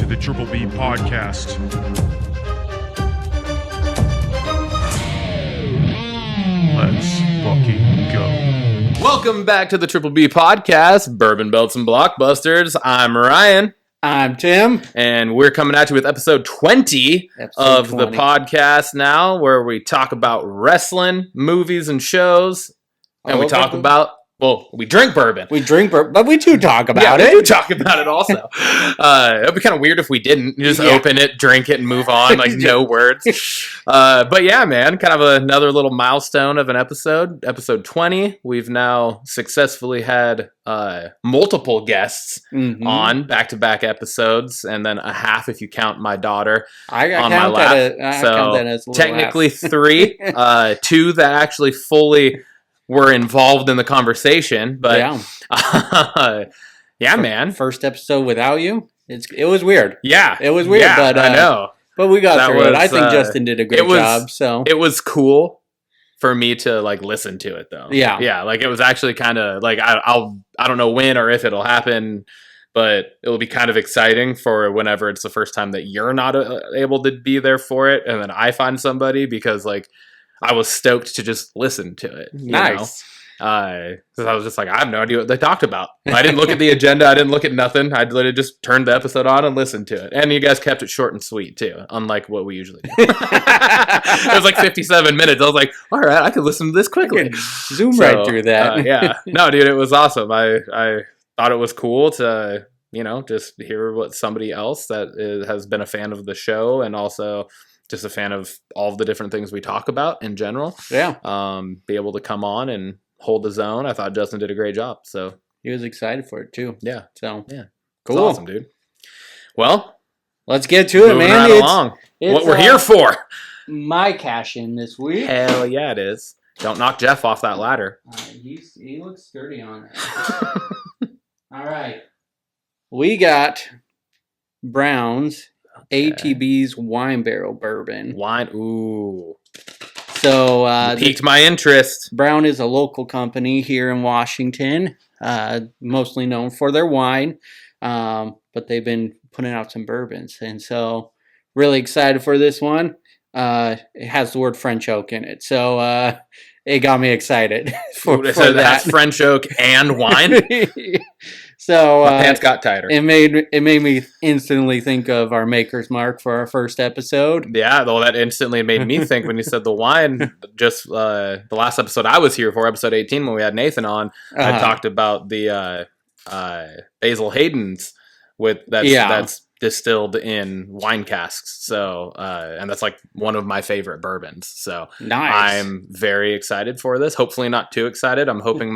to the Triple B podcast. Let's fucking go. Welcome back to the Triple B podcast, Bourbon, Belts, and Blockbusters. I'm Ryan. I'm Tim. And we're coming at you with episode 20 of the podcast now, where we talk about wrestling, movies, and shows. And we talk about... Well, we drink bourbon. We drink bourbon, but we do talk about it. Yeah, we do talk about it also. It'd be kind of weird if we didn't. You just open it, drink it, and move on, like no words. But yeah, man, kind of another little milestone of an episode. Episode 20. We've now successfully had multiple guests on back-to-back episodes, and then a half if you count my daughter on my lap. Count that as a little technically 3. 2 that actually fully... were involved in the conversation, but yeah, man. First episode without you, it was weird. Yeah, it was weird, but I know. But we got through it. I think Justin did a great job. So it was cool for me to like listen to it though. Yeah. Like it was actually kind of like I don't know when or if it'll happen, but it'll be kind of exciting for whenever it's the first time that you're not able to be there for it, and then I find somebody because like. I was stoked to just listen to it. Nice. Because I was just like, I have no idea what they talked about. I didn't look at the agenda. I didn't look at nothing. I literally just turned the episode on and listened to it. And you guys kept it short and sweet, too, unlike what we usually do. It was like 57 minutes. I was like, all right, I could listen to this quickly. Zoom right through that. Yeah. No, dude, it was awesome. I thought it was cool to, just hear what somebody else that has been a fan of the show and also... just a fan of all of the different things we talk about in general. Yeah. Be able to come on and hold the zone. I thought Justin did a great job. So he was excited for it too. Yeah. So yeah. Cool. It's awesome, dude. Well, let's get to it, man. Right along. It's what we're here for. My cash in this week. Hell yeah, it is. Don't knock Jeff off that ladder. He looks sturdy on it. All right. We got Brown's ATB's Wine Barrel Bourbon. Ooh. So, piqued my interest. Brown is a local company here in Washington, mostly known for their wine, but they've been putting out some bourbons. And so, really excited for this one. It has the word French oak in it. So, it got me excited for that. That's French oak and wine? So my pants got tighter. It made me instantly think of our Maker's Mark for our first episode. Yeah, though that instantly made me think when you said the wine. Just the last episode I was here for, episode 18, when we had Nathan on, I talked about the Basil Hayden's that's distilled in wine casks. So and that's like one of my favorite bourbons. So nice. I'm very excited for this. Hopefully not too excited. I'm hoping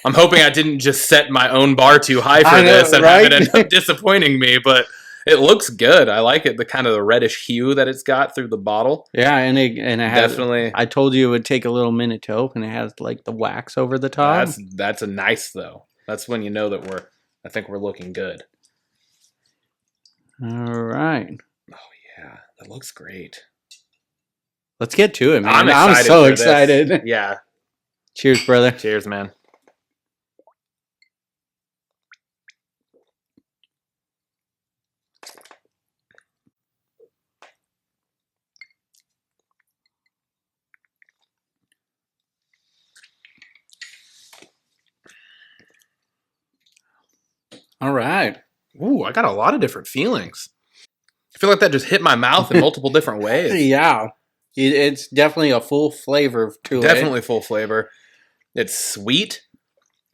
I'm hoping I didn't just set my own bar too high for this and have it end up disappointing me, but it looks good. I like it, the kind of the reddish hue that it's got through the bottle. Yeah, and it has, definitely. I told you it would take a little minute to open. It has like the wax over the top. That's a nice though. That's when you know that I think we're looking good. All right. Oh yeah, that looks great. Let's get to it, man. I'm so excited. This. Yeah. Cheers, brother. Cheers, man. All right. Ooh, I got a lot of different feelings. I feel like that just hit my mouth in multiple different ways. Yeah. It's definitely a full flavor to it. Definitely full flavor. It's sweet,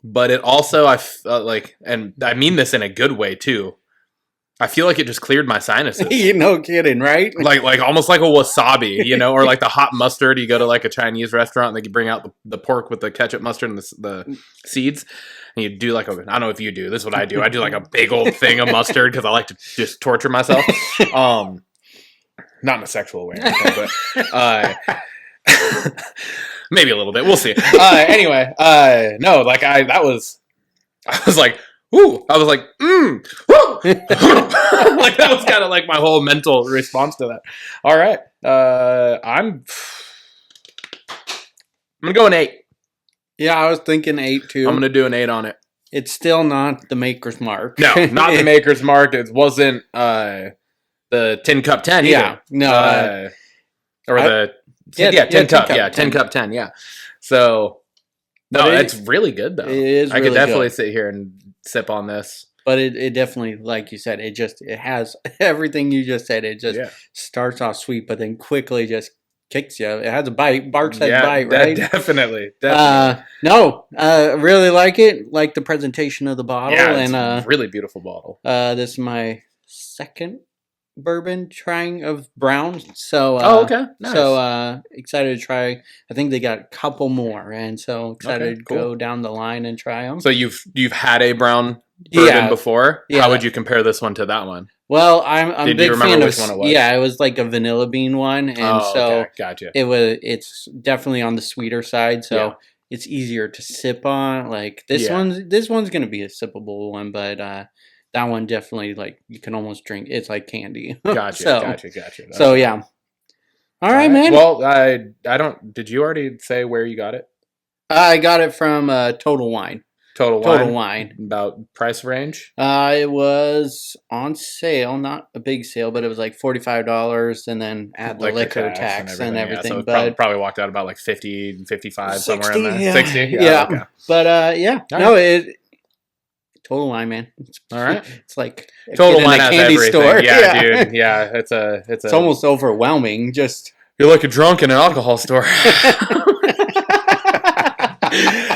but it also, I like, and I mean this in a good way too. I feel like it just cleared my sinuses. No kidding, right? Like almost like a wasabi, or like the hot mustard. You go to like a Chinese restaurant and they bring out the pork with the ketchup mustard and the seeds. And you do like I don't know if you do. This is what I do. I do like a big old thing of mustard because I like to just torture myself. Not in a sexual way, but maybe a little bit. We'll see. Anyway, no, like I was like, ooh, I was like, woo! Like that was kind of like my whole mental response to that. All right, I'm gonna go an 8. Yeah, I was thinking 8 too. I'm gonna do an 8 on it. It's still not the Maker's Mark. No, not the Maker's Mark. It wasn't the Tin Cup 10 either. Yeah, no. 10 Cup. Yeah, 10 Cup 10. Yeah. So, no, it's really good though. It is. I could definitely sit here and sip on this. But it definitely, like you said, it has everything you just said. It just starts off sweet, but then quickly just kicks you. It has a bite. Barks that bite, right? Definitely. Really like it. Like the presentation of the bottle. Yeah, it's a really beautiful bottle. This is my second bourbon trying of brown. So okay. Nice. So excited to try. I think they got a couple more, and so excited to go down the line and try them. So you've had a brown bourbon before? Yeah. How would you compare this one to that one? Well, I'm a big fan of. Which one it was? Yeah, it was like a vanilla bean one, and gotcha. It's definitely on the sweeter side, so it's easier to sip on. Like this one's gonna be a sippable one, but that one definitely, like, you can almost drink. It's like candy. Gotcha. So yeah. All right, man. Well, I don't. Did you already say where you got it? I got it from Total Wine. Total Wine. About price range? It was on sale, not a big sale, but it was like $45, and then add the liquor tax and everything. Yeah, so but probably walked out about like 50, 55, 60, somewhere in there. Yeah. 60? Yeah. Okay. But it Total Wine, man. All right. It's like Total Wine has candy everything. store. Yeah, dude. Yeah, it's almost overwhelming. Just you're like a drunk in an alcohol store.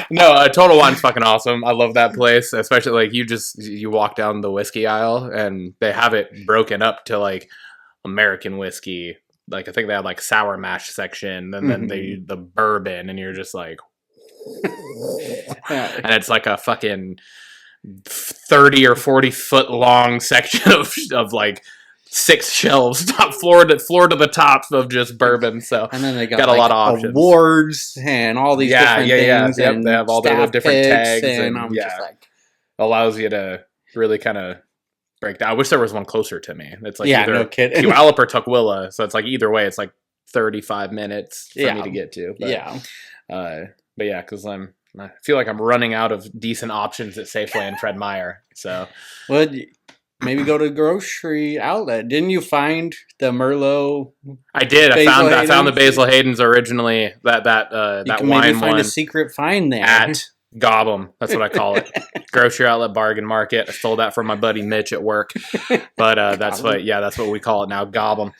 No, Total Wine's fucking awesome. I love that place, especially like you walk down the whiskey aisle and they have it broken up to like American whiskey. Like I think they had like sour mash section, and then the bourbon, and you're just like, and it's like a fucking 30 or 40 foot long section of like 6 shelves, top floor to the top of just bourbon. So and then they got a lot of options, awards and all these different things. Yep, they have all their different tags, and I'm just like, allows you to really kind of break down. I wish there was one closer to me. It's like no kidding. Puyallup or Tukwila, so it's like either way, it's like 35 minutes for me to get to. But, but yeah, because I feel like I'm running out of decent options at Safeway and Fred Meyer. So, well, maybe go to a grocery outlet. Didn't you find the Merlot? I did. I found the Basil Hayden's originally. That wine maybe find one a secret find there at Gobbum. That's what I call it. Grocery outlet bargain market. I stole that from my buddy Mitch at work. But that's what we call it now, Gobbum.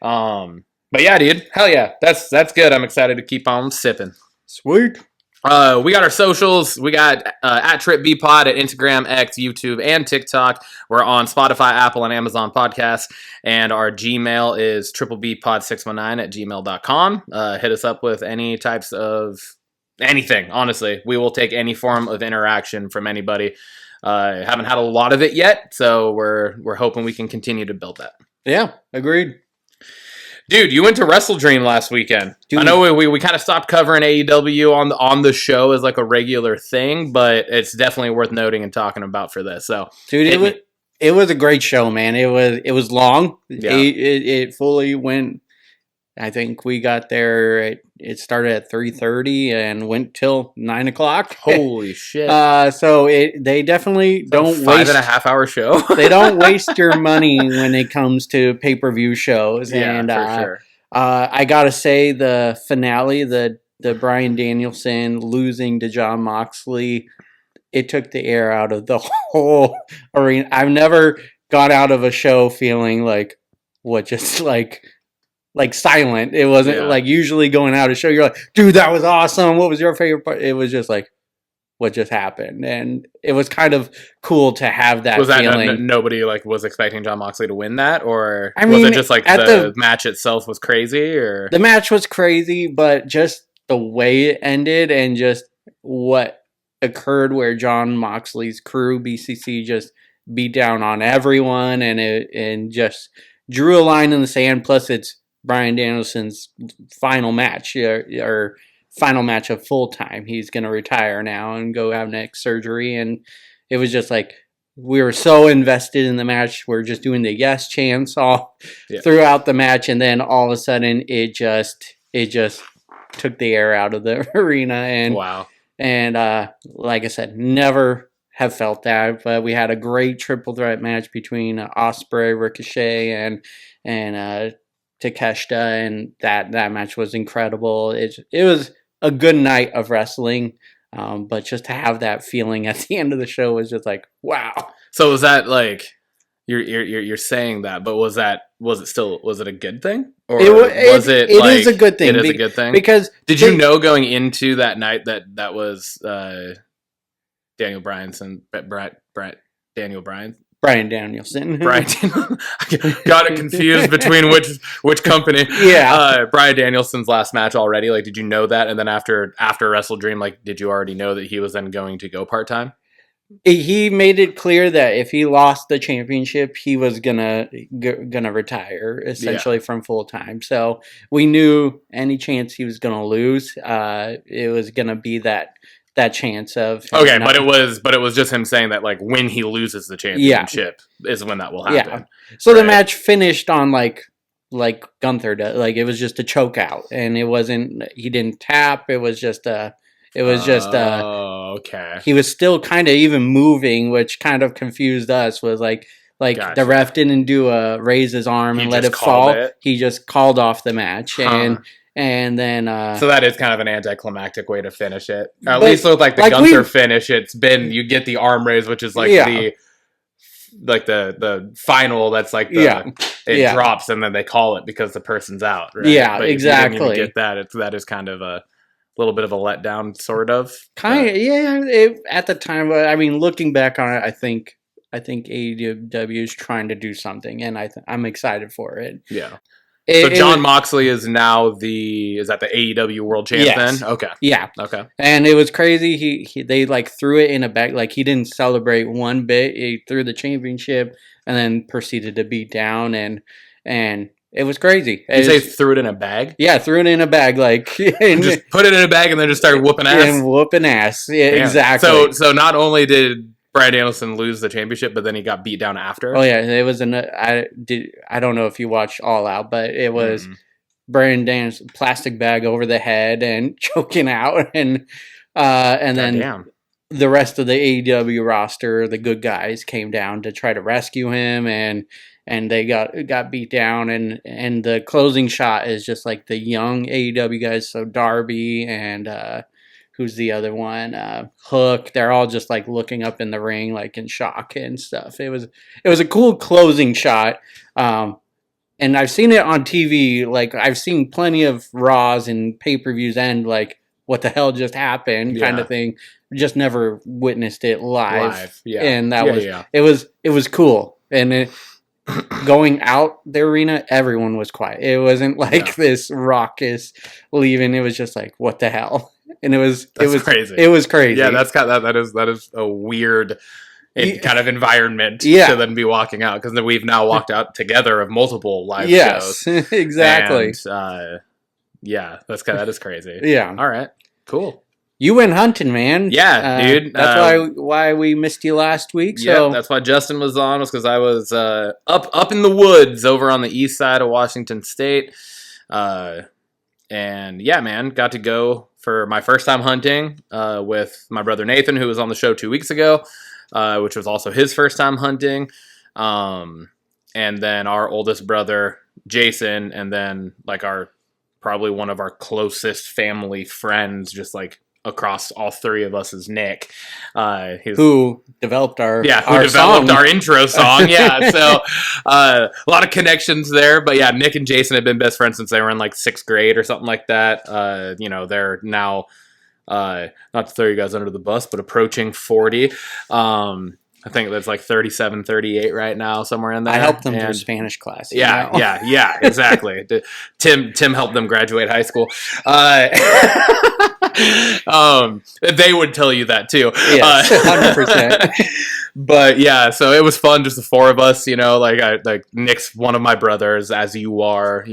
But yeah, dude, hell yeah, that's good. I'm excited to keep on sipping. Sweet. We got our socials. We got at TripBpod at Instagram, X, YouTube, and TikTok. We're on Spotify, Apple, and Amazon Podcasts. And our Gmail is triplebpod619@gmail.com. Hit us up with any types of anything. Honestly, we will take any form of interaction from anybody. Haven't had a lot of it yet, so we're hoping we can continue to build that. Yeah, agreed. Dude, you went to Wrestle Dream last weekend. Dude. I know we kind of stopped covering AEW on the show as like a regular thing, but it's definitely worth noting and talking about for this. So, dude, it was a great show, man. It was long. Yeah. It fully went. I think we got there. It started at 3:30 and went till 9 o'clock. Holy shit! So they definitely don't waste 5.5 hour show. They don't waste your money when it comes to pay-per-view shows. Yeah, and for sure. I gotta say the finale, the Bryan Danielson losing to Jon Moxley, it took the air out of the whole arena. I've never got out of a show feeling like silent. It wasn't like usually going out of show. You're like, dude, that was awesome. What was your favorite part? It was just like, what just happened? And it was kind of cool to have that feeling. That nobody like was expecting Jon Moxley to win that, or was it just like the match itself was crazy? Or the match was crazy, but just the way it ended and just what occurred where Jon Moxley's crew, BCC, just beat down on everyone and just drew a line in the sand. Plus, it's Bryan Danielson's final match or final match of full time. He's going to retire now and go have neck surgery. And it was just like, we were so invested in the match. We're just doing the yes chants all throughout the match. And then all of a sudden it just took the air out of the arena. And wow. And like I said, never have felt that. But we had a great triple threat match between Ospreay, Ricochet, and Takeshita, and that match was incredible. It was a good night of wrestling, but just to have that feeling at the end of the show was just like, wow. So was that like you're saying that, but was it a good thing, or was it? It like, is a good thing. It is a good thing because you know going into that night that was Daniel Bryanson, Daniel Bryan. Brian Danielson. Brian, got it confused between which company. Yeah. Brian Danielson's last match already. Like, did you know that? And then after Wrestle Dream, like, did you already know that he was then going to go part time? He made it clear that if he lost the championship, he was gonna retire essentially from full time. So we knew any chance he was gonna lose, it was gonna be that chance of okay, but it was just him saying that like when he loses the championship is when that will happen. Yeah. So the match finished on like Gunther does. Like it was just a choke out, and he didn't tap. It was just okay. He was still kind of even moving, which kind of confused us. Was like gotcha. The ref didn't do a raise his arm and let it fall. He just called off the match, and then so that is kind of an anticlimactic way to finish it. At least with like the Gunther finish, it's been you get the arm raise, which is like the final. That's like it drops and then they call it because the person's out. Right? Yeah, but exactly. If you didn't even get that. That is kind of a little bit of a letdown, sort of. Kind of, yeah. At the time, I mean, looking back on it, I think AEW is trying to do something, and I'm excited for it. Yeah. So Jon Moxley is now the AEW World Champ then? Okay. Yeah. Okay. And it was crazy. They like threw it in a bag. Like he didn't celebrate one bit. He threw the championship and then proceeded to beat down and it was crazy. Did you say threw it in a bag? Yeah, threw it in a bag. Like just put it in a bag and then just started whooping ass. And whooping ass. Yeah, exactly. So not only did Bryan Danielson lose the championship, but then he got beat down after. Oh yeah, it was I don't know if you watched All Out, but it was Bryan Danielson plastic bag over the head and choking out, and then the rest of the AEW roster, the good guys, came down to try to rescue him, and they got beat down, and the closing shot is just like the young AEW guys, so Darby and who's the other one? Hook. They're all just like looking up in the ring, like in shock and stuff. It was a cool closing shot. And I've seen it on TV. Like I've seen plenty of Raws and pay-per-views end like, what the hell just happened kind of thing. Just never witnessed it live. Yeah. And that it was cool. And going out the arena, everyone was quiet. It wasn't like this raucous leaving. It was just like, what the hell? And it was crazy. It was crazy. Yeah, that is a weird kind of environment to then be walking out, because we've now walked out together of multiple live shows. Exactly. And, that is crazy. Yeah. All right. Cool. You went hunting, man. Yeah, dude. That's why we missed you last week. So. Yeah, that's why Justin was on, was because I was up in the woods over on the east side of Washington State. And yeah, man, got to go for my first time hunting with my brother Nathan, who was on the show 2 weeks ago, which was also his first time hunting. And then our oldest brother, Jason, and then like probably one of our closest family friends, just like across all three of us, is Nick, who developed our intro song. Yeah, so a lot of connections there. But yeah, Nick and Jason have been best friends since they were in like 6th grade or something like that. They're now not to throw you guys under the bus, but approaching 40. I think that's like 37, 38 right now, somewhere in there. I helped them through Spanish class. Yeah, exactly. Tim helped them graduate high school. They would tell you that too. Yes, 100%. But yeah, so it was fun, just the four of us, like Nick's one of my brothers, as you are,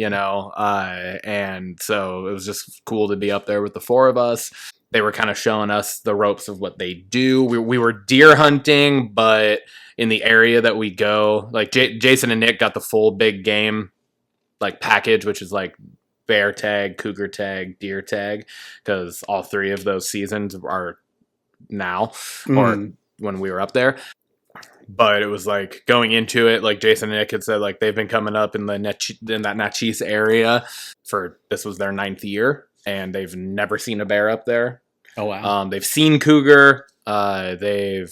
and so it was just cool to be up there with the four of us. They were kind of showing us the ropes of what they do. We were deer hunting, but in the area that we go, like Jason and Nick got the full big game like package, which is like bear tag, cougar tag, deer tag, because all three of those seasons are now, or when we were up there. But it was like going into it, like Jason and Nick had said, like they've been coming up in that Nachis area this was their 9th year, and they've never seen a bear up there. Oh wow! They've seen cougar, they've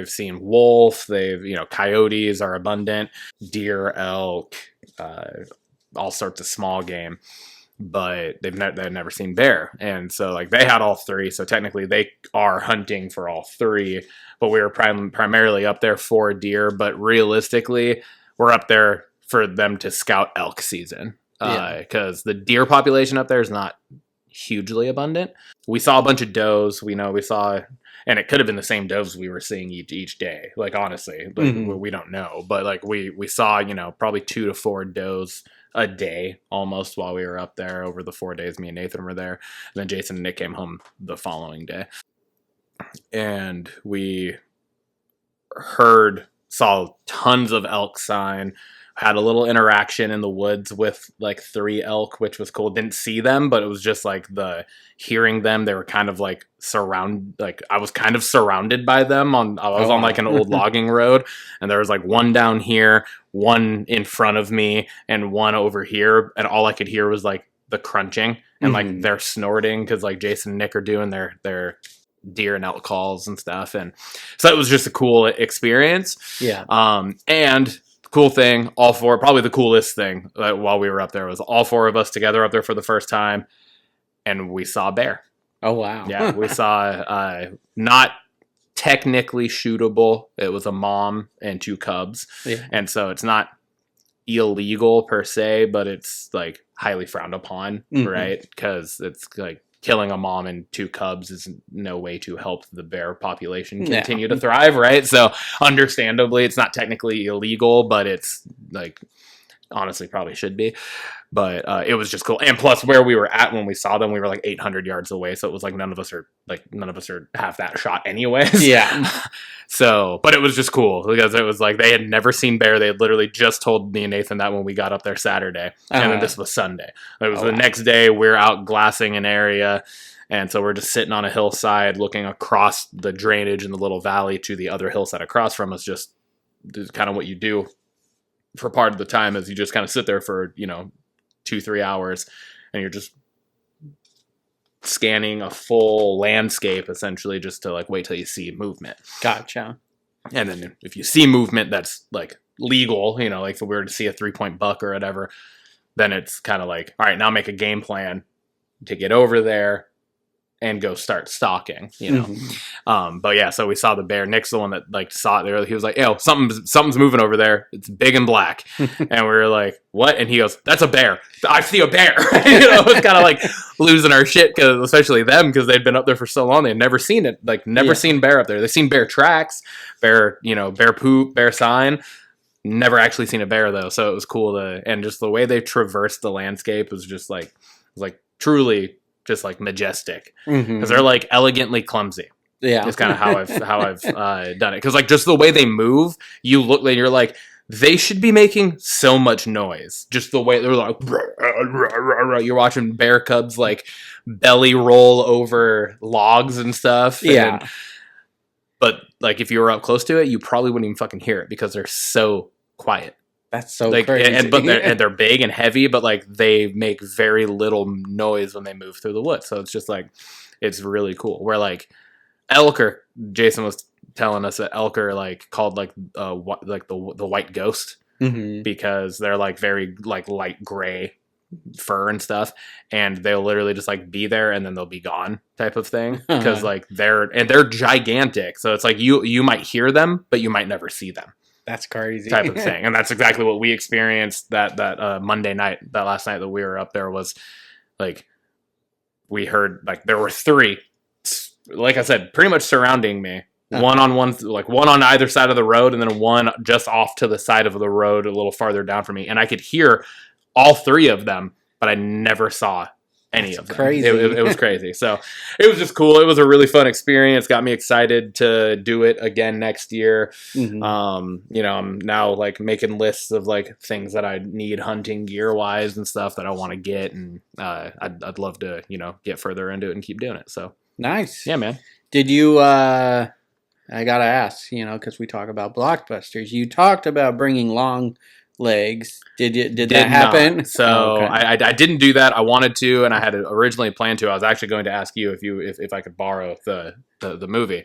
seen wolf, coyotes are abundant, deer, elk, all sorts of small game, but they've never seen bear, and so like they had all 3, so technically they are hunting for all 3. But we were primarily up there for deer, but realistically, we're up there for them to scout elk season. Because the deer population up there is not hugely abundant. We saw a bunch of does. We saw, and it could have been the same does we were seeing each day. Like, honestly, we don't know. But like we saw, probably 2 to 4 does a day almost while we were up there over the 4 days me and Nathan were there. And then Jason and Nick came home the following day. And we saw tons of elk sign, had a little interaction in the woods with like 3 elk, which was cool. Didn't see them, but it was just like hearing them. They were kind of like I was kind of surrounded by them on like an old logging road, and there was like one down here, one in front of me, and one over here, and all I could hear was like the crunching and like they're snorting because like Jason and Nick are doing their deer and elk calls and stuff, and so it was just a cool experience. And cool thing, probably the coolest thing while we were up there was all 4 of us together up there for the first time, and we saw a bear. Oh wow! Yeah, we saw not technically shootable. It was a mom and 2 cubs, and so it's not illegal per se, but it's like highly frowned upon, right? Because it's like killing a mom and 2 cubs is no way to help the bear population continue to thrive, right? So understandably, it's not technically illegal, but it's like honestly probably should be. But it was just cool. And plus where we were at when we saw them, we were like 800 yards away. So it was like none of us are half that shot anyways. Yeah. So, but it was just cool because it was like they had never seen bear. They had literally just told me and Nathan that when we got up there Saturday. And then this was Sunday. It was the next day we're out glassing an area. And so we're just sitting on a hillside looking across the drainage in the little valley to the other hillside across from us. Just kind of what you do for part of the time is you just kind of sit there for, 2-3 hours and you're just scanning a full landscape essentially just to like wait till you see movement. Gotcha. And then if you see movement that's like legal, like if we were to see a 3-point buck or whatever, then it's kind of like, all right, now make a game plan to get over there and go start stalking, But yeah, so we saw the bear. Nick's the one that like saw it there. He was like, "Yo, something's moving over there. It's big and black." And we were like, "What?" And he goes, "That's a bear. I see a bear." It's kind of like losing our shit because especially them because they'd been up there for so long they'd never seen it, like never seen bear up there. They've seen bear tracks, bear poop, bear sign. Never actually seen a bear though, so it was cool and just the way they traversed the landscape was just like truly just like majestic because they're like elegantly clumsy. Yeah, it's kind of how I've done it because like just the way they move, you look and you're like they should be making so much noise. Just the way they're like, you're watching bear cubs like belly roll over logs and stuff. Yeah, but like if you were up close to it, you probably wouldn't even fucking hear it because they're so quiet. That's so like, crazy. But they're big and heavy, but like they make very little noise when they move through the woods. So it's just like it's really cool. Where like elk are, Jason was telling us that elk are like called like the white ghost because they're like very like light gray fur and stuff, and they'll literally just like be there and then they'll be gone type of thing because like they're gigantic. So it's like you might hear them, but you might never see them. That's crazy. Type of thing. And that's exactly what we experienced that Monday night, that last night that we were up there was like, we heard like there were 3, like I said, pretty much surrounding me. One on either side of the road and then one just off to the side of the road a little farther down from me. And I could hear all 3 of them, but I never saw any of them. Crazy. It was crazy. So it was just cool. It was a really fun experience. Got me excited to do it again next year. I'm now like making lists of like things that I need hunting gear wise and stuff that I want to get, and I'd love to get further into it and keep doing it. So nice. Yeah, man. Did you I gotta ask, because we talk about blockbusters. You talked about bringing long legs. Did that happen? Not. So Oh, okay. I didn't do that. I wanted to, and I had originally planned to. I was actually going to ask you if I could borrow the movie,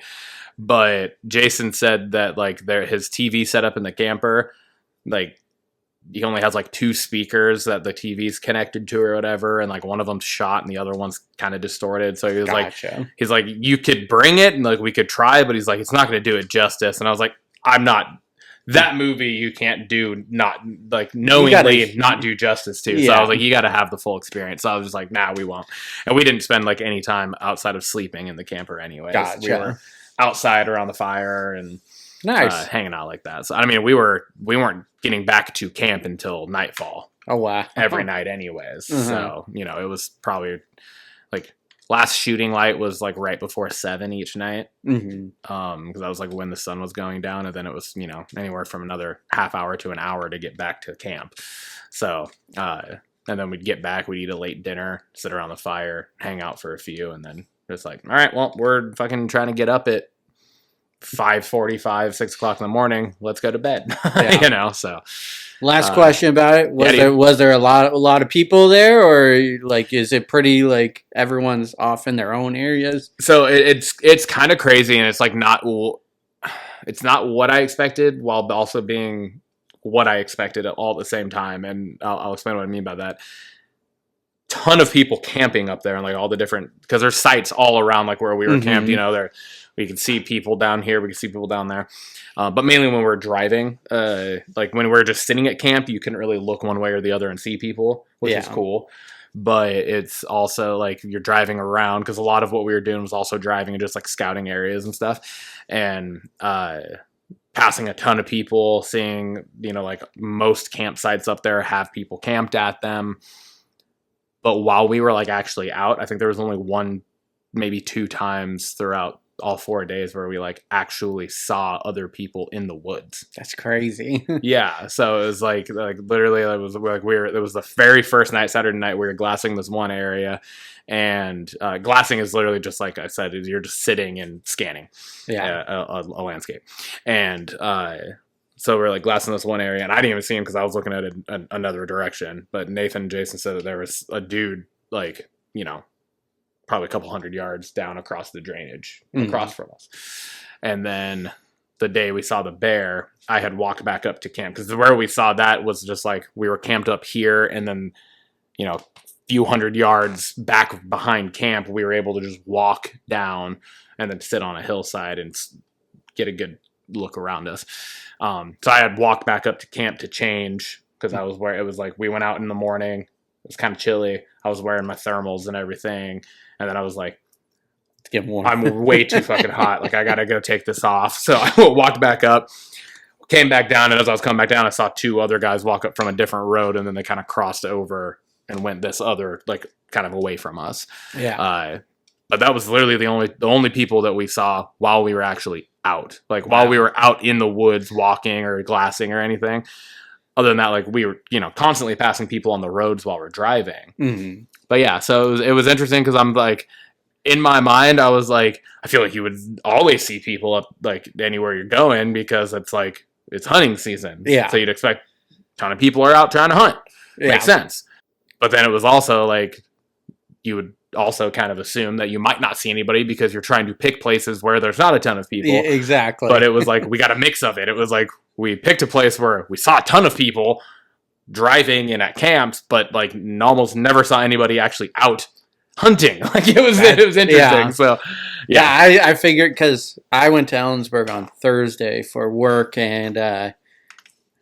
but Jason said that like his TV setup in the camper, like he only has like 2 speakers that the TV's connected to or whatever, and like one of them's shot and the other one's kind of distorted. So he was he's like, you could bring it and like we could try, but he's like, it's not going to do it justice. And I was like, I'm not. That movie you can't do not like knowingly not do justice to. So I was like, you got to have the full experience. So I was just like, nah, we won't. And we didn't spend like any time outside of sleeping in the camper anyways. Gotcha. We were outside around the fire and hanging out like that. So I mean, we weren't getting back to camp until nightfall. Oh wow! Every night, anyways. Mm-hmm. So it was probably like last shooting light was like right before 7 each night. Mm-hmm. Because that was like when the sun was going down, and then it was anywhere from another half hour to an hour to get back to camp. So and then we'd get back, we'd eat a late dinner, sit around the fire, hang out for a few, and then it's like, all right, well, we're fucking trying to get up at 5:45, 6 o'clock in the morning. Let's go to bed. So. Last question about it: was there a lot of people there, or like is it pretty like everyone's off in their own areas? So it's kind of crazy, and it's like it's not what I expected, while also being what I expected all at the same time. And I'll explain what I mean by that. Ton of people camping up there, and like all the different, because there's sites all around like where we were camped. We can see people down here, we can see people down there. But mainly when we're driving, like when we're just sitting at camp, you couldn't really look one way or the other and see people, which is cool. But it's also like you're driving around, because a lot of what we were doing was also driving and just like scouting areas and stuff, and passing a ton of people, seeing like most campsites up there have people camped at them. But while we were like actually out, I think there was only 1, maybe 2 times throughout all 4 days where we like actually saw other people in the woods. That's crazy. Yeah. So it was like literally it was the very first night, Saturday night, we were glassing this one area, and glassing is literally just like I said, you're just sitting and scanning a landscape. And so we're like glassing this one area, and I didn't even see him because I was looking at another direction. But Nathan and Jason said that there was a dude like, probably a couple 100 yards down across the drainage across from us. And then the day we saw the bear, I had walked back up to camp, because where we saw that was just like we were camped up here, and then a few 100 yards back behind camp we were able to just walk down and then sit on a hillside and get a good look around us. So I had walked back up to camp to change, because I was where it was like we went out in the morning, it was kind of chilly, I was wearing my thermals and everything. And then I was like, it's getting warm. I'm way too fucking hot. Like, I got to go take this off. So I walked back up, came back down. And as I was coming back down, I saw 2 other guys walk up from a different road. And then they kind of crossed over and went this other, like, kind of away from us. Yeah. But that was literally the only people that we saw while we were actually out. Like, while we were out in the woods walking or glassing or anything. Other than that, like, we were, constantly passing people on the roads while we're driving. Mm-hmm. But yeah, so it was interesting, because I'm like, in my mind, I was like, I feel like you would always see people up like anywhere you're going, because it's like, it's hunting season. Yeah. So you'd expect a ton of people are out trying to hunt. Yeah. Makes sense. But then it was also like, you would also kind of assume that you might not see anybody, because you're trying to pick places where there's not a ton of people. Yeah, exactly. But it was like, we got a mix of it. It was like, we picked a place where we saw a ton of people driving and at camps, but like almost never saw anybody actually out hunting. Like it was interesting. Yeah. So yeah, I figured, because I went to Ellensburg on Thursday for work, and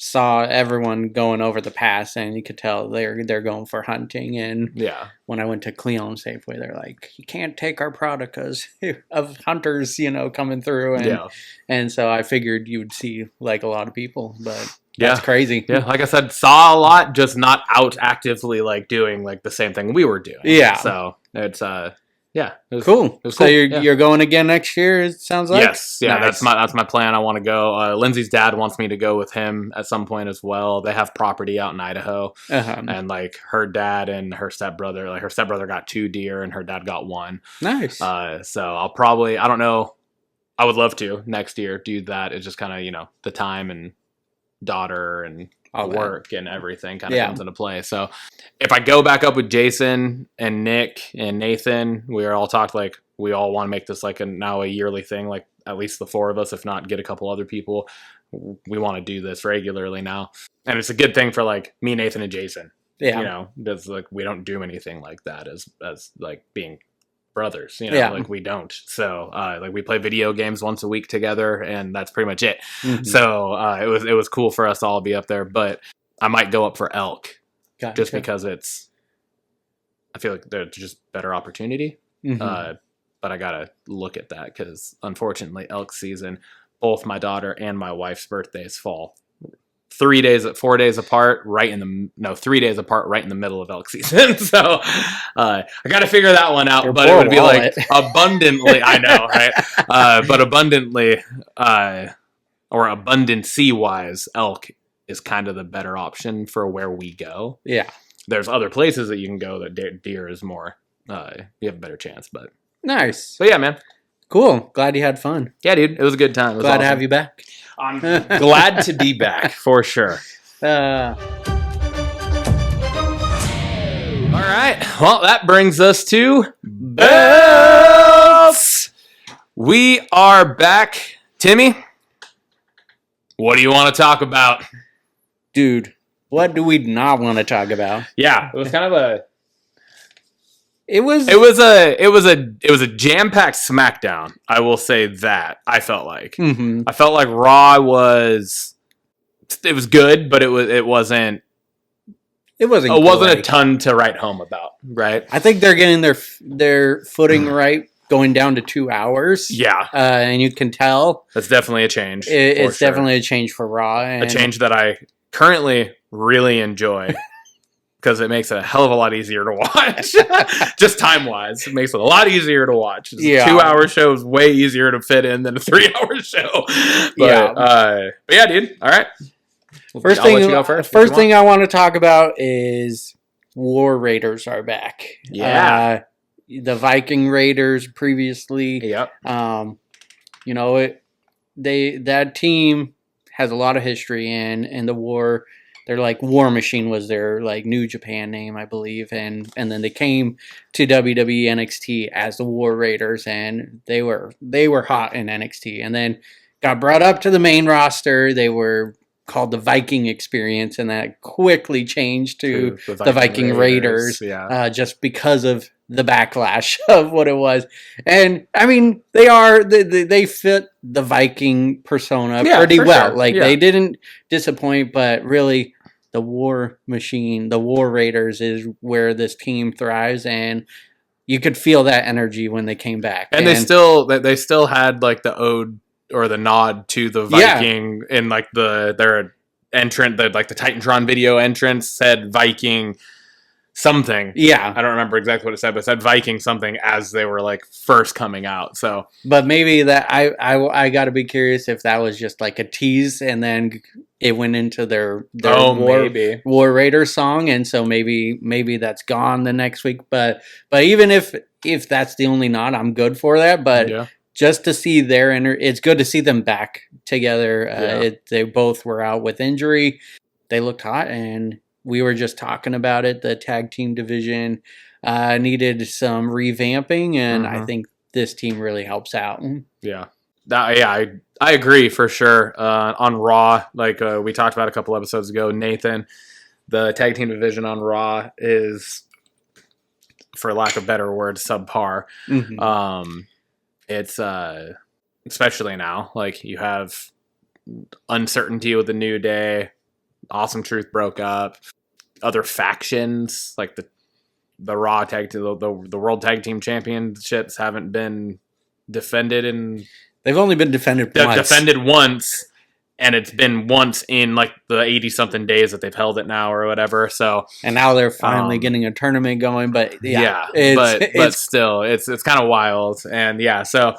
saw everyone going over the pass, and you could tell they're going for hunting. And when I went to Cleon Safeway, they're like, you can't take our product because of hunters, coming through. And so I figured you would see like a lot of people, but that's crazy. Yeah, like I said, saw a lot, just not out actively like doing like the same thing we were doing. Yeah. So it's it was cool. It was so cool. You're going again next year, it sounds like? Yes. Yeah, nice. that's my plan. I want to go. Lindsay's dad wants me to go with him at some point as well. They have property out in Idaho. Uh-huh. And like her dad and her stepbrother, like her stepbrother got 2 deer and her dad got 1. Nice. So I'll probably, I don't know I would love to next year do that. It's just kind of, you know, the time and daughter and All that. work and everything kind of comes into play. So if I go back up with Jason and Nick and Nathan, we are all talked like we all want to make this like now a yearly thing, like at least the 4 of us, if not get a couple other people. We want to do this regularly now. And it's a good thing for like me, Nathan, and Jason. Yeah. You know, that's like we don't do anything like that as like being brothers, you know, like we don't. So like we play video games once a week together, and that's pretty much it. Mhm. So it was cool for us all to be up there, but I might go up for elk just because I feel like there's just better opportunity. Mhm. But I gotta look at that because unfortunately elk season, both my daughter and my wife's birthdays fall 4 days apart, 3 days apart, right in the middle of elk season. So I got to figure that one out. But it would be like abundantly, I know, right? But abundantly, or abundancy wise, elk is kind of the better option for where we go. Yeah. There's other places that you can go that deer is more. You have a better chance, but nice. yeah, man. Cool. Glad you had fun. Yeah, dude, it was a good time. It was Glad awesome. to have you back. I'm glad to be back for sure. Uh, All right. Well, that brings us to belts. We are back. Timmy, what do you want to talk about? dude, what do we not want to talk about? Yeah, it was kind of a. It was a jam-packed SmackDown. I will say that. I felt like. Mhm. I felt like Raw was. It was good, but it wasn't. It wasn't. It wasn't a great. ton to write home about, right? I think they're getting their footing right, going down to 2 hours. Yeah, And you can tell that's definitely a change. it's for sure. definitely a change for Raw. And A change that I currently really enjoy because it makes it a hell of a lot easier to watch. Just time-wise, it makes it a lot easier to watch. Yeah. A 2-hour show is way easier to fit in than a 3-hour show. But yeah, dude. All right. First I'll let you go first. First thing I want to talk about is War Raiders are back. Yeah. The Viking Raiders previously. Yep. You know, that team has a lot of history in the war. They're like War Machine was their like New Japan name, I believe, and then they came to WWE NXT as the War Raiders, and they were hot in NXT, and then got brought up to the main roster. They were called the Viking Experience, and that quickly changed to the Viking Raiders, just because of the backlash of what it was. And I mean, they fit the Viking persona pretty well. Sure. Like they didn't disappoint, but really the War Machine, the War Raiders is where this team thrives, and you could feel that energy when they came back. And they still had like the ode or the nod to the Viking in like their entrant, the Titantron video entrance said Viking something. Yeah. I don't remember exactly what it said, but it said Viking something as they were like first coming out. So, but maybe that I got to be curious if that was just like a tease, and then it went into their War Raider song, and so maybe that's gone the next week. But even if that's the only nod, I'm good for that. But just to see it's good to see them back together. They both were out with injury. They looked hot, and we were just talking about it. The tag team division needed some revamping, and I think this team really helps out. Yeah. I agree for sure. On Raw, like we talked about a couple episodes ago, Nathan, the tag team division on Raw is, for lack of better words, subpar. Mm-hmm. It's especially now, like you have uncertainty with the New Day. Awesome Truth broke up. Other factions like the Raw tag team, the World Tag Team Championships haven't been defended, and they've only been defended once, and it's been once in like the 80-something days that they've held it now or whatever. So, and now they're finally getting a tournament going. But but still, it's kind of wild, and so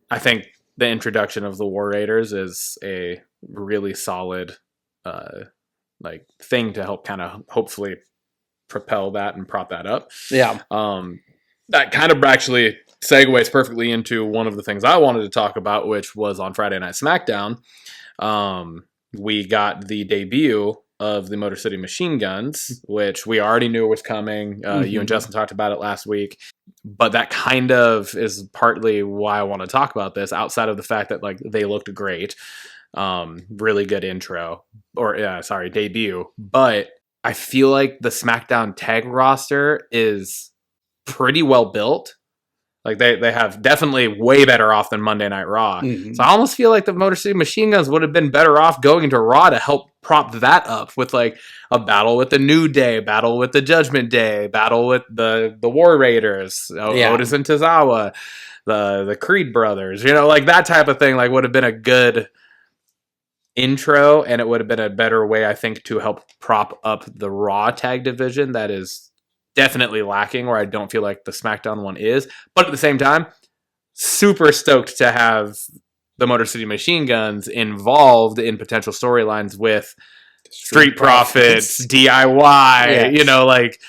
I think the introduction of the War Raiders is a really solid like thing to help kind of hopefully propel that and prop that up. Yeah. That kind of actually segues perfectly into one of the things I wanted to talk about, which was on Friday Night SmackDown. We got the debut of the Motor City Machine Guns, which we already knew was coming. You and Justin talked about it last week. But that kind of is partly why I want to talk about this, outside of the fact that like they looked great. Really good intro. Debut. But I feel like the SmackDown tag roster is pretty well built. Like they have definitely way better off than Monday Night Raw. So I almost feel like the Motor City Machine Guns would have been better off going into Raw to help prop that up with like a battle with the New Day, battle with the Judgment Day, battle with the War Raiders, Otis and Tozawa, the Creed brothers, like that type of thing. Like would have been a good intro, and it would have been a better way, I think, to help prop up the Raw tag division that is definitely lacking, where I don't feel like the SmackDown one is. But at the same time, super stoked to have the Motor City Machine Guns involved in potential storylines with Street Profits, DIY, yes. Like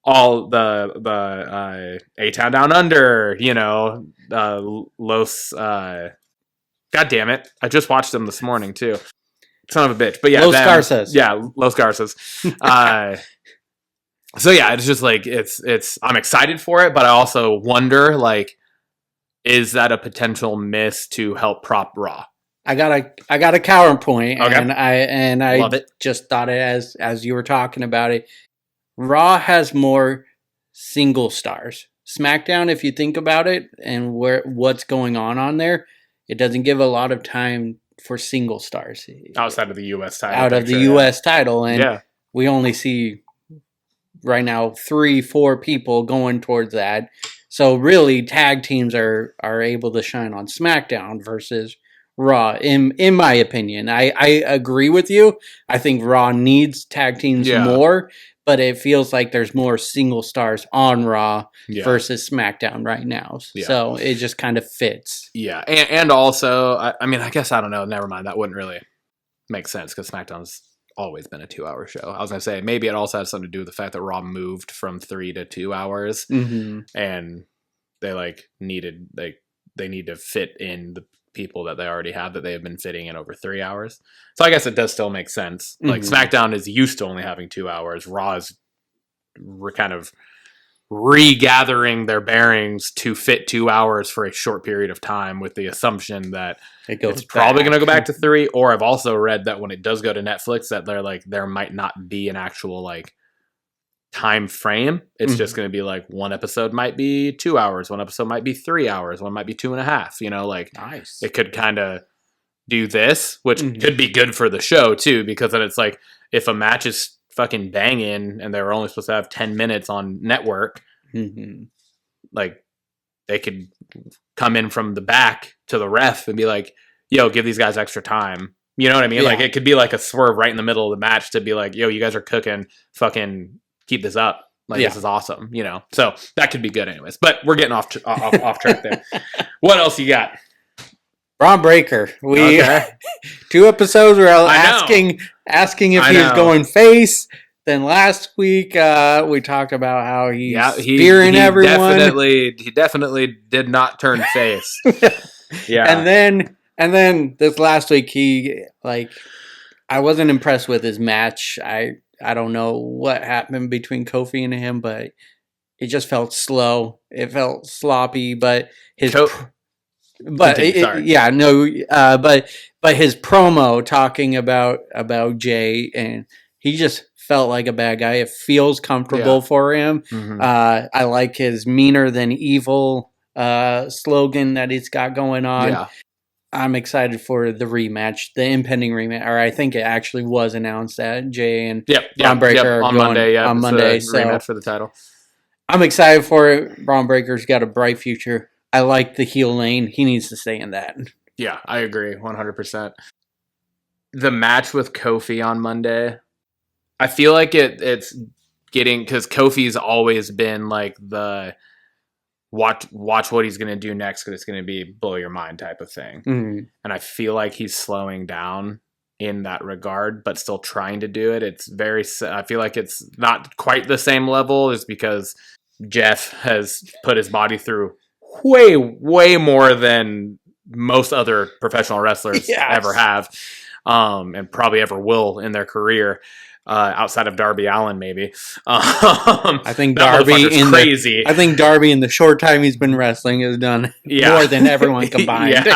all the A-Town Down Under, Los... God damn it. I just watched them this morning, too. Son of a bitch. But yeah, Los Garças. Yeah, Los Garças. So yeah, it's just like, I'm excited for it, but I also wonder, like, is that a potential miss to help prop Raw? I got a counterpoint, okay. and I Love it. just thought it as you were talking about it. Raw has more single stars. SmackDown, if you think about it, and what's going on there, it doesn't give a lot of time for single stars outside of the U.S. title. Out of the U.S. title, and we only see right now 3-4 people going towards that. So really, tag teams are able to shine on SmackDown versus Raw. In my opinion, I agree with you. I think Raw needs tag teams more, but it feels like there's more single stars on Raw versus SmackDown right now. So it just kind of fits. Yeah, and also, I guess, I don't know. Never mind. That wouldn't really make sense because SmackDown's always been a 2-hour show. I was going to say, maybe it also has something to do with the fact that Raw moved from 3 to 2 hours, and they they need to fit in the people that they already have that they have been fitting in over 3 hours. So I guess it does still make sense. Like SmackDown is used to only having 2 hours. Raw is kind of regathering their bearings to fit 2 hours for a short period of time, with the assumption that it's probably going to go back to 3. Or I've also read that when it does go to Netflix, that they're like, there might not be an actual like time frame. It's just going to be like one episode might be 2 hours, one episode might be 3 hours, one might be 2.5. Like nice. It could kind of do this, which could be good for the show too, because then it's like, if a match is fucking banging and they were only supposed to have 10 minutes on network, like they could come in from the back to the ref and be like, yo, give these guys extra time. You know what I mean? Like it could be like a swerve right in the middle of the match to be like, yo, you guys are cooking, fucking keep this up. Like this is awesome, So that could be good anyways. But we're getting off track there. What else you got? Braun Breaker. We 2 episodes were asking if he was going face. Then last week we talked about how he's spearing everyone. He definitely did not turn face. And then this last week I wasn't impressed with his match. I don't know what happened between Kofi and him, but it just felt slow. It felt sloppy, but but his promo talking about Jey, and he just felt like a bad guy. It feels comfortable for him. I like his meaner than evil slogan that he's got going on. Yeah. I'm excited for the rematch, the impending rematch, or I think it actually was announced that Jey and Braun Breaker are on going Monday. Yeah, on Monday. So rematch for the title. I'm excited for it. Braun Breaker's got a bright future. I like the heel lane. He needs to stay in that. Yeah, I agree 100%. The match with Kofi on Monday, I feel like it's getting, because Kofi's always been like the watch what he's going to do next, because it's going to be blow your mind type of thing. And I feel like he's slowing down in that regard, but still trying to do it. I feel like it's not quite the same level, just because Jeff has put his body through way more than most other professional wrestlers ever have, and probably ever will in their career. Outside of Darby Allin, maybe. I think Darby crazy. I think Darby in the short time he's been wrestling has done more than everyone combined.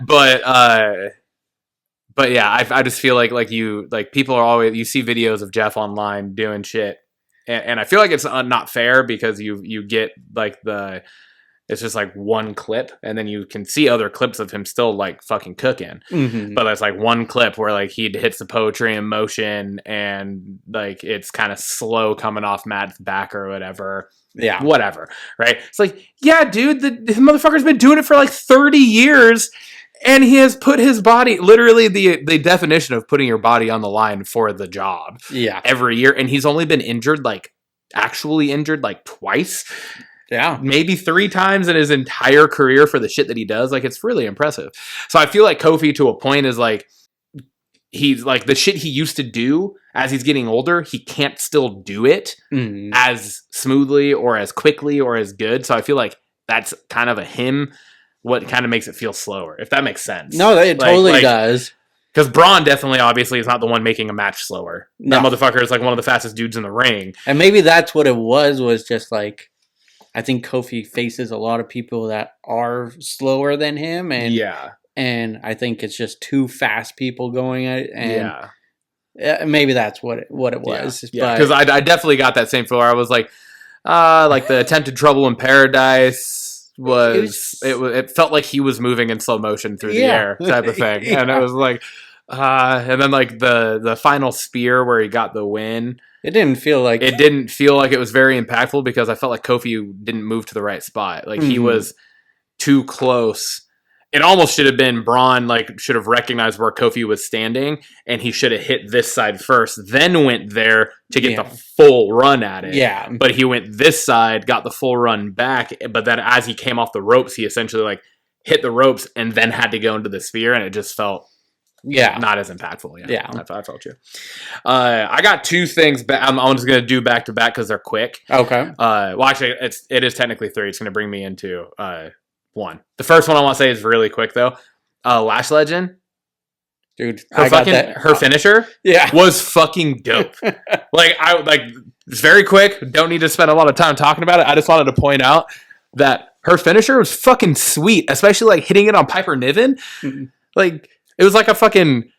But yeah, I just feel like people are always, you see videos of Jeff online doing shit, and I feel like it's not fair because you get like it's just like one clip, and then you can see other clips of him still like fucking cooking. Mm-hmm. But there's like one clip where like he hits the poetry in motion, and like it's kind of slow coming off Matt's back or whatever. Yeah, whatever. Right? It's like, yeah, dude, this motherfucker's been doing it for like 30 years, and he has put his body, literally the definition of putting your body on the line for the job. Yeah, every year, and he's only been actually injured like twice. Yeah, maybe 3 times in his entire career for the shit that he does. Like, it's really impressive. So I feel like Kofi, to a point, is like, he's like, the shit he used to do as he's getting older, he can't still do it as smoothly or as quickly or as good. So I feel like that's kind of what kind of makes it feel slower, if that makes sense. No, it totally does. Because Braun definitely, obviously, is not the one making a match slower. No. That motherfucker is like one of the fastest dudes in the ring. And maybe that's what it was just like, I think Kofi faces a lot of people that are slower than him, and I think it's just too fast people going at it, and maybe that's what it was. Yeah, because I definitely got that same feeling. I was like the Attempted Trouble in Paradise it felt like he was moving in slow motion through the air type of thing, and it was like, and then like the final spear where he got the win. It didn't feel like it was very impactful because I felt like Kofi didn't move to the right spot. Like he was too close. It almost should have been Braun, like, should have recognized where Kofi was standing, and he should have hit this side first, then went there to get the full run at it. Yeah. But he went this side, got the full run back, but then as he came off the ropes, he essentially like hit the ropes and then had to go into the spear, and it just felt not as impactful. Yeah. I felt you. I got 2 things. I'm just going to do back to back because they're quick. Okay. Well, actually, it is technically 3. It's going to bring me into 1. The first one I want to say is really quick though. Lash Legend, dude, her finisher, was fucking dope. It's very quick. Don't need to spend a lot of time talking about it. I just wanted to point out that her finisher was fucking sweet, especially like hitting it on Piper Niven. Mm-hmm. Like, it was like a fucking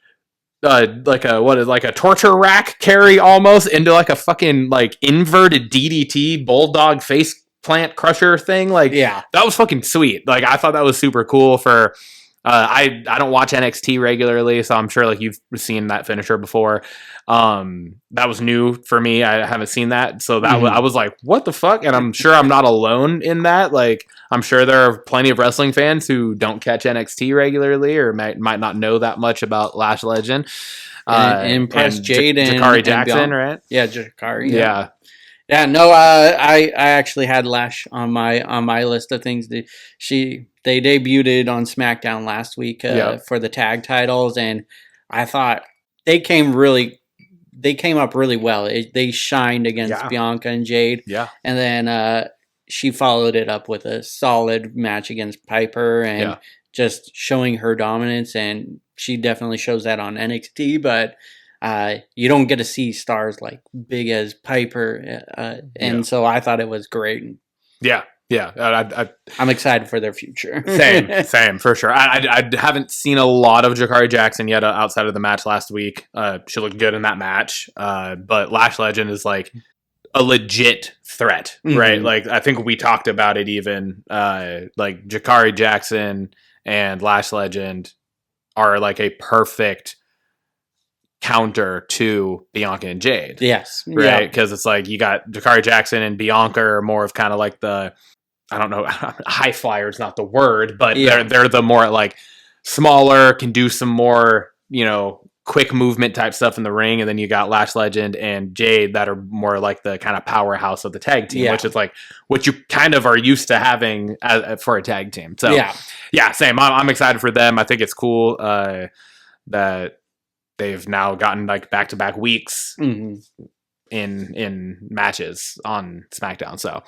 like a torture rack carry almost into like a fucking like inverted DDT bulldog face plant crusher thing. Like, that was fucking sweet. Like, I thought that was super cool for I don't watch NXT regularly, so I'm sure like you've seen that finisher before. That was new for me. I haven't seen that, so that I was like, what the fuck? And I'm sure I'm not alone in that. Like, I'm sure there are plenty of wrestling fans who don't catch NXT regularly or might not know that much about Lash Legend. Impress Jade and Jakari Jackson, right? Yeah, Jakari. Yeah. Yeah, no, I actually had Lash on my list of things. They debuted on SmackDown last week for the tag titles, and I thought they came up really well. They shined against Bianca and Jade. Yeah, and then she followed it up with a solid match against Piper, and just showing her dominance. And she definitely shows that on NXT, but you don't get to see stars like big as Piper, and so I thought it was great. Yeah. I'm excited for their future. Same for sure. I haven't seen a lot of Jakari Jackson yet outside of the match last week. She looked good in that match, but Lash Legend is like a legit threat, right? Like, I think we talked about it even. Like, Jakari Jackson and Lash Legend are like a perfect counter to Bianca and Jade. Yes. Right? Because it's like you got Jakari Jackson and Bianca are more of kind of like the, I don't know, high flyer is not the word, but they're the more like smaller, can do some more, quick movement type stuff in the ring. And then you got Lash Legend and Jade that are more like the kind of powerhouse of the tag team, which is like what you kind of are used to having for a tag team. So same. I'm excited for them. I think it's cool that they've now gotten like back-to-back weeks in in matches on SmackDown. So,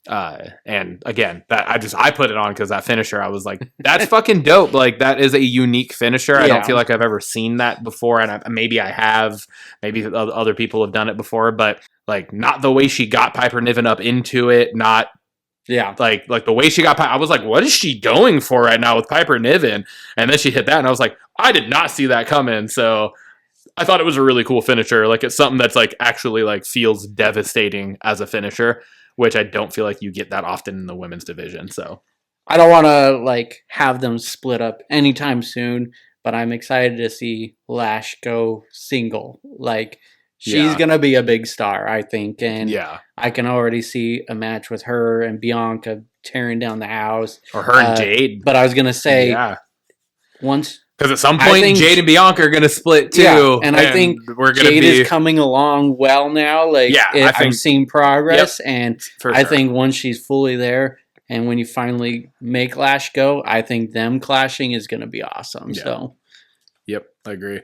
and again, that I put it on because that finisher, I was like, that's fucking dope. Like, that is a unique finisher. I don't feel like I've ever seen that before, and maybe I have. Maybe other people have done it before, but like, not the way she got Piper Niven up into it, not. Yeah, like the way she got, I was like, what is she going for right now with Piper Niven? And then she hit that, and I was like, I did not see that coming. So I thought it was a really cool finisher. Like, it's something that's like actually like feels devastating as a finisher, which I don't feel like you get that often in the women's division. So I don't want to like have them split up anytime soon, but I'm excited to see Lash go single. Like, she's going to be a big star, I think. And I can already see a match with her and Bianca tearing down the house. Or her and Jade. But I was going to say, once... Because at some point, Jade and Bianca are going to split too. Yeah, and I think Jade is coming along well now. Like, I'm seeing progress. And I think once she's fully there, and when you finally make Lash go, I think them clashing is going to be awesome. Yeah. So... Yep, I agree.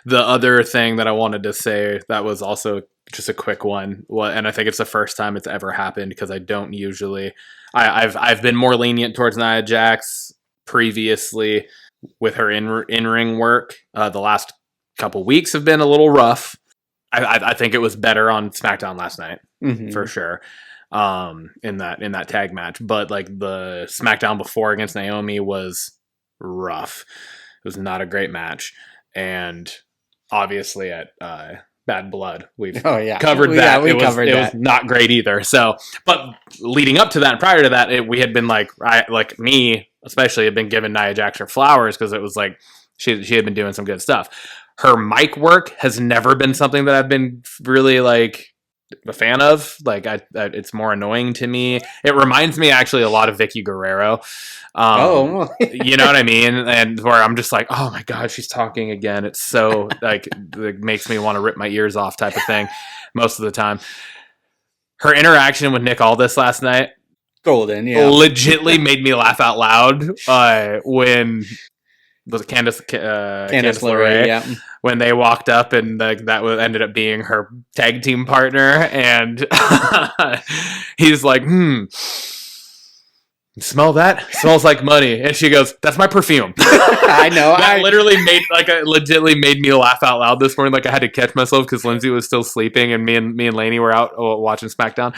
The other thing that I wanted to say that was also just a quick one, and I think it's the first time it's ever happened because I don't usually. I've been more lenient towards Nia Jax previously with her in-ring work. The last couple weeks have been a little rough. I think it was better on SmackDown last night for sure. In that tag match, but like the SmackDown before against Naomi was rough. It was not a great match, and obviously at Bad Blood we've covered that. It was not great either. So, but leading up to that and prior to that, we had been like me especially had been giving Nia Jax her flowers because it was like she had been doing some good stuff. Her mic work has never been something that I've been really like a fan of. Like, it's more annoying to me. It reminds me actually a lot of Vicky Guerrero. You know what I mean? And where I'm just like, oh my God, she's talking again. It's so like, it makes me want to rip my ears off type of thing most of the time. Her interaction with Nick Aldis last night, golden, legitly made me laugh out loud when was it Candice LeRae, when they walked up and ended up being her tag team partner, and he's like, smell that? Smells like money. And she goes, that's my perfume. I know. That literally legitimately made me laugh out loud this morning. Like, I had to catch myself because Lindsay was still sleeping, and me and Lainey were out watching SmackDown,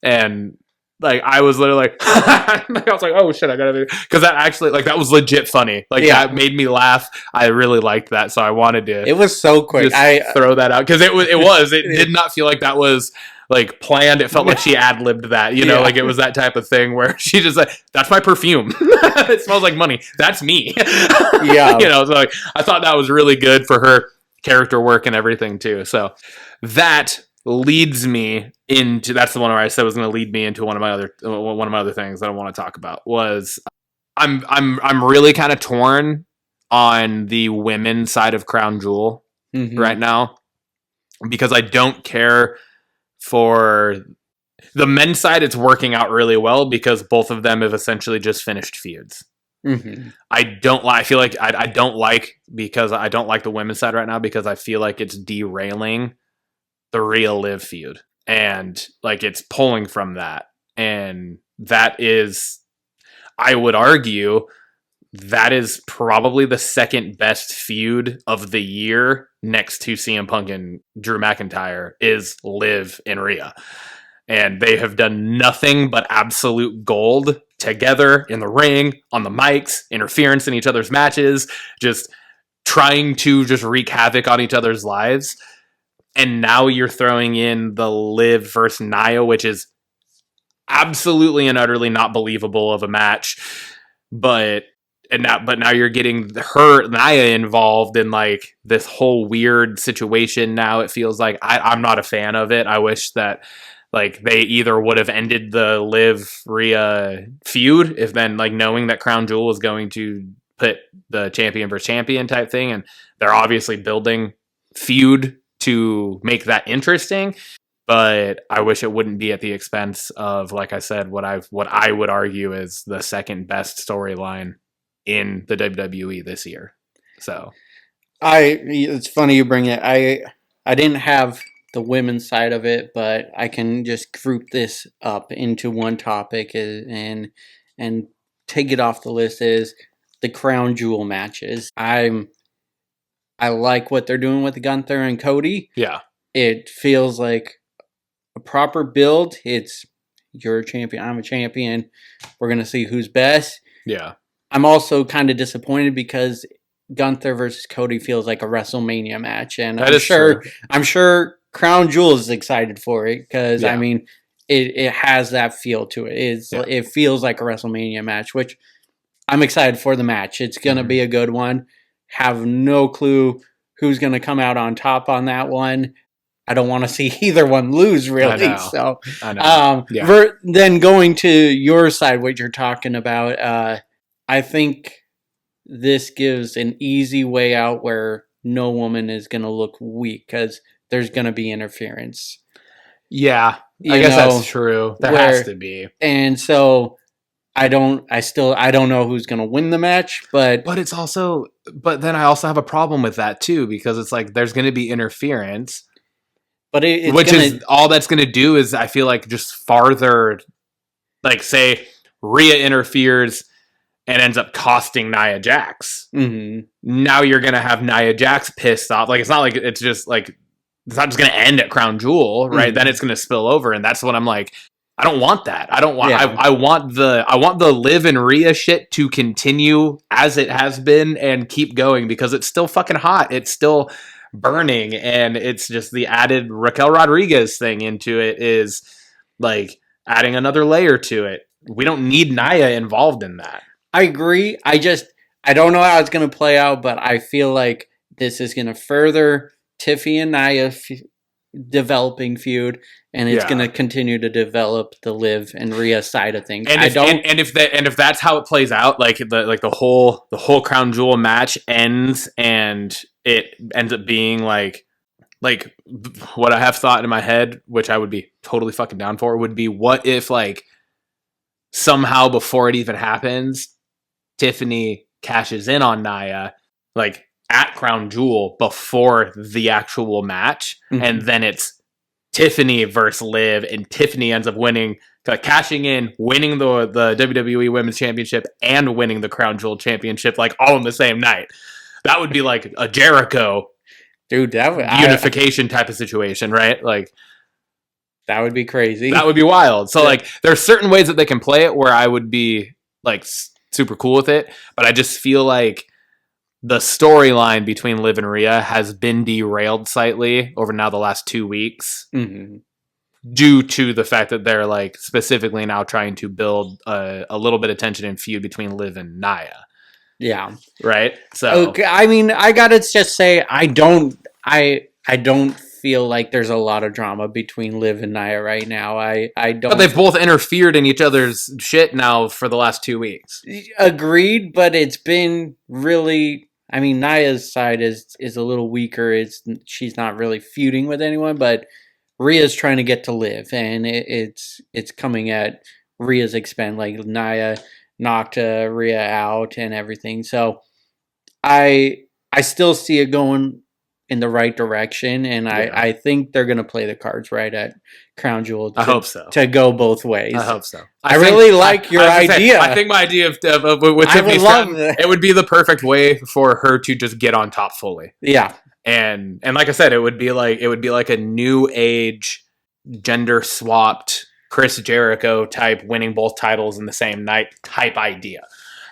and like, I was literally like, I was like, oh shit, I gotta do, because that actually, like, that was legit funny. Like, that made me laugh. I really liked that, so I wanted to. It was so quick. I throw that out because it did not feel like that was like planned. It felt like she ad-libbed that, you know, like it was that type of thing where she just like, that's my perfume. It smells like money. That's me. Yeah. You know, so like, I thought that was really good for her character work and everything too. So that leads me into, that's the one where I said was going to lead me into one of my other things that I want to talk about was I'm really kind of torn on the women's side of Crown Jewel right now, because I don't care for the men's side. It's working out really well because both of them have essentially just finished feuds. I don't like the women's side right now because I feel like it's derailing the Rhea Liv feud, and like it's pulling from that, and that is, I would argue, that is probably the second best feud of the year next to CM Punk and Drew McIntyre is Liv and Rhea, and they have done nothing but absolute gold together in the ring, on the mics, interference in each other's matches, just trying to just wreak havoc on each other's lives. And now you're throwing in the Liv versus Nia, which is absolutely and utterly not believable of a match. But now you're getting Nia involved in like this whole weird situation. Now it feels like I'm not a fan of it. I wish that like they either would have ended the Liv Rhea feud, if then like knowing that Crown Jewel was going to put the champion versus champion type thing, and they're obviously building feud to make that interesting, but I wish it wouldn't be at the expense of, like I said, what I would argue is the second best storyline in the WWE this year. So it's funny you bring it. I didn't have the women's side of it, but I can just group this up into one topic and take it off the list is the crown jewel matches. I like what they're doing with Gunther and Cody. Yeah. It feels like a proper build. It's you're a champion, I'm a champion. We're going to see who's best. Yeah. I'm also kind of disappointed because Gunther versus Cody feels like a WrestleMania match, and I'm sure Crown Jewel is excited for it because I mean it has that feel to it. It feels like a WrestleMania match, which I'm excited for the match. It's gonna be a good one. Have no clue who's gonna come out on top on that one. I don't want to see either one lose, really. I know. Then going to your side, what you're talking about, I think this gives an easy way out where no woman is going to look weak because there's going to be interference. Yeah, I guess that's true. There has to be. And so I don't know who's going to win the match, but then I also have a problem with that too, because it's like there's going to be interference, but is all that's going to do is I feel like just farther, like say Rhea interferes and ends up costing Nia Jax. Mm-hmm. Now you're going to have Nia Jax pissed off. Like, it's not like it's just like, it's not just going to end at Crown Jewel, right? Then it's going to spill over. And that's what I'm like, I don't want that. I don't want, I want the Liv and Rhea shit to continue as it has been and keep going because it's still fucking hot. It's still burning. And it's just the added Raquel Rodriguez thing into it is like adding another layer to it. We don't need Nia involved in that. I agree. I don't know how it's going to play out, but I feel like this is going to further Tiffy and Nia developing feud, and it's going to continue to develop the Liv and Rhea side of things. And if that's how it plays out, like the whole Crown Jewel match ends, and it ends up being like what I have thought in my head, which I would be totally fucking down for, would be what if like somehow before it even happens, Tiffany cashes in on Nia, like at Crown Jewel before the actual match, and then it's Tiffany versus Liv, and Tiffany ends up winning, cashing in, winning the WWE Women's Championship and winning the Crown Jewel Championship, like all in the same night. That would be like a Jericho, dude, unification type of situation, right? Like that would be crazy. That would be wild. So like, there's certain ways that they can play it where I would be like super cool with it, but I just feel like the storyline between Liv and Rhea has been derailed slightly over now the last 2 weeks due to the fact that they're like specifically now trying to build a little bit of tension and feud between Liv and Nia. Yeah. Right. So okay, I mean, I gotta just say, I don't feel like there's a lot of drama between Liv and Nia right now. I don't. But they've both interfered in each other's shit now for the last 2 weeks. Agreed, but it's been really. I mean, Nia's side is a little weaker. She's not really feuding with anyone, but Rhea's trying to get to Liv, and it's coming at Rhea's expense. Like Nia knocked Rhea out and everything. So I still see it going in the right direction, and I think they're going to play the cards right at Crown Jewel. I hope so. To go both ways. I hope so. I really like your idea. I think my idea of with Tiffany Stratton, it would be the perfect way for her to just get on top fully. Yeah. And like I said, it would be like a new age, gender swapped Chris Jericho type winning both titles in the same night type idea.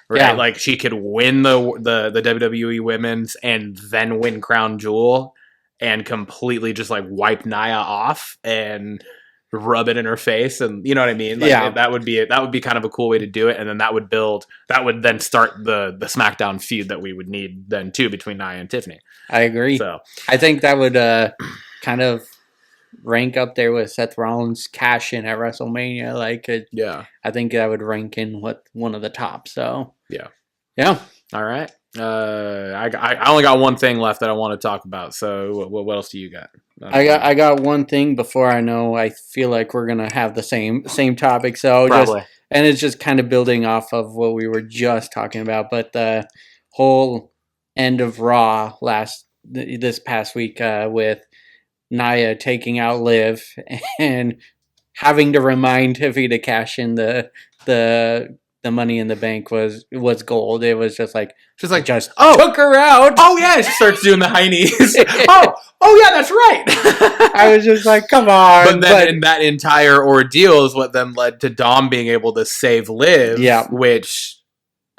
Right, yeah. Like she could win the WWE Women's and then win Crown Jewel and completely just like wipe Nia off and rub it in her face, and you know what I mean? Like, yeah, that would be kind of a cool way to do it, and then that would then start the SmackDown feud that we would need then too between Nia and Tiffany. I agree. So I think that would kind of rank up there with Seth Rollins cash in at WrestleMania. I think that would rank in one of the top. So yeah. All right. I only got one thing left that I want to talk about. So what else do you got? I got one thing before I feel like we're gonna have the same topic. So probably. And it's just kind of building off of what we were just talking about. But the whole end of Raw this past week with Nia taking out Liv and having to remind Tiffy to cash in the money in the bank was gold. It was just just took her out. Oh yeah, she starts doing the high knees. oh yeah, that's right. I was just like, come on. But then in that entire ordeal is what then led to Dom being able to save Liv. Yeah. Which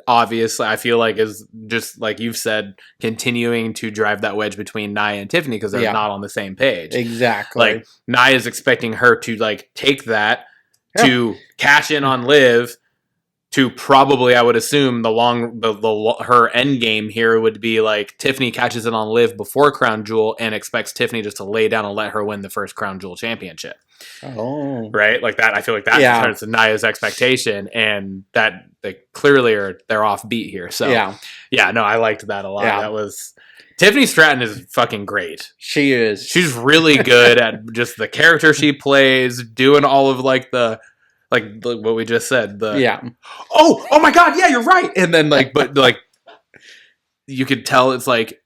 obviously I feel like is just like you've said, continuing to drive that wedge between Nia and Tiffany because they're not on the same page. Exactly. Like Nia's expecting her to like take that to cash in on Liv. To probably, I would assume, her end game here would be like Tiffany catches it on Liv before Crown Jewel and expects Tiffany just to lay down and let her win the first Crown Jewel championship. Oh, right, like that. I feel like that turns to Nia's expectation, and that they clearly they're off beat here. So yeah, no, I liked that a lot. Yeah. That was Tiffany Stratton is fucking great. She is. She's really good at just the character she plays, doing all of like what we just said. Oh my god, yeah, you're right. And then but you could tell it's like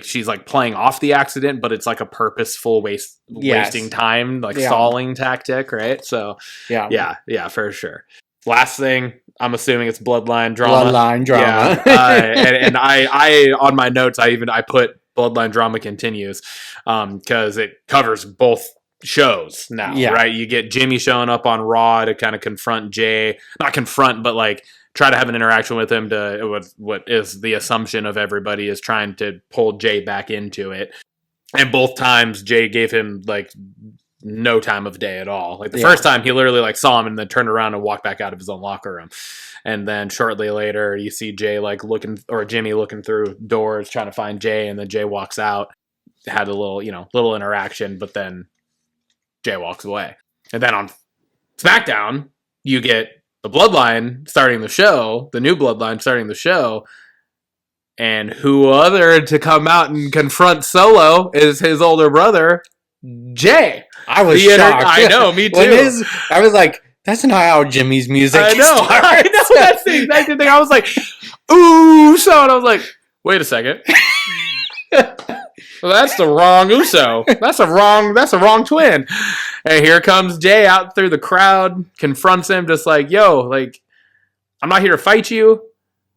she's like playing off the accident, but it's like a purposeful wasting time, stalling tactic, right? So yeah, for sure. Last thing, I'm assuming it's bloodline drama. Yeah. And I on my notes I put bloodline drama continues because it covers both shows now, right? You get Jimmy showing up on Raw to kind of confront Jey, not confront, but like try to have an interaction with him to what is the assumption of everybody is trying to pull Jey back into it. And both times Jey gave him like no time of day at all. Like the first time he literally like saw him and then turned around and walked back out of his own locker room. And then shortly later you see Jey Jimmy looking through doors trying to find Jey, and then Jey walks out, had a little interaction, but then Jey walks away. And then on SmackDown, you get the Bloodline starting the show, the new Bloodline starting the show, and who other to come out and confront Solo is his older brother, Jey. I was shocked. I know, me too. I was like, that's not how Jimmy's music I know, starts. that's the exact thing. I was like, ooh, so, and I was like, wait a second. Well, that's the wrong Uso. That's a wrong twin. And here comes Jey out through the crowd, confronts him, just like, yo, like, I'm not here to fight you.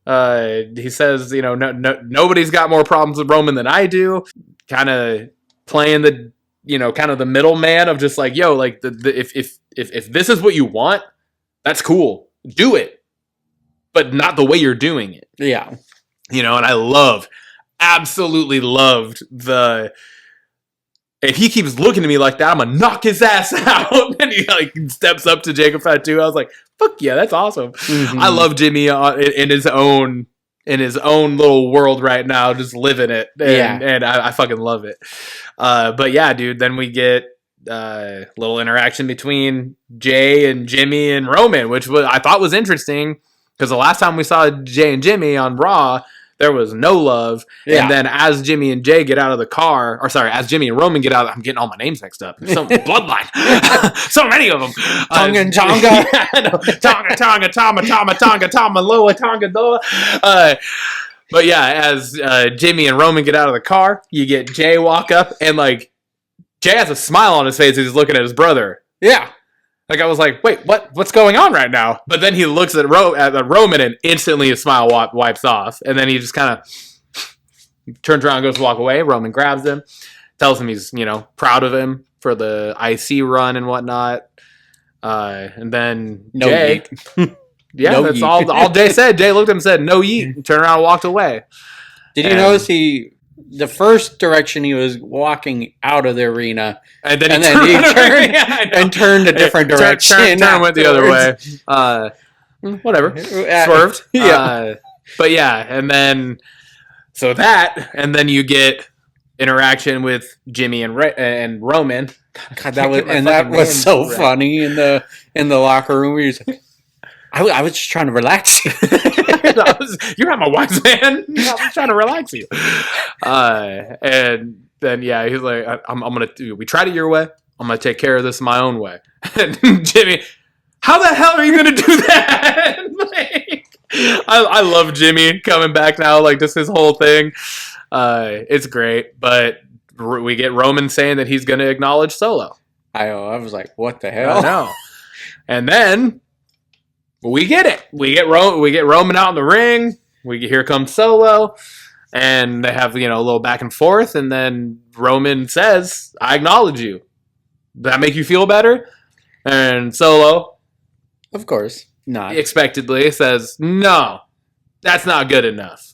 He says, nobody's got more problems with Roman than I do. Kind of playing the, kind of the middleman of just like, yo, like, if this is what you want, that's cool. Do it. But not the way you're doing it. Yeah. And I absolutely loved if he keeps looking at me like that, I'm gonna knock his ass out. And he like steps up to Jacob Fatu. I was like, fuck yeah, that's awesome. Mm-hmm. I love Jimmy in his own little world right now, just living it. And I fucking love it. But yeah, dude, then we get a little interaction between Jey and Jimmy and Roman, which I thought was interesting because the last time we saw Jey and Jimmy on Raw, there was no love. Yeah. And then as Jimmy and Jey get out of the car, as Jimmy and Roman get out, I'm getting all my names mixed up. So bloodline. So many of them. Tonga and Tonga. Tonga, Tama, Loa, Tonga, Loa. But yeah, as Jimmy and Roman get out of the car, you get Jey walk up, and like Jey has a smile on his face as he's looking at his brother. Yeah. Like, I was like, wait, what's going on right now? But then he looks at Roman and instantly his smile wipes off. And then he just kind of turns around and goes to walk away. Roman grabs him, tells him he's, proud of him for the IC run and whatnot. And then Jey. Yeah, that's yeet. all Jey said. Jey looked at him and said, no yeet. Turned around and walked away. Did you notice the first direction he was walking out of the arena, and then he turned and turned a different direction. Turn went the other way. Whatever. Swerved. Yeah. But yeah, and then and then you get interaction with Jimmy and Roman. God, that was so funny in the locker room where he was like, I was just trying to relax you. You're not my wife's man. I was trying to relax you. And then, yeah, he's like, I'm going to, we tried it your way. I'm going to take care of this my own way. And Jimmy, how the hell are you going to do that? I love Jimmy coming back now, like just his whole thing. It's great. But we get Roman saying that he's going to acknowledge Solo. I was like, what the hell? I know. And then we get it. We get Roman out in the ring. Here comes Solo, and they have a little back and forth, and then Roman says, "I acknowledge you." Does that make you feel better? And Solo, of course, not expectedly, says, "No, that's not good enough.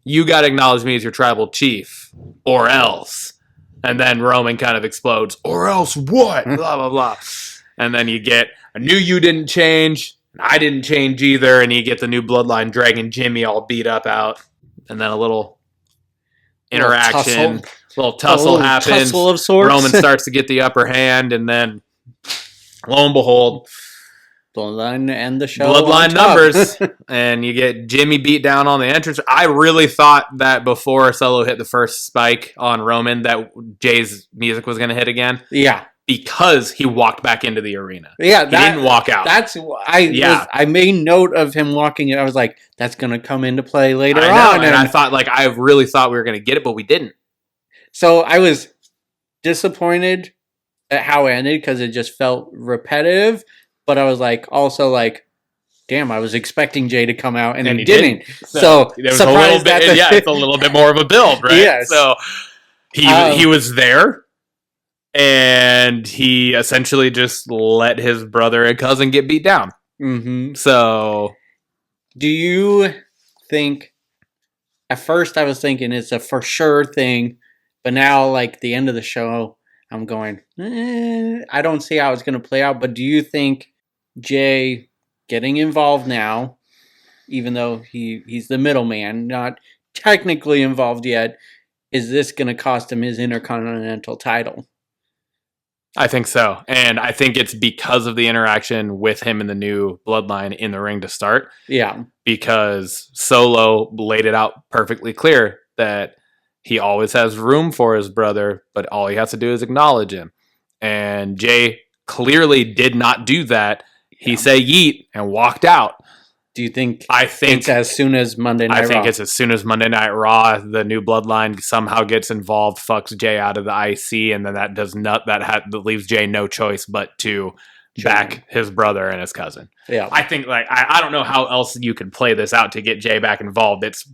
You got to acknowledge me as your tribal chief, or else." And then Roman kind of explodes, "Or else what?" Blah, blah, blah. And then you get, "I knew you didn't change. I didn't change either." And you get the new bloodline dragging Jimmy all beat up out. And then a little interaction, little tussle happens. Tussle of sorts. Roman starts to get the upper hand. And then, lo and behold, Bloodline and the show. Bloodline numbers. And you get Jimmy beat down on the entrance. I really thought that before Solo hit the first spike on Roman that Jey's music was going to hit again. Yeah. Because he walked back into the arena. Yeah. He didn't walk out. I made note of him walking in. I was like, that's going to come into play later on. And I thought, I really thought we were going to get it, but we didn't. So I was disappointed at how it ended because it just felt repetitive. But I was also damn, I was expecting Jey to come out and he didn't. So it was it's a little bit more of a build, right? Yes. So he was there, and he essentially just let his brother and cousin get beat down. Mm-hmm. So, do you think? At first, I was thinking it's a for sure thing, but now, the end of the show, I'm going, I don't see how it's going to play out. But do you think Jey getting involved now, even though he's the middleman, not technically involved yet, is this going to cost him his Intercontinental title? I think so. And I think it's because of the interaction with him and the new bloodline in the ring to start. Yeah. Because Solo laid it out perfectly clear that he always has room for his brother, but all he has to do is acknowledge him. And Jey clearly did not do that. He said yeet and walked out. Do you think? I think it's as soon as Monday Night Raw. I think it's as soon as Monday Night Raw, the new bloodline somehow gets involved, fucks Jey out of the IC, and then that leaves Jey no choice but to back his brother and his cousin. Yeah, I think I don't know how else you could play this out to get Jey back involved. It's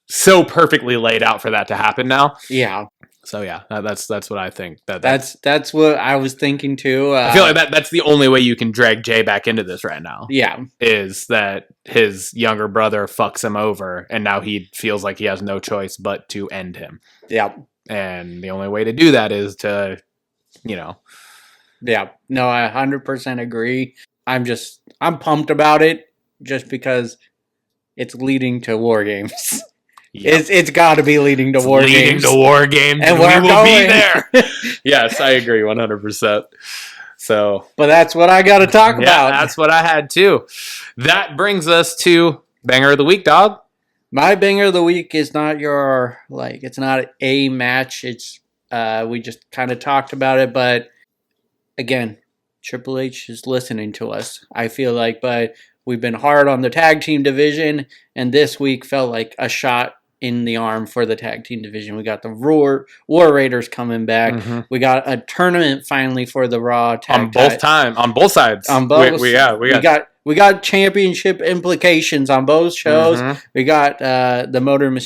so perfectly laid out for that to happen now. Yeah. So yeah, that's what I think. That's what I was thinking too. I feel like that's the only way you can drag Jey back into this right now. Yeah, is that his younger brother fucks him over, and now he feels like he has no choice but to end him. Yeah, and the only way to do that is to, Yeah, no, I 100% agree. I'm pumped about it just because it's leading to War Games. Yep. It's got to be leading to War Games. Leading to War Games, and we will be there. Yes, I agree 100%. So, but that's what I got to talk about. That's what I had too. That brings us to Banger of the Week, dog. My Banger of the Week is not it's not a match. It's we just kind of talked about it, but again, Triple H is listening to us. I feel like, but we've been hard on the tag team division, and this week felt like a shot in the arm for the tag team division. We got the War Raiders coming back. Mm-hmm. We got a tournament finally for the Raw tag on both sides. On both, we got championship implications on both shows. Mm-hmm. We got the Motor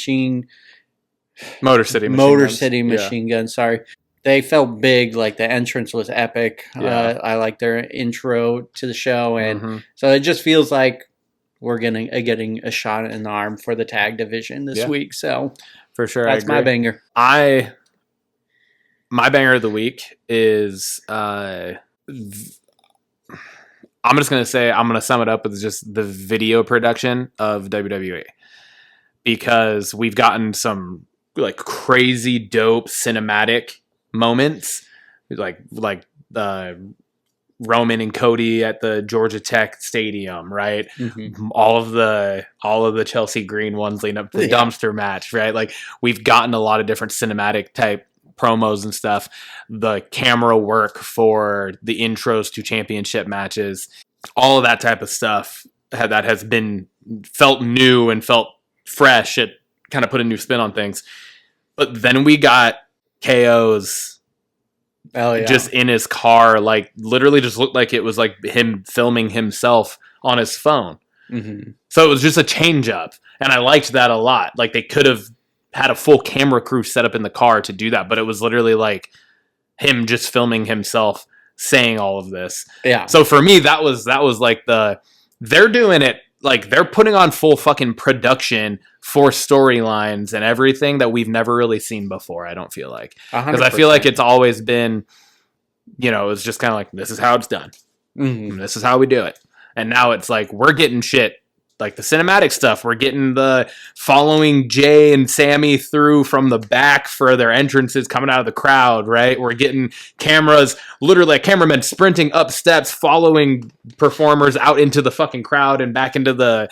City Machine Gun. Sorry, they felt big. The entrance was epic. Yeah. I like their intro to the show, and so it just feels like we're getting a shot in the arm for the tag division this week. So for sure, that's my banger. My banger of the week is I'm just gonna sum it up with just the video production of WWE, because we've gotten some crazy dope cinematic moments, like Roman and Cody at the Georgia Tech Stadium, right? Mm-hmm. All of the Chelsea Green ones leading up to the dumpster match, right? We've gotten a lot of different cinematic type promos and stuff. The camera work for the intros to championship matches, all of that type of stuff that has been felt new and felt fresh. It kind of put a new spin on things. But then we got KO's Oh yeah. just in his car, like literally just looked like it was like him filming himself on his phone. Mm-hmm. So it was just a change up, and I liked that a lot. Like they could have had a full camera crew set up in the car to do that, but it was literally like him just filming himself saying all of this. Yeah. So for me, that was like they're doing it, like they're putting on full fucking production for storylines and everything that we've never really seen before. I don't feel like, because I feel like it's always been, it's just kind of like, this is how it's done. Mm-hmm. This is how we do it. And now it's like, we're getting shit like the cinematic stuff. We're getting the following Jey and Sammy through from the back for their entrances coming out of the crowd, right? We're getting cameras, literally like cameramen sprinting up steps, following performers out into the fucking crowd and back into the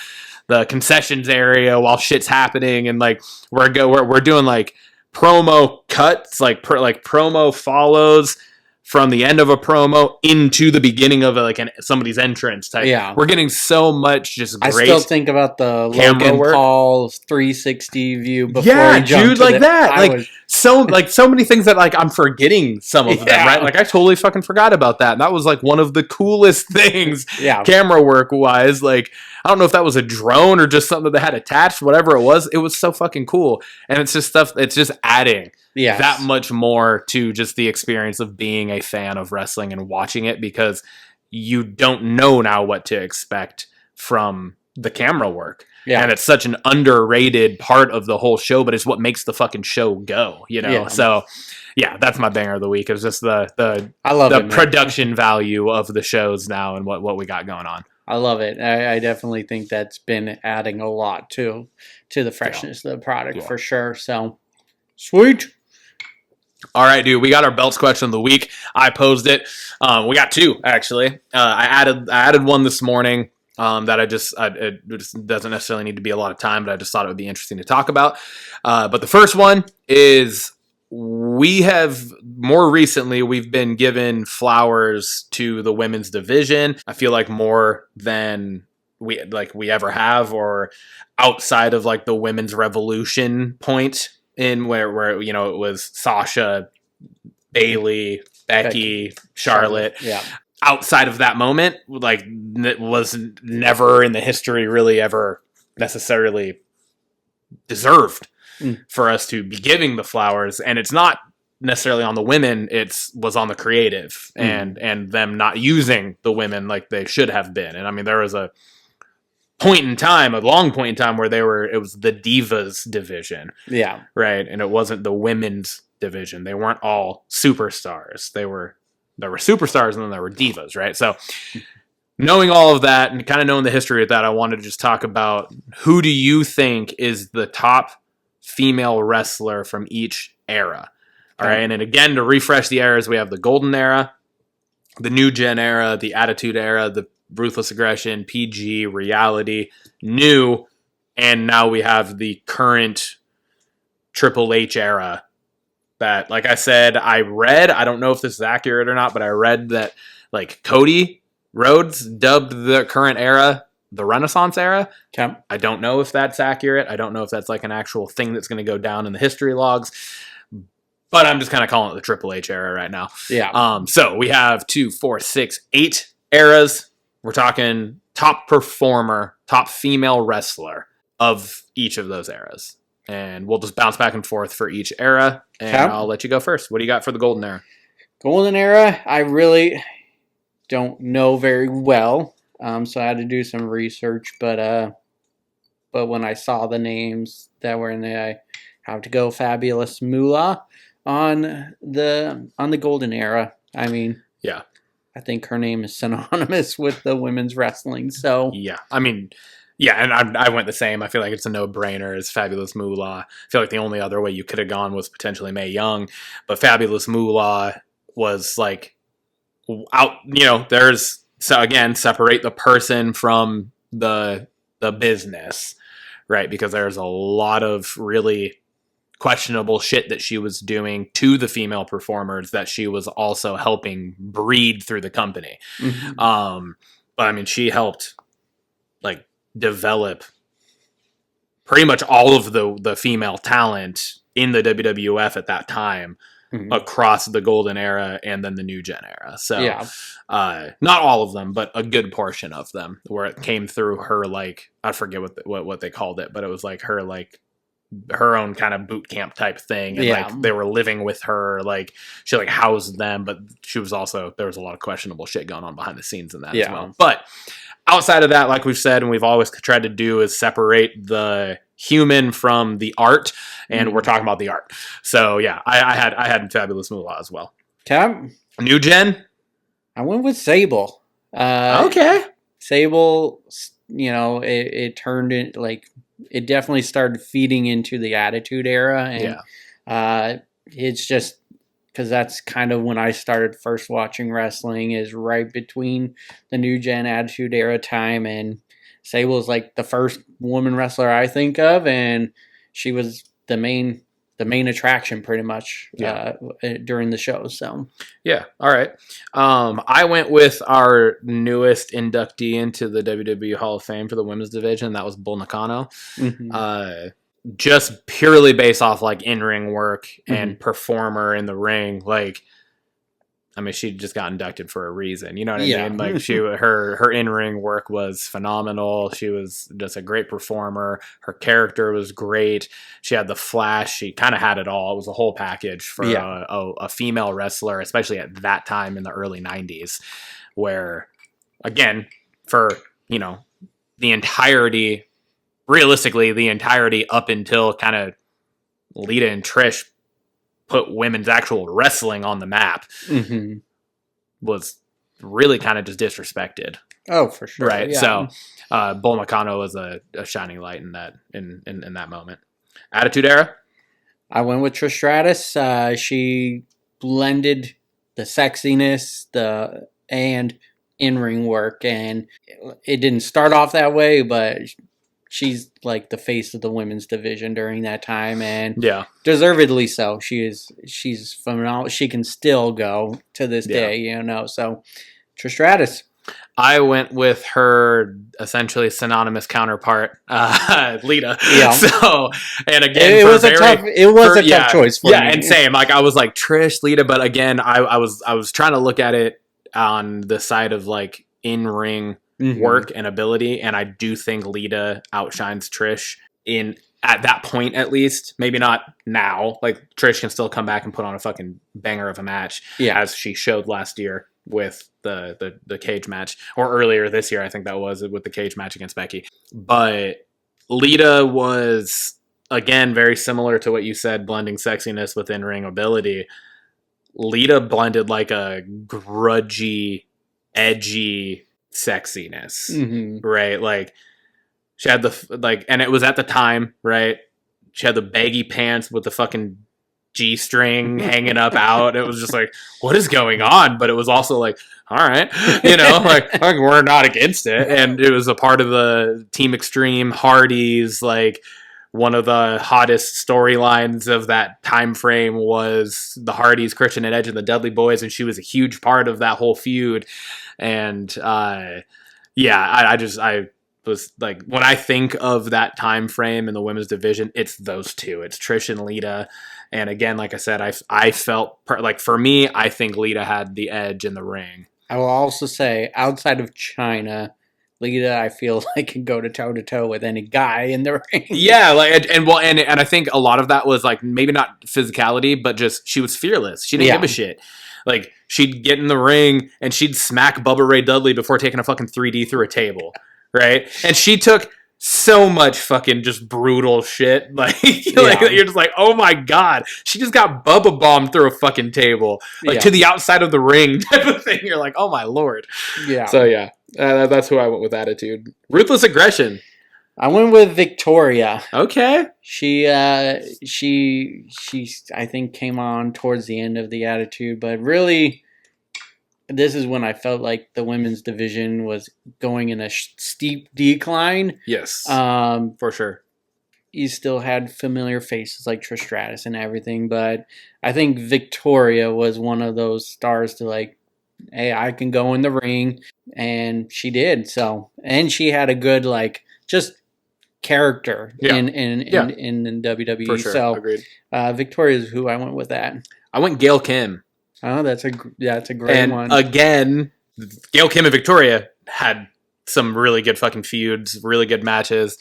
concessions area while shit's happening. And like, we're doing like promo cuts, like promo follows from the end of a promo into the beginning of somebody's entrance type. Yeah. We're getting so much just great. I still think about the camera Logan work. Paul 360 view before Yeah, he jumped dude, to like the, that. I Like was- so many things that like I'm forgetting some of them, Yeah. right? Like I totally fucking forgot about that. And that was like one of the coolest things yeah. camera work wise. Like I don't know if that was a drone or just something that they had attached, whatever it was so fucking cool. And it's just stuff, it's just adding Yes. that much more to just the experience of being a fan of wrestling and watching it, because you don't know now what to expect from the camera work. Yeah. And it's such an underrated part of the whole show, but it's what makes the fucking show go, Yeah. So yeah, that's my banger of the week. It was just the I love it, man. production value of the shows now and what we got going on. I love it. I definitely think that's been adding a lot to the freshness of the product for sure. So sweet. All right, dude. We got our belts question of the week. I posed it. We got two actually. I added one this morning that it just doesn't necessarily need to be a lot of time, but I just thought it would be interesting to talk about. But the first one is, we have more recently we've been given flowers to the women's division. I feel like more than we ever have, or outside of like the women's revolution point in where it was Sasha, Bailey, Becky, Charlotte. Yeah. Outside of that moment, like it was never in the history really ever necessarily deserved for us to be giving the flowers. And it's not necessarily on the women, was on the creative and them not using the women like they should have been. And I mean, there was a long point in time where it was the Divas division. Yeah. Right. And it wasn't the women's division. They weren't all superstars. There were superstars and then there were divas, right? So knowing all of that and kind of knowing the history of that, I wanted to just talk about, who do you think is the top female wrestler from each era? All right. And again, to refresh the eras, we have the Golden Era, the New Gen Era, the Attitude Era, the Ruthless Aggression, PG, Reality, New, and now we have the current Triple H era. That, like I said, I don't know if this is accurate or not, but I read that like Cody Rhodes dubbed the current era the Renaissance era. Okay. I don't know if that's accurate. I don't know if that's like an actual thing that's going to go down in the history logs, but I'm just kind of calling it the Triple H era right now. Yeah. So we have 2, 4, 6, 8 eras. We're talking top performer, top female wrestler of each of those eras. And we'll just bounce back and forth for each era. And I'll let you go first. What do you got for the Golden Era? Golden Era, I really don't know very well. So I had to do some research, but when I saw the names that were in there, I have to go Fabulous Moolah on the Golden Era. I mean, yeah, I think her name is synonymous with the women's wrestling. So yeah, I mean, yeah, and I went the same. I feel like it's a no-brainer. It's Fabulous Moolah. I feel like the only other way you could have gone was potentially Mae Young, but Fabulous Moolah was like out. There's, so again, separate the person from the business, right? Because there's a lot of really questionable shit that she was doing to the female performers that she was also helping breed through the company. mm-hmm. But I mean, she helped like develop pretty much all of the female talent in the WWF at that time across the golden era and then the new gen era. So Yeah. not all of them, but a good portion of them, where it came through her, like, I forget what they called it, but it was like her own kind of boot camp type thing, and like they were living with her, like she like housed them, but she was also, there was a lot of questionable shit going on behind the scenes in that as well. But outside of that, like we've said and we've always tried to do, is separate the human from the art, and we're talking about the art. So yeah, I had Fabulous Moolah as well. Okay. New gen, I went with Sable. Okay. Sable, you know, it turned in, like, it definitely started feeding into the Attitude Era, and it's just because that's kind of when I started first watching wrestling, is right between the New Gen Attitude Era time, and Sable is like the first woman wrestler I think of, and she was the main attraction pretty much during the show. So yeah, all right. I went with our newest inductee into the WWE Hall of Fame for the women's division. That was Bull Nakano. Just purely based off like in-ring work and performer in the ring. Like, I mean, she just got inducted for a reason. You know what I mean? Like, her in-ring work was phenomenal. She was just a great performer. Her character was great. She had the flash. She kind of had it all. It was a whole package for a female wrestler, especially at that time in the early 90s, where, again, for, you know, realistically, the entirety up until kind of Lita and Trish put women's actual wrestling on the map, was really kind of just disrespected. Oh, for sure. Right. Yeah. So Bull Nakano was a shining light in that moment. Attitude Era? I went with Trish Stratus. She blended the sexiness, and in-ring work, and it didn't start off that way, but she's like the face of the women's division during that time, and deservedly so. She's phenomenal. She can still go to this day, you know. So Trish Stratus. I went with her essentially synonymous counterpart, Lita. Yeah. So, and again, it was a tough choice for me. Yeah, and same. Like, I was like Trish, Lita, but again, I was trying to look at it on the side of like in-ring work and ability, and I do think Lita outshines Trish at that point, at least. Maybe not now. Like, Trish can still come back and put on a fucking banger of a match, as she showed last year with the cage match, or earlier this year, I think that was, with the cage match against Becky. But Lita was, again, very similar to what you said, blending sexiness with in-ring ability. Lita blended like a grudgy, edgy sexiness, right? Like, she had and it was at the time, right? She had the baggy pants with the fucking G-string hanging up out. It was just like, what is going on? But it was also like, all right, you know, like we're not against it. And it was a part of the Team Extreme Hardys. Like, one of the hottest storylines of that time frame was the Hardys, Christian and Edge, and the Dudley Boys, and she was a huge part of that whole feud. And I was like, when I think of that time frame in the women's division, it's those two. It's Trish and Lita. And again, like I said, I felt like, for me, I think Lita had the edge in the ring. I will also say, outside of China, Lita, I feel like, can go to toe with any guy in the ring. Yeah, like, and I think a lot of that was like, maybe not physicality, but just she was fearless. She didn't give a shit. Like, she'd get in the ring and she'd smack Bubba Ray Dudley before taking a fucking 3D through a table, right? And she took so much fucking just brutal shit. Like, like, you're just like, oh my god, she just got Bubba bombed through a fucking table, like to the outside of the ring type of thing. You're like, oh my lord. Yeah. So yeah, that's who I went with. Attitude. Ruthless Aggression. I went with Victoria. Okay. She I think came on towards the end of the Attitude, but really, this is when I felt like the women's division was going in a steep decline. Yes. For sure. You still had familiar faces like Trish Stratus and everything, but I think Victoria was one of those stars to like, hey, I can go in the ring, and she did. So, and she had a good like just character in WWE. For sure. So, agreed. Victoria is who I went with that. I went Gail Kim. Oh, that's a great And one. again, Gail Kim and Victoria had some really good fucking feuds, really good matches.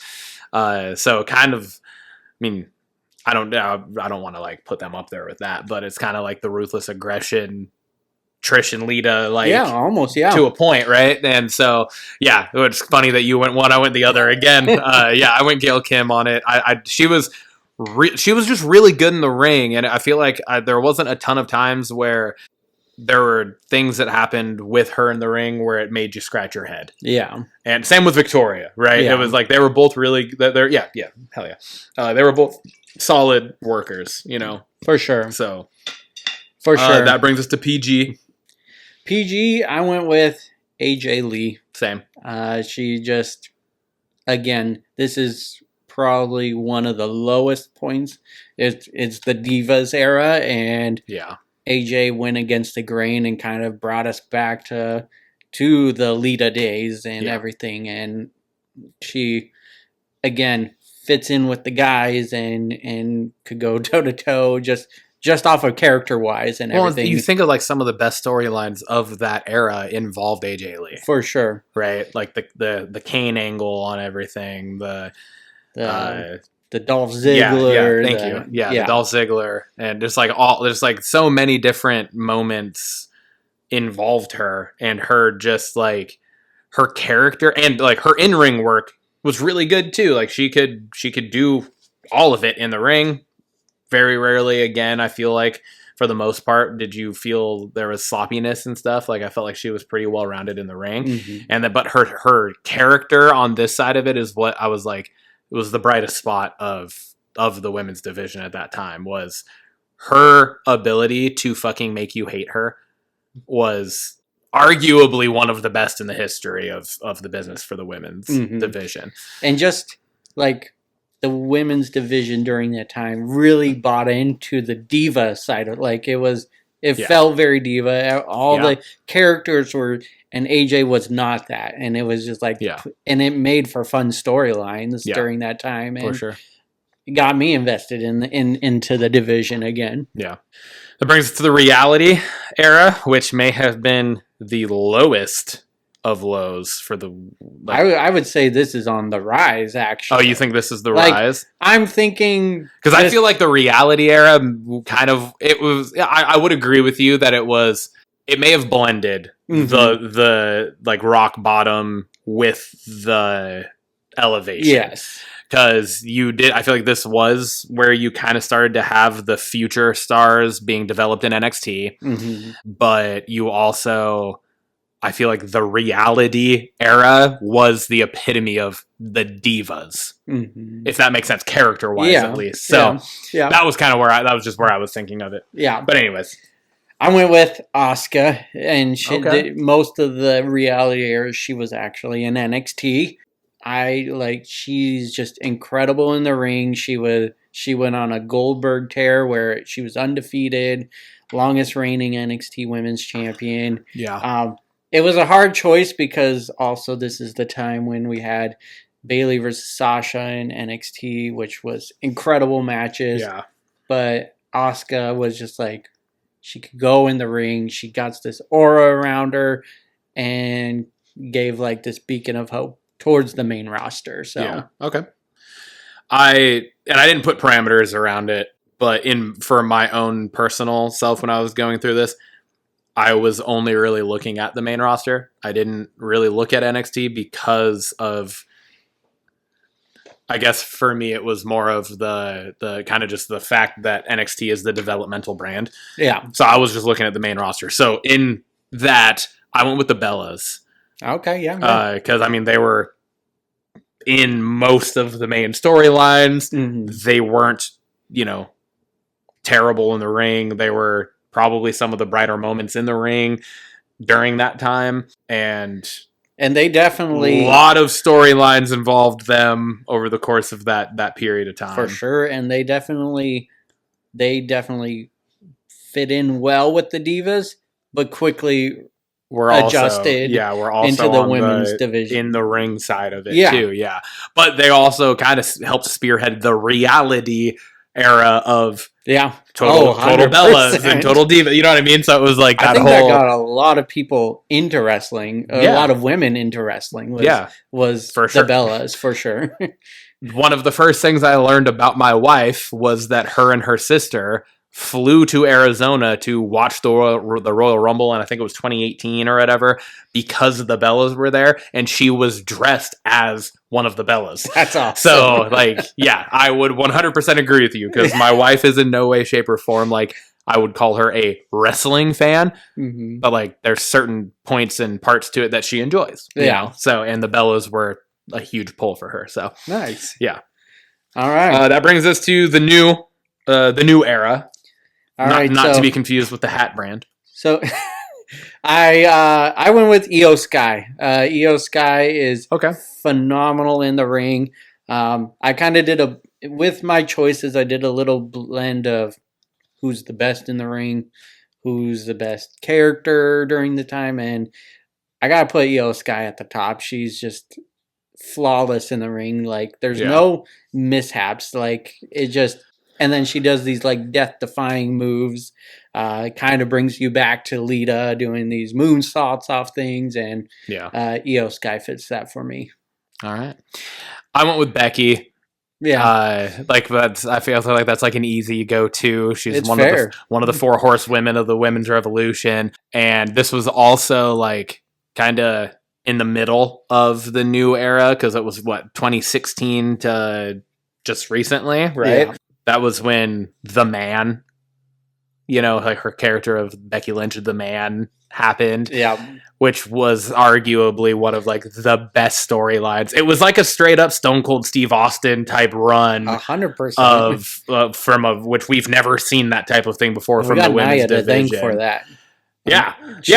So kind of, I mean, I don't want to like put them up there with that, but it's kind of like the ruthless aggression, Trish and Lita, like almost, to a point, right? And so, yeah, it's funny that you went one, I went the other again. I went Gail Kim on it. She was just really good in the ring, and I feel like there wasn't a ton of times where there were things that happened with her in the ring where it made you scratch your head. Yeah. And same with Victoria, right? Yeah. It was like they were both really, hell yeah. They were both solid workers, you know? For sure. So, for sure. That brings us to PG. PG, I went with AJ Lee. Same. She just, again, this is probably one of the lowest points. It's the Divas era, and yeah. AJ went against the grain and kind of brought us back to the Lita days and everything. And she, again, fits in with the guys and could go toe to toe just off of character wise and everything. You think of like some of the best storylines of that era involved AJ Lee, for sure, right? Like the Kane angle on everything, the Dolph Ziggler. The Dolph Ziggler, and there's like so many different moments involved her, and her just like her character and like her in-ring work was really good too. Like she could do all of it in the ring. Very rarely, again, I feel like for the most part, did you feel there was sloppiness and stuff? Like I felt like she was pretty well rounded in the ring, but her character on this side of it is what I was like. It was the brightest spot of the women's division at that time. Was her ability to fucking make you hate her was arguably one of the best in the history of the business for the women's division. And just like the women's division during that time really bought into the diva side of it felt very diva. All the characters were, and AJ was not that. And it was just like, and it made for fun storylines during that time. And for sure. It got me invested into the division again. Yeah. That brings us to the reality era, which may have been the lowest of lows for the... I would say this is on the rise, actually. Oh, you think this is the rise? I'm thinking... Because I feel like the reality era kind of... It was... I would agree with you that it was... It may have blended the like rock bottom with the elevation. Yes. Because I feel like this was where you kind of started to have the future stars being developed in NXT. But you also... I feel like the reality era was the epitome of the divas, if that makes sense, character-wise at least. So that was kind of that was just where I was thinking of it. Yeah. But anyways. I went with Asuka, and she did most of the reality era. She was actually in NXT. She's just incredible in the ring. She went on a Goldberg tear where she was undefeated, longest reigning NXT Women's Champion. Yeah. It was a hard choice because also this is the time when we had Bayley versus Sasha in NXT, which was incredible matches. Yeah. But Asuka was just like, she could go in the ring. She got this aura around her and gave like this beacon of hope towards the main roster. So yeah. Okay. I didn't put parameters around it, but for my own personal self when I was going through this, I was only really looking at the main roster. I didn't really look at NXT because of, I guess for me, it was more of the kind of just the fact that NXT is the developmental brand. Yeah. So I was just looking at the main roster. So in that, I went with the Bellas. Okay, yeah. Because, they were in most of the main storylines. They weren't, terrible in the ring. They were probably some of the brighter moments in the ring during that time. And they definitely... A lot of storylines involved them over the course of that period of time. For sure. And they definitely fit in well with the Divas, but quickly adjusted we're also into the women's division. In the ring side of it too, yeah. But they also kind of helped spearhead the reality era of total Bellas and total diva. You know what I mean? So it was like that I think whole. that got a lot of people into wrestling. A lot of women into wrestling. Was for the sure. Bellas for sure. One of the first things I learned about my wife was that her and her sister flew to Arizona to watch the Royal Rumble, and I think it was 2018 or whatever, because the Bellas were there, and she was dressed as one of the Bellas. That's awesome. So, like, yeah, I would 100% agree with you, because my wife is in no way, shape, or form, like, I would call her a wrestling fan, but, like, there's certain points and parts to it that she enjoys. You know? So, and the Bellas were a huge pull for her, so. Nice. Yeah. All right. That brings us to the new era. Not to be confused with the hat brand. So I went with Io Sky. Io Sky is phenomenal in the ring. I kind of with my choices, I did a little blend of who's the best in the ring, who's the best character during the time, and I gotta put Io Sky at the top. She's just flawless in the ring. Like there's no mishaps. Like it just. And then she does these like death-defying moves. It kind of brings you back to Lita doing these moonsaults off things, and Io Sky fits that for me. All right, I went with Becky. Yeah, I feel like that's like an easy go-to. She's it's one of the four horsewomen of the women's revolution, and this was also like kind of in the middle of the new era because it was 2016 to just recently, right? Yeah. That was when The Man, like her character of Becky Lynch, The Man, happened. Yeah. Which was arguably one of like the best storylines. It was like a straight up Stone Cold Steve Austin type run. 100%. Which we've never seen that type of thing before from the women's Nia division. To thank for that. Yeah. She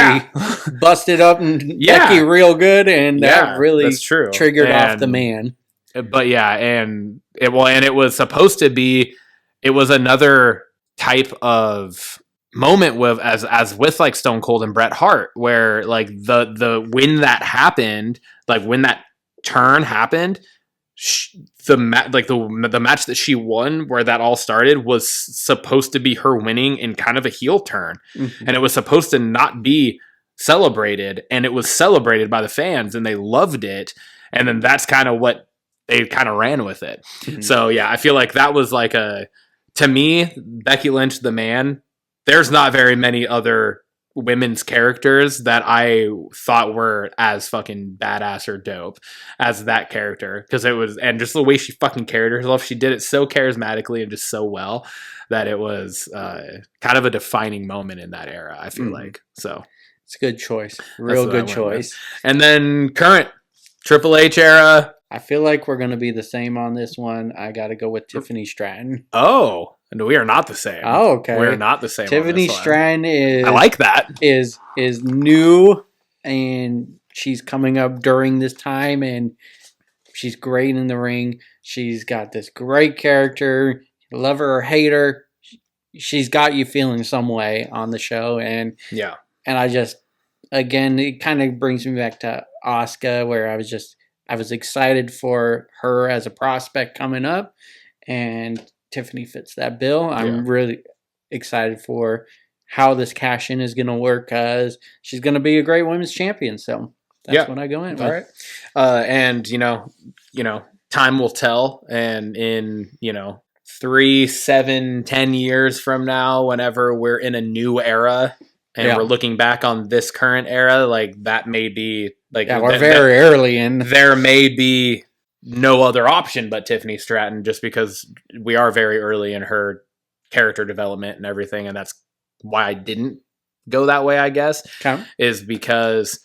busted up Becky real good, and that really triggered off The Man. But yeah, and it was supposed to be, it was another type of moment with as with like Stone Cold and Bret Hart, where like the when that happened, like when that turn happened, the match that she won, where that all started, was supposed to be her winning in kind of a heel turn, and it was supposed to not be celebrated, and it was celebrated by the fans, and they loved it, and then that's kind of what they kind of ran with it. So yeah, I feel like that was like to me, Becky Lynch, The Man, there's not very many other women's characters that I thought were as fucking badass or dope as that character. Because it was, and just the way she fucking carried herself, she did it so charismatically and just so well that it was kind of a defining moment in that era, I feel like. So it's a good choice. Real good choice. And then current Triple H era. I feel like we're going to be the same on this one. I got to go with Tiffany Stratton. Oh, no, we are not the same. Oh, okay. We're not the same. Tiffany Stratton is. I like that. Is new, and she's coming up during this time, and she's great in the ring. She's got this great character. Love her or hate her, she's got you feeling some way on the show, and I just, again, it kind of brings me back to Asuka, where I was excited for her as a prospect coming up, and Tiffany fits that bill. I'm really excited for how this cash-in is going to work, because she's going to be a great women's champion. So that's what I go in with. All right. And, time will tell. And in, 3, 7, 10 years from now, whenever we're in a new era and we're looking back on this current era, like that may be like, we're very early in. There may be no other option but Tiffany Stratton, just because we are very early in her character development and everything. And that's why I didn't go that way, I guess, is because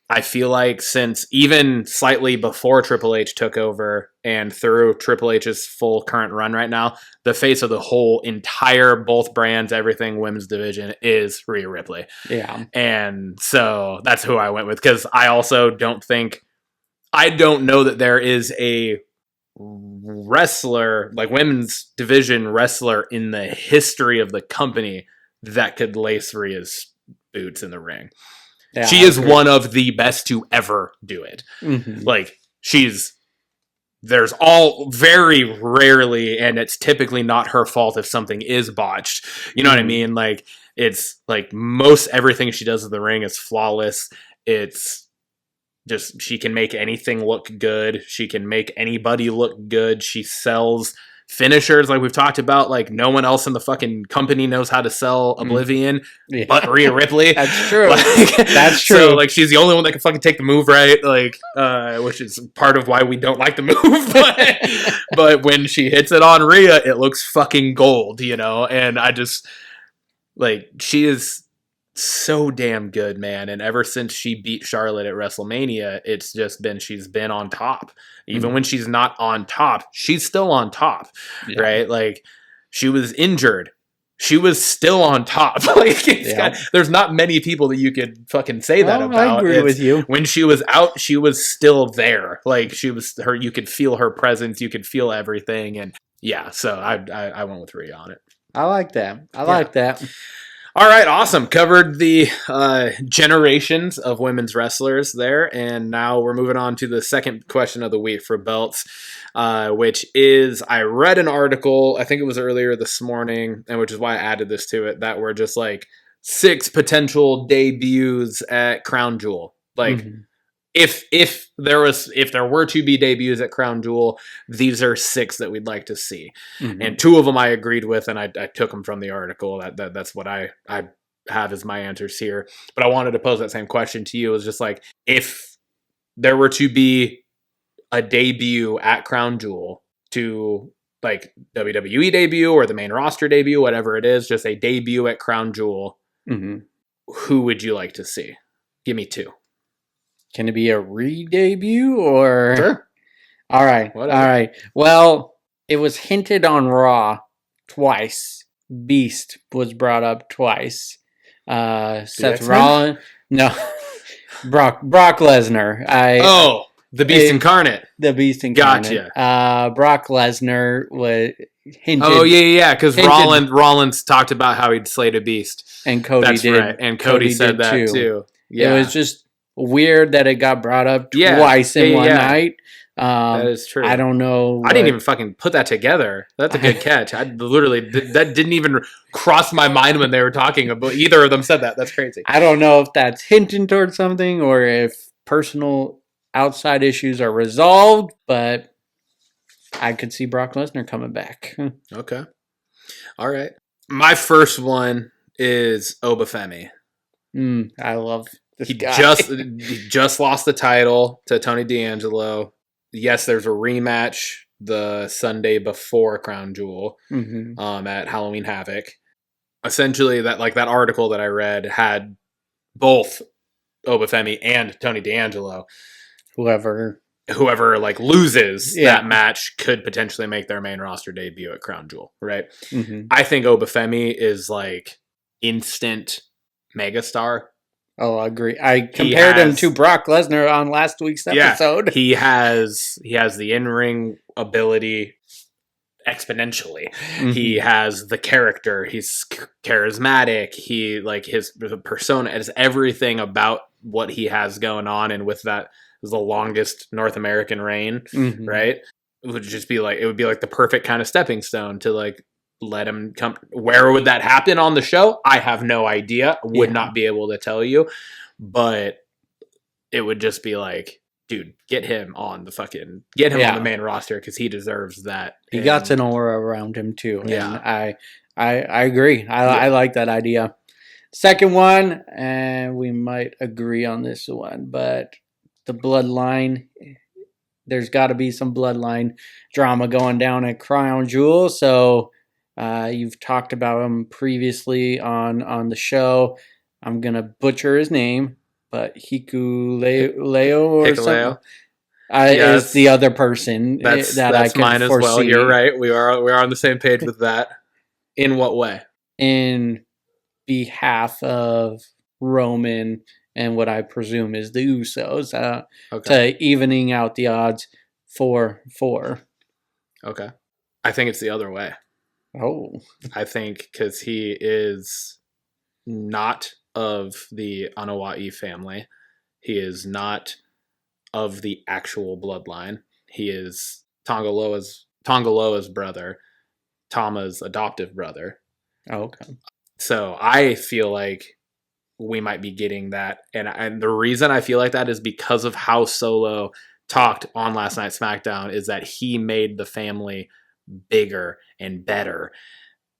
I feel like since even slightly before Triple H took over and through Triple H's full current run right now, the face of the whole entire, both brands, everything women's division is Rhea Ripley. Yeah. And so that's who I went with, because I also I don't know that there is a wrestler, like women's division wrestler in the history of the company that could lace Rhea's boots in the ring. Yeah, she is one of the best to ever do it. Like, she's there's all very rarely, and it's typically not her fault if something is botched. You know what I mean? Like, it's like most everything she does in the ring is flawless. It's just, she can make anything look good. She can make anybody look good. She sells finishers like we've talked about. Like, no one else in the fucking company knows how to sell Oblivion but Rhea Ripley. That's true. Like, That's true. So, like, she's the only one that can fucking take the move right. Like, which is part of why we don't like the move. But when she hits it on Rhea, it looks fucking gold, you know? And I just, like, she is so damn good, man. And ever since she beat Charlotte at WrestleMania, it's just been, she's been on top. Even when she's not on top, she's still on top, right? Like, she was injured, she was still on top. Like, there's not many people that you could fucking say that about. I agree with you. When she was out, she was still there. Like, she was her. You could feel her presence. You could feel everything. And yeah, so I went with Rhea on it. I like that. I like that. All right, awesome. Covered the generations of women's wrestlers there, and now we're moving on to the second question of the week for belts, which is, I read an article, I think it was earlier this morning, and which is why I added this to it, that were just like 6 potential debuts at Crown Jewel. Like, if there were to be debuts at Crown Jewel, these are 6 that we'd like to see. And 2 of them I agreed with, and I took them from the article. That's what I have as my answers here. But I wanted to pose that same question to you. It was just like, if there were to be a debut at Crown Jewel, to like WWE debut or the main roster debut, whatever it is, just a debut at Crown Jewel, who would you like to see? Give me 2. Can it be a re-debut or? Sure. All right. Whatever. All right. Well, it was hinted on Raw twice. Beast was brought up twice. Seth Rollins. No. Brock Lesnar. The Beast Incarnate. The Beast Incarnate. Gotcha. Brock Lesnar was hinted. Oh, yeah. Because Rollins talked about how he'd slayed a beast. And Cody That's did. Right. And Cody said that too. Yeah. It was just weird that it got brought up twice in one night. That is true. I don't know. I didn't even fucking put that together. That's a good catch. I literally, that didn't even cross my mind when they were talking about, either of them said that. That's crazy. I don't know if that's hinting towards something or if personal outside issues are resolved, but I could see Brock Lesnar coming back. Okay. All right. My first one is Obafemi. I love this guy. He just lost the title to Tony D'Angelo. Yes, there's a rematch the Sunday before Crown Jewel at Halloween Havoc. Essentially, that article that I read had both Obafemi and Tony D'Angelo. Whoever like loses that match could potentially make their main roster debut at Crown Jewel, right? I think Obafemi is like instant megastar. Oh, I agree. I compared him to Brock Lesnar on last week's episode. He has the in-ring ability exponentially. He has the character. He's charismatic. He his persona is everything about what he has going on, and with that is the longest North American reign, right? It would just be like, it would be like the perfect kind of stepping stone to like let him come. Where would that happen on the show? I have no idea. Would not be able to tell you, but it would just be like, dude, get him on the main roster because he deserves that. He got an aura around him too. Yeah, and I agree. I like that idea. Second one, and we might agree on this one, but the bloodline. There's got to be some bloodline drama going down at Crown Jewel. So you've talked about him previously on the show. I'm gonna butcher his name, but Hikuleo or something. Is the other person that's I can mine as foresee. well. You're right. We are on the same page with that. In what way? In behalf of Roman and what I presume is the Usos, to evening out the odds 4-4. Okay. I think it's the other way. Oh. I think because he is not of the Anoa'i family. He is not of the actual bloodline. He is Tongaloa's brother, Tama's adoptive brother. Oh, okay. So I feel like we might be getting that. And the reason I feel like that is because of how Solo talked on last night's SmackDown, is that he made the family bigger and better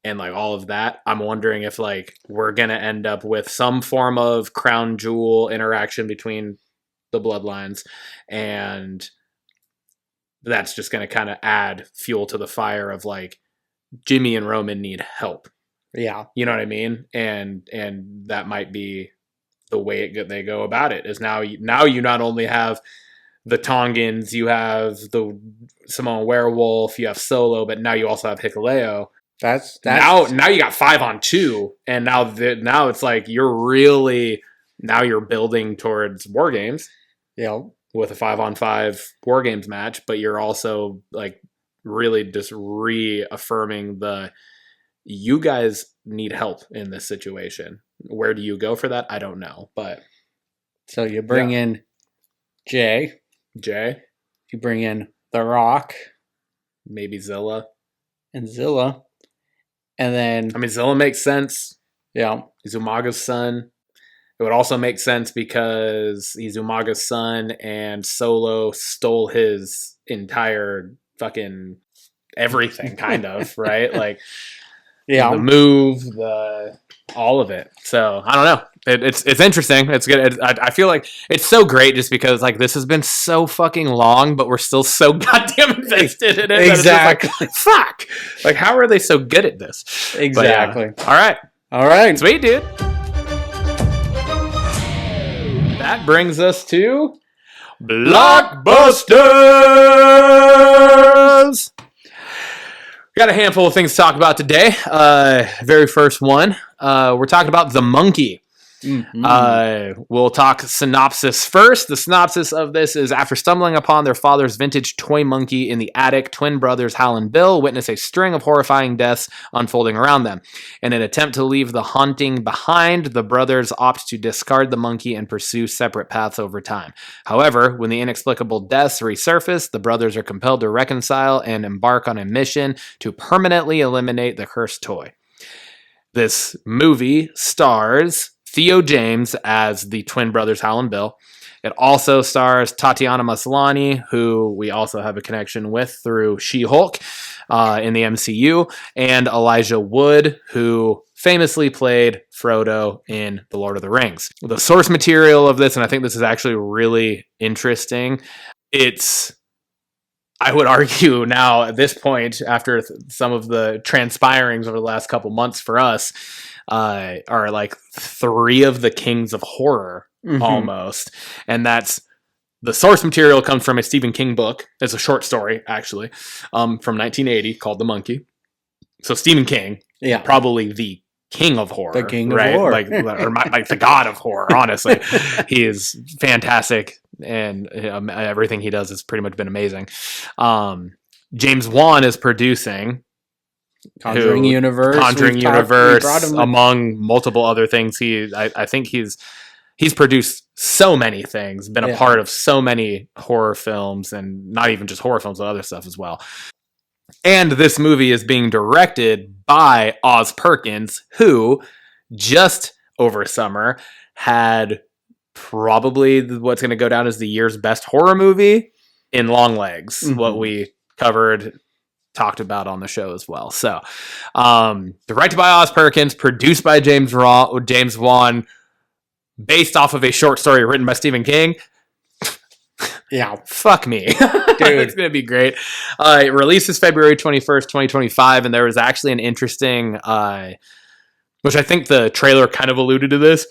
and like all of that. I'm wondering if like we're going to end up with some form of crown jewel interaction between the bloodlines, and that's just going to kind of add fuel to the fire of like Jimmy and Roman need help. Yeah. You know what I mean? And that might be the way they go about it, is now you not only have the Tongans, you have the Samoan Werewolf, you have Solo, but now you also have Hikuleo. That's now you got 5-on-2, and now it's like you're building towards War Games. Yeah. With a 5-on-5 War Games match, but you're also like really just reaffirming you guys need help in this situation. Where do you go for that? I don't know, but so you bring in Jey, you bring in The Rock, maybe Zilla, and Zilla, and then I mean Zilla makes sense. Yeah, he's Umaga's son. It would also make sense because he's Umaga's son, and Solo stole his entire fucking everything, kind of, right? Like, yeah, the move, all of it. So I don't know. It's interesting. It's good. I feel like it's so great just because like this has been so fucking long, but we're still so goddamn invested in it. Exactly. Like, fuck. Like, how are they so good at this? Exactly. All right. Sweet, dude. That brings us to Blockbusters. We got a handful of things to talk about today. Very first one, we're talking about The Monkey. Mm-hmm. We'll talk synopsis first. The synopsis of this is: after stumbling upon their father's vintage toy monkey in the attic, twin brothers Hal and Bill witness a string of horrifying deaths unfolding around them. In an attempt to leave the haunting behind, the brothers opt to discard the monkey and pursue separate paths over time. However, when the inexplicable deaths resurface, the brothers are compelled to reconcile and embark on a mission to permanently eliminate the cursed toy. This movie stars Theo James as the twin brothers Hal and Bill. It also stars Tatiana Maslany, who we also have a connection with through She-Hulk in the MCU, and Elijah Wood, who famously played Frodo in The Lord of the Rings. The source material of this, and I think this is actually really interesting, I would argue now at this point, after some of the transpirings over the last couple months for us, are like three of the kings of horror, almost. And that's, the source material comes from a Stephen King book. It's a short story, actually, from 1980 called The Monkey. So Stephen King, probably the king of horror. The king of horror. Like the god of horror, honestly. He is fantastic, and everything he does has pretty much been amazing. James Wan is producing Conjuring Universe, among multiple other things. I think he's produced so many things, been a part of so many horror films, and not even just horror films, but other stuff as well. And this movie is being directed by Oz Perkins, who just over summer had probably what's going to go down as the year's best horror movie in Longlegs, what we talked about on the show as well. So, directed by Oz Perkins, produced by James Wan, based off of a short story written by Stephen King. Yeah. Fuck me. Dude. It's going to be great. It releases February 21st, 2025, and there was actually an interesting, which I think the trailer kind of alluded to this.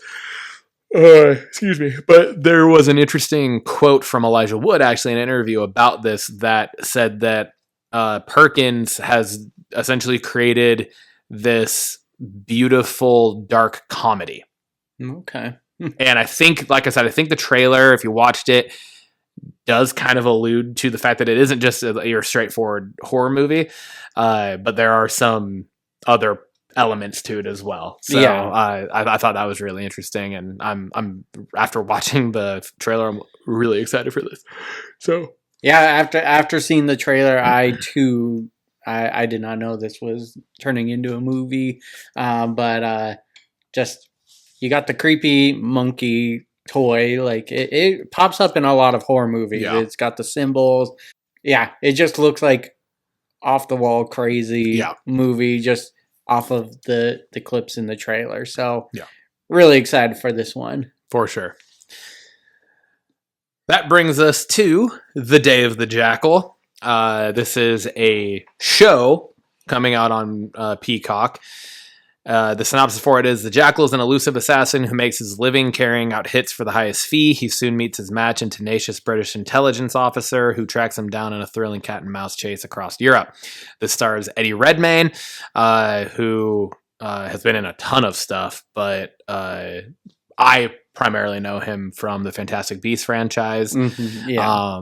Excuse me. But there was an interesting quote from Elijah Wood, actually, in an interview about this, that said that Perkins has essentially created this beautiful dark comedy. Okay. And I think, like I said, I think the trailer, if you watched it, does kind of allude to the fact that it isn't just your straightforward horror movie, but there are some other elements to it as well. So I thought that was really interesting, and I'm after watching the trailer, I'm really excited for this. So Yeah, after seeing the trailer, I too, I did not know this was turning into a movie, but just you got the creepy monkey toy, like it pops up in a lot of horror movies. Yeah. It's got the symbols. Yeah, it just looks like off the wall crazy Yeah. movie just off of the clips in the trailer. So Yeah. really excited for this one. For sure. That brings us to The Day of the Jackal. This is a show coming out on Peacock. The synopsis for it is: the Jackal is an elusive assassin who makes his living carrying out hits for the highest fee. He soon meets his match in tenacious British intelligence officer who tracks him down in a thrilling cat and mouse chase across Europe. This stars Eddie Redmayne, who has been in a ton of stuff, but I primarily know him from the Fantastic Beasts franchise. Mm-hmm, yeah.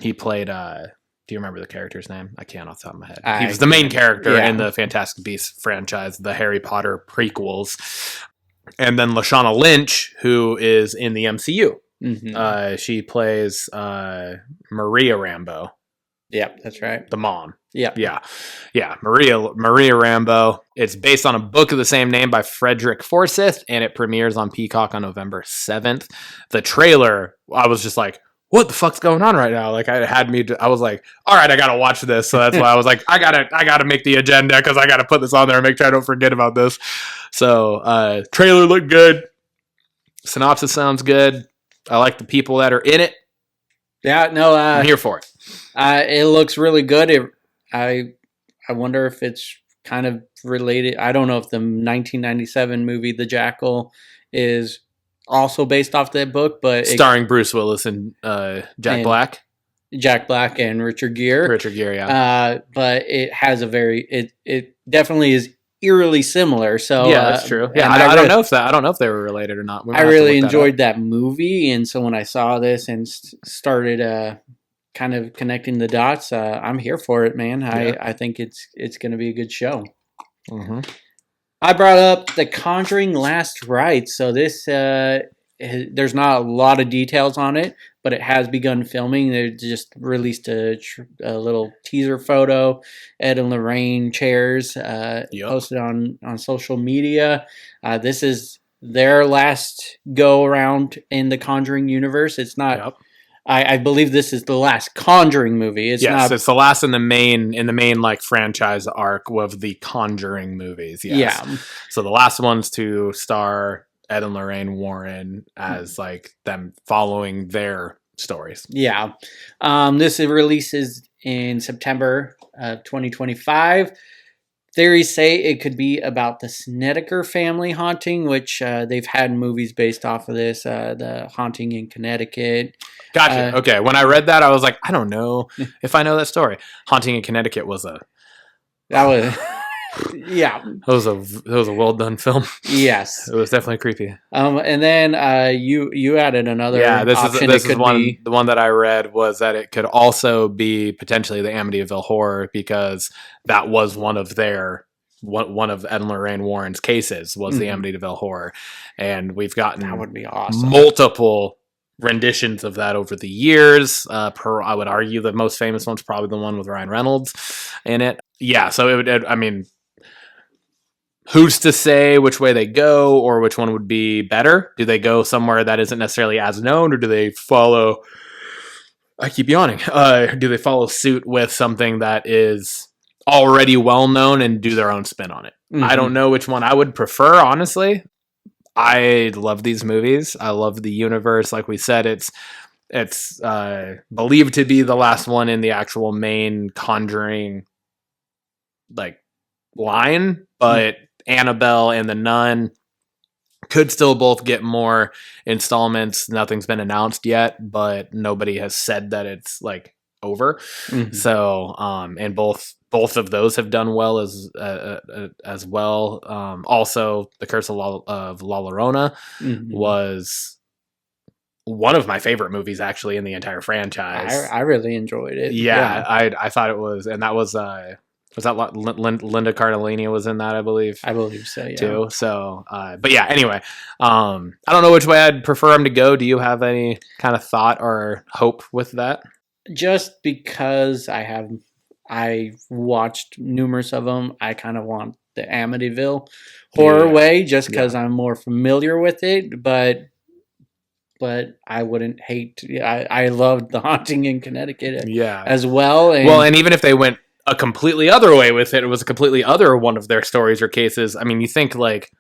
He played... do you remember the character's name? I can't off the top of my head. I He was the main character yeah. in the Fantastic Beasts franchise, the Harry Potter prequels. And then Lashana Lynch, who is in the MCU. Mm-hmm. She plays Maria Rambeau, Yep, that's right. the mom. Yep. Yeah. Maria Rambeau. It's based on a book of the same name by Frederick Forsyth, and it premieres on Peacock on November 7th. The trailer, I was just like, what the fuck's going on right now? Like, I was like, all right, I gotta watch this. So that's why I was like, I gotta make the agenda because I gotta put this on there and make sure I don't forget about this. So trailer looked good. Synopsis sounds good. I like the people that are in it. Yeah, no, I'm here for it. it looks really good. I wonder if it's kind of related. I don't know if the 1997 movie The Jackal is also based off that book, but Starring Bruce Willis and Jack Black. Jack Black and Richard Gere. Richard Gere, yeah. But it has a very it definitely is eerily similar. So yeah, that's true. Yeah, I don't know if they were related or not. I really enjoyed that movie, and so when I saw this and started kind of connecting the dots, I'm here for it, man. Yeah. I think it's going to be a good show. Mm-hmm. I brought up The Conjuring Last Rites. So this, there's not a lot of details on it, but it has begun filming. They just released a little teaser photo. Ed and Lorraine chairs posted on social media. This is their last go around in the Conjuring universe. It's not. Yep. I believe this is the last Conjuring movie. It's the last in the main like franchise arc of the Conjuring movies. Yes. Yeah. So the last one's to star Ed and Lorraine Warren as like them following their stories. Yeah. This releases in September of 2025. Theories say it could be about the Snedeker family haunting, which they've had movies based off of this. The Haunting in Connecticut. Gotcha. Okay. When I read that, I was like, I don't know if I know that story. Haunting in Connecticut was yeah. It was a well done film. Yes. It was definitely creepy. And then you added another option. This is one. The one that I read was that it could also be potentially the Amityville Horror, because that was one of Ed and Lorraine Warren's cases was the Amityville Horror, and we've gotten that would be awesome. Multiple renditions of that over the years. I would argue the most famous one's probably the one with Ryan Reynolds in it. Yeah, so I mean, who's to say which way they go or which one would be better? Do they go somewhere that isn't necessarily as known, or do they follow... I keep yawning. Do they follow suit with something that is already well known and do their own spin on it? Mm-hmm. I don't know which one I would prefer, honestly. I love these movies. I love the universe. Like we said, it's believed to be the last one in the actual main Conjuring like line, but Annabelle and the Nun could still both get more installments. Nothing's been announced yet, but nobody has said that it's like over. Mm-hmm. So, and both of those have done well as well. Also, The Curse of La Llorona was one of my favorite movies actually in the entire franchise. I really enjoyed it. Yeah. I thought it was, and that was that Linda Cardellini was in that, I believe. I believe so, yeah. Too. So, but yeah, anyway, I don't know which way I'd prefer them to go. Do you have any kind of thought or hope with that? Just because I watched numerous of them, I kind of want the Amityville horror Yeah. way, just because I'm more familiar with it. But I wouldn't hate. I loved The Haunting in Connecticut Yeah. as well. And even if they went a completely other way with it, it was a completely other one of their stories or cases. I mean, you think like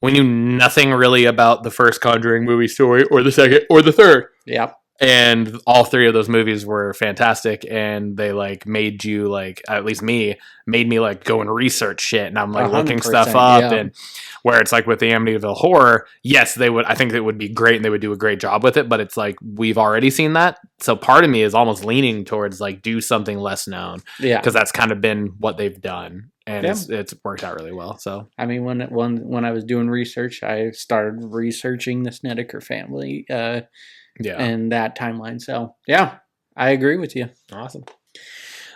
we knew nothing really about the first Conjuring movie story or the second or the third. Yep. And all three of those movies were fantastic, and they like made you like, at least me, made me like go and research shit, and I'm like looking 100%, stuff up, yeah. and where it's like with the Amityville Horror, yes, they would. I think it would be great, and they would do a great job with it. But it's like we've already seen that, so part of me is almost leaning towards like do something less known, Yeah. because that's kind of been what they've done, and Yeah. it's worked out really well. So I mean, when I was doing research, I started researching the Snedeker family. yeah, And that timeline. So yeah, I agree with you. awesome.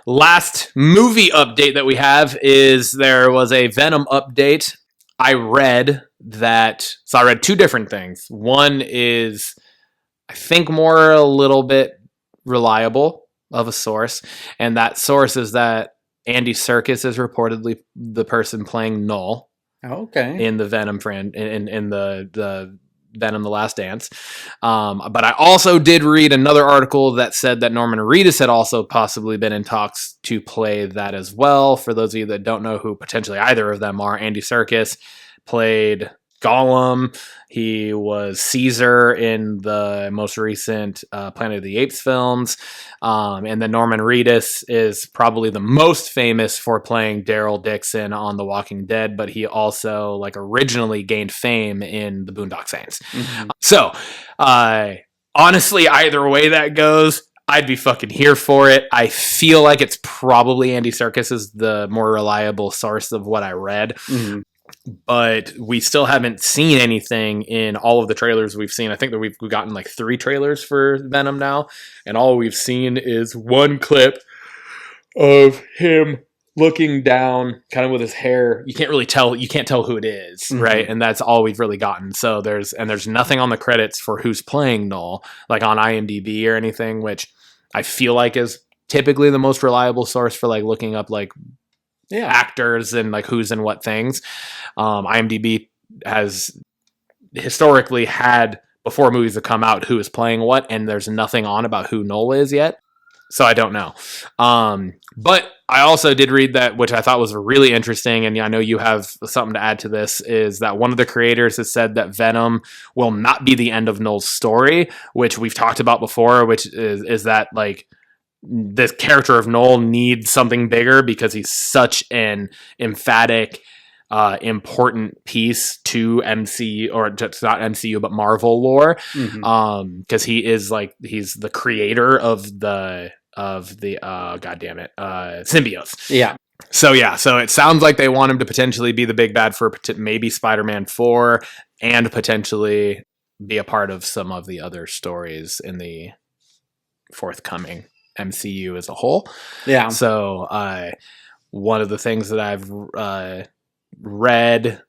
Last movie update that we have is there was a Venom update. I read two different things. One is, I think, more a little bit reliable of a source, and that source is that Andy Serkis is reportedly the person playing Null Okay. in the Venom in the Venom: The Last Dance. But I also did read another article that said that Norman Reedus had also possibly been in talks to play that as well. For those of you that don't know who potentially either of them are, Andy Serkis played Gollum. He was Caesar in the most recent Planet of the Apes films. And then Norman Reedus is probably the most famous for playing Daryl Dixon on The Walking Dead, but he also like originally gained fame in The Boondock Saints. Mhm. So, honestly, either way that goes, I'd be fucking here for it. I feel like it's probably Andy Serkis is the more reliable source of what I read. Mhm. But we still haven't seen anything in all of the trailers we've seen. I think that we've gotten like 3 trailers for Venom now, and all we've seen is one clip of him looking down kind of with his hair. You can't tell who it is, Mhm. right? And that's all we've really gotten. So there's nothing on the credits for who's playing Null, like on IMDb or anything, which I feel like is typically the most reliable source for like looking up like Yeah. actors and like who's in what things. IMDb has historically had, before movies have come out, who is playing what, and there's nothing on about who Null is yet. So I don't know. But I also did read that, which I thought was really interesting, and I know you have something to add to this, is that one of the creators has said that Venom will not be the end of Null's story, which we've talked about before, which is that like this character of Null needs something bigger because he's such an emphatic, important piece to MCU, or just not MCU, but Marvel lore. Mhm. Because he's the creator of the symbiotes. Yeah. So it sounds like they want him to potentially be the big bad for maybe Spider-Man 4, and potentially be a part of some of the other stories in the forthcoming MCU as a whole. Yeah. So one of the things that I've read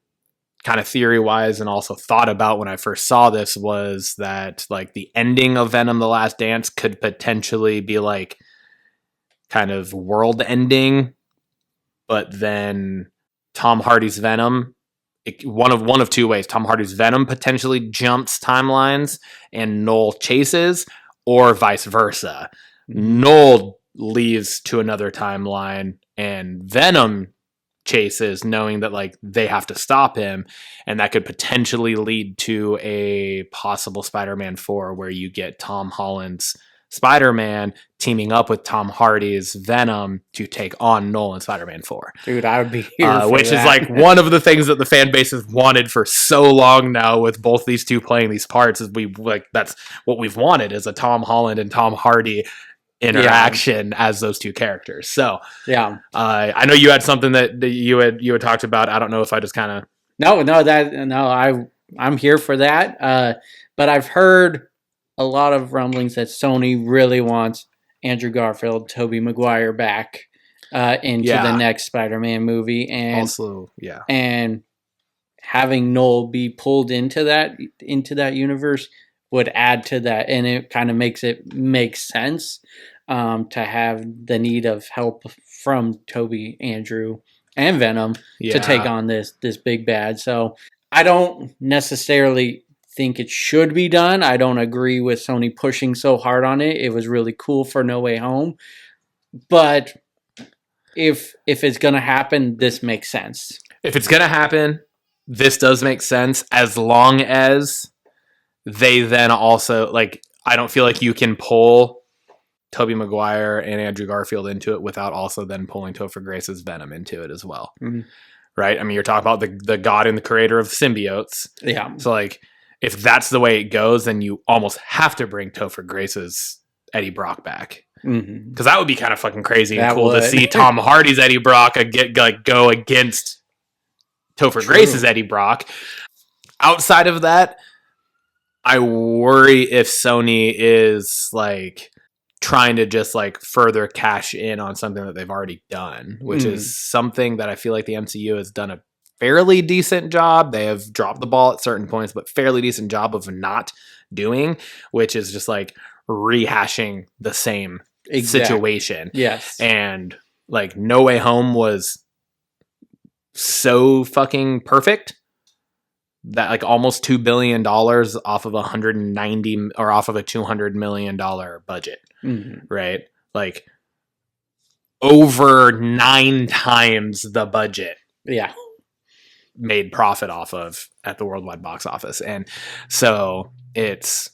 kind of theory wise and also thought about when I first saw this was that like the ending of Venom: The Last Dance could potentially be like kind of world ending, but then Tom Hardy's Venom, one of two ways. Tom Hardy's Venom potentially jumps timelines and Null chases, or vice versa. Null leaves to another timeline and Venom chases, knowing that like they have to stop him, and that could potentially lead to a possible Spider-Man 4 where you get Tom Holland's Spider-Man teaming up with Tom Hardy's Venom to take on Null in Spider-Man 4. Dude, I would be here for which that. is like one of the things that the fan base has wanted for so long now, with both these two playing these parts. Is that's what we've wanted, is a Tom Holland and Tom Hardy interaction as those two characters. So yeah. I know you had something that you had talked about. I don't know if I just kind of I'm here for that. But I've heard a lot of rumblings that Sony really wants Andrew Garfield, Tobey Maguire back into the next Spider-Man movie, and also and having Null be pulled into that universe would add to that, and it kind of makes it make sense. to have the need of help from Toby, Andrew, and Venom to take on this big bad. So I don't necessarily think it should be done. I don't agree with Sony pushing so hard on it. It was really cool for No Way Home, but if it's gonna happen, this makes sense. If it's gonna happen, this does make sense, as long as they then also, like, I don't feel like you can pull Tobey Maguire and Andrew Garfield into it without also then pulling Topher Grace's Venom into it as well. Mm-hmm. Right? I mean, you're talking about the god and the creator of symbiotes. Yeah. So, like, if that's the way it goes, then you almost have to bring Topher Grace's Eddie Brock back. Because that would be kind of fucking crazy and cool to see Tom Hardy's Eddie Brock go against Topher Grace's Eddie Brock. Outside of that, I worry if Sony is like trying to just like further cash in on something that they've already done, which is something that I feel like the MCU has done a fairly decent job. They have dropped the ball at certain points, but fairly decent job of not doing, which is just like rehashing the same situation. Yes. And like No Way Home was so fucking perfect that like almost $2 billion off of off of a $200 million budget, right? Like over 9 times the budget. Yeah. Made profit off of at the worldwide box office. And so it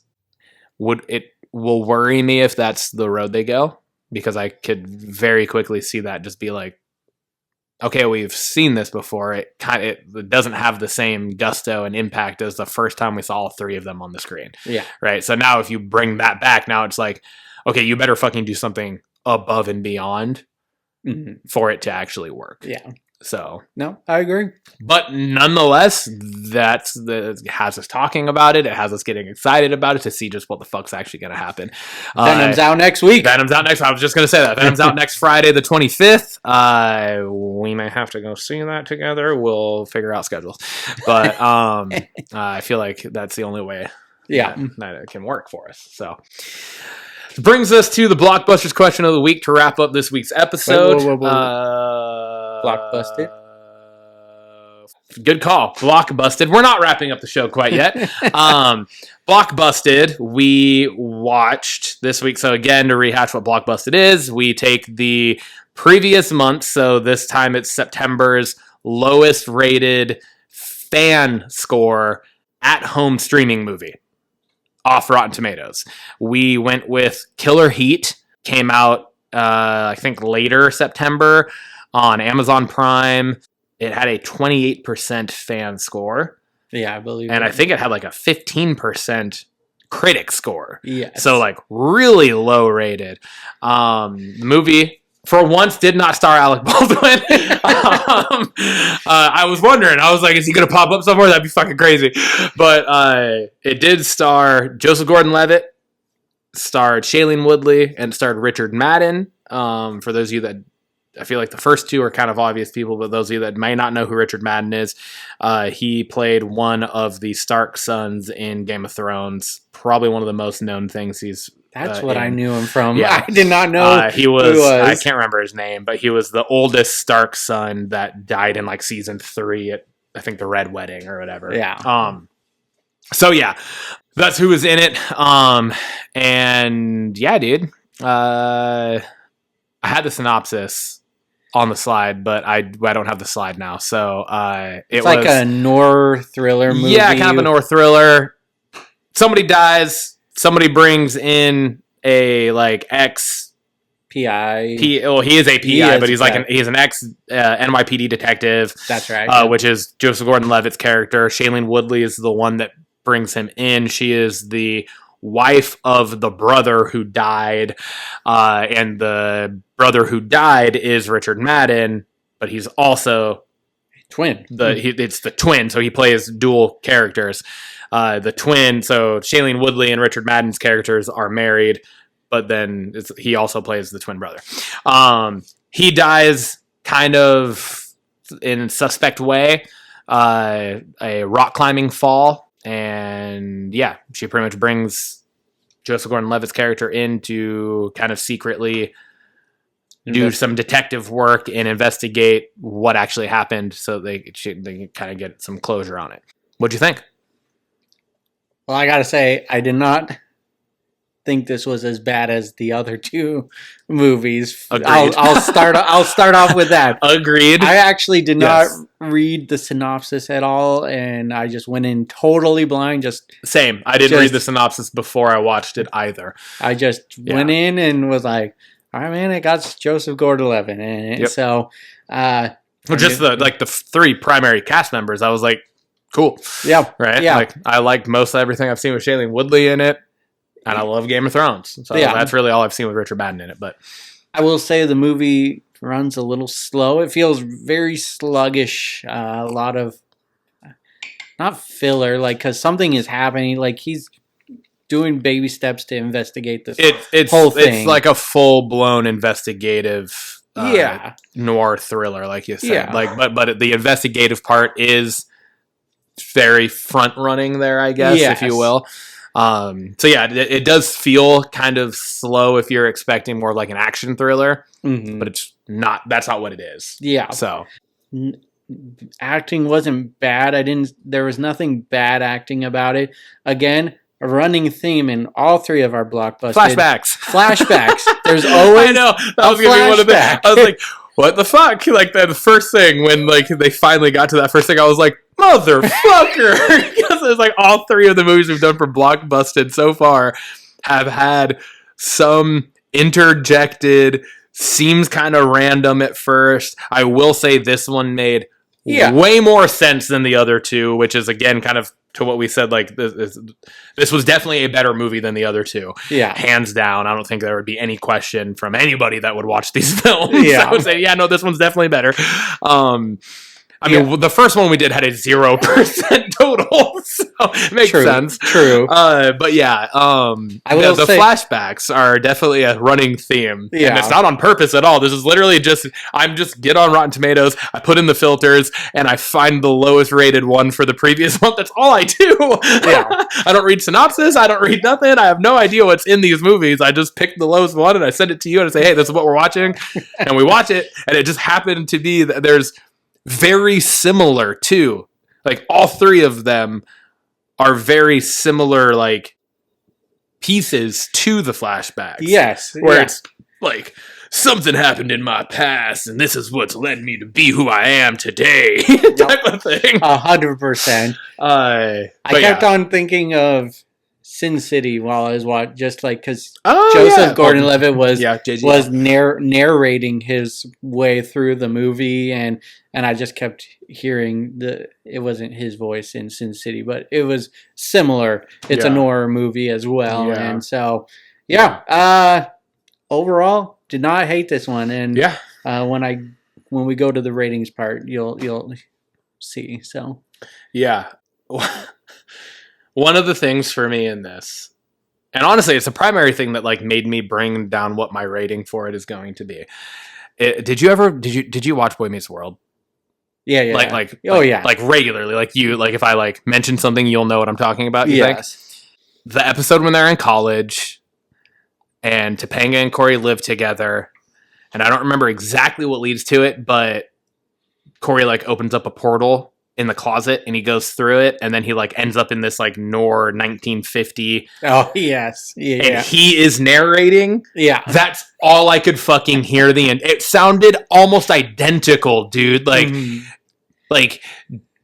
will worry me if that's the road they go, because I could very quickly see that just be like, okay, we've seen this before. It doesn't have the same gusto and impact as the first time we saw all 3 of them on the screen. Yeah. Right. So now if you bring that back, now it's like, okay, you better fucking do something above and beyond for it to actually work. Yeah. So no, I agree. But nonetheless, it has us talking about it. It has us getting excited about it to see just what the fuck's actually going to happen. Venom's out next week. I was just going to say that. Venom's out next Friday, the 25th. We may have to go see that together. We'll figure out schedules. But I feel like that's the only way that it can work for us. So brings us to the Blockbusters question of the week to wrap up this week's episode. Blockbusted. Good call. Blockbusted. We're not wrapping up the show quite yet. Blockbusted, we watched this week. So again, to rehash what Blockbusted is, we take the previous month. So this time it's September's lowest rated fan score at home streaming movie off Rotten Tomatoes. We went with Killer Heat. Came out, I think, later September on Amazon Prime. It had a 28% fan score. Yeah, I believe and it. I think it had like a 15% critic score. Yes. So like really low rated. The movie, for once, did not star Alec Baldwin. I was wondering. I was like, is he going to pop up somewhere? That'd be fucking crazy. But it did star Joseph Gordon-Levitt, starred Shailene Woodley, and starred Richard Madden. For those of you that, I feel like the first 2 are kind of obvious people, but those of you that may not know who Richard Madden is, he played one of the Stark sons in Game of Thrones. Probably one of the most known things he's That's what I knew him from. Yeah. I did not know he was. I can't remember his name, but he was the oldest Stark son that died in like season 3 at, I think, the Red Wedding or whatever. Yeah. So yeah, that's who was in it. And yeah, dude. I had the synopsis on the slide, but I don't have the slide now. So it's like a noir thriller movie. Yeah, kind of a noir thriller. Somebody dies. Somebody brings in a like ex PI. Well, he is a PI, but he's an ex NYPD detective. That's right. Which is Joseph Gordon-Levitt's character. Shailene Woodley is the one that brings him in. She is the wife of the brother who died, and the brother who died is Richard Madden, but he's also twin. It's the twin, so he plays dual characters. The twin, so Shailene Woodley and Richard Madden's characters are married, but then he also plays the twin brother. He dies kind of in a suspect way, a rock climbing fall. And yeah, she pretty much brings Joseph Gordon-Levitt's character in to kind of secretly do some detective work and investigate what actually happened, so they can kind of get some closure on it. What'd you think? Well, I gotta say, I did not think this was as bad as the other two movies. Agreed. I'll start off with that. Agreed. I actually did not read the synopsis at all, and I just went in totally blind. Same. I didn't read the synopsis before I watched it either. I just went in and was like, all right, man, it got Joseph Gordon-Levitt in it. So, just the three primary cast members, I was like, cool. Yeah. Right? Yeah. Like, I liked most everything I've seen with Shailene Woodley in it, and I love Game of Thrones. So that's really all I've seen with Richard Madden in it. But I will say the movie runs a little slow. It feels very sluggish. A lot of, not filler, like, because something is happening. Like, he's doing baby steps to investigate this whole thing. It's like a full-blown investigative noir thriller, like you said. Yeah. Like, but the investigative part is very front-running there, I guess, if you will. So yeah, it does feel kind of slow if you're expecting more of like an action thriller, but it's not. That's not what it is. Yeah. So acting wasn't bad. There was nothing bad acting about it. Again, a running theme in all three of our blockbusters. Flashbacks. There's always I know that was gonna be one of the. I was like, what the fuck? Like the first thing when like they finally got to that first thing, I was like, motherfucker! Because it's like all three of the movies we've done for Blockbusted so far have had some interjected, seems kind of random at first. I will say this one made way more sense than the other two, which is again kind of to what we said. Like this was definitely a better movie than the other two. Yeah, hands down. I don't think there would be any question from anybody that would watch these films. Yeah, I would say, no, this one's definitely better. I mean, the first one we did had a 0% total, so it makes sense. True. But yeah, I will say, flashbacks are definitely a running theme. Yeah. And it's not on purpose at all. This is literally just get on Rotten Tomatoes, I put in the filters, and I find the lowest rated one for the previous month. That's all I do. Yeah. I don't read synopsis. I don't read nothing. I have no idea what's in these movies. I just pick the lowest one, and I send it to you, and I say, hey, this is what we're watching. And we watch it, and it just happened to be that there's very similar too. Like all three of them are very similar, like pieces to the flashbacks. Yes, where it's like something happened in my past, and this is what's led me to be who I am today, type of thing. 100%. I kept on thinking of Sin City while I was watching, just like because Joseph Gordon-Levitt was narrating his way through the movie, and I just kept hearing it wasn't his voice in Sin City, but it was similar. It's a noir movie as well, and so overall, did not hate this one, and when we go to the ratings part, you'll see. So one of the things for me in this, and honestly, it's a primary thing that like made me bring down what my rating for it is going to be. Did you watch Boy Meets World? Yeah. Like regularly, like if I like mention something, you'll know what I'm talking about. You think? The episode when they're in college, and Topanga and Corey live together, and I don't remember exactly what leads to it, but Corey like opens up a portal in the closet and he goes through it, and then he like ends up in this like noir 1950. Oh yes, yeah. And he is narrating. Yeah, that's all I could fucking hear. It sounded almost identical, dude. Like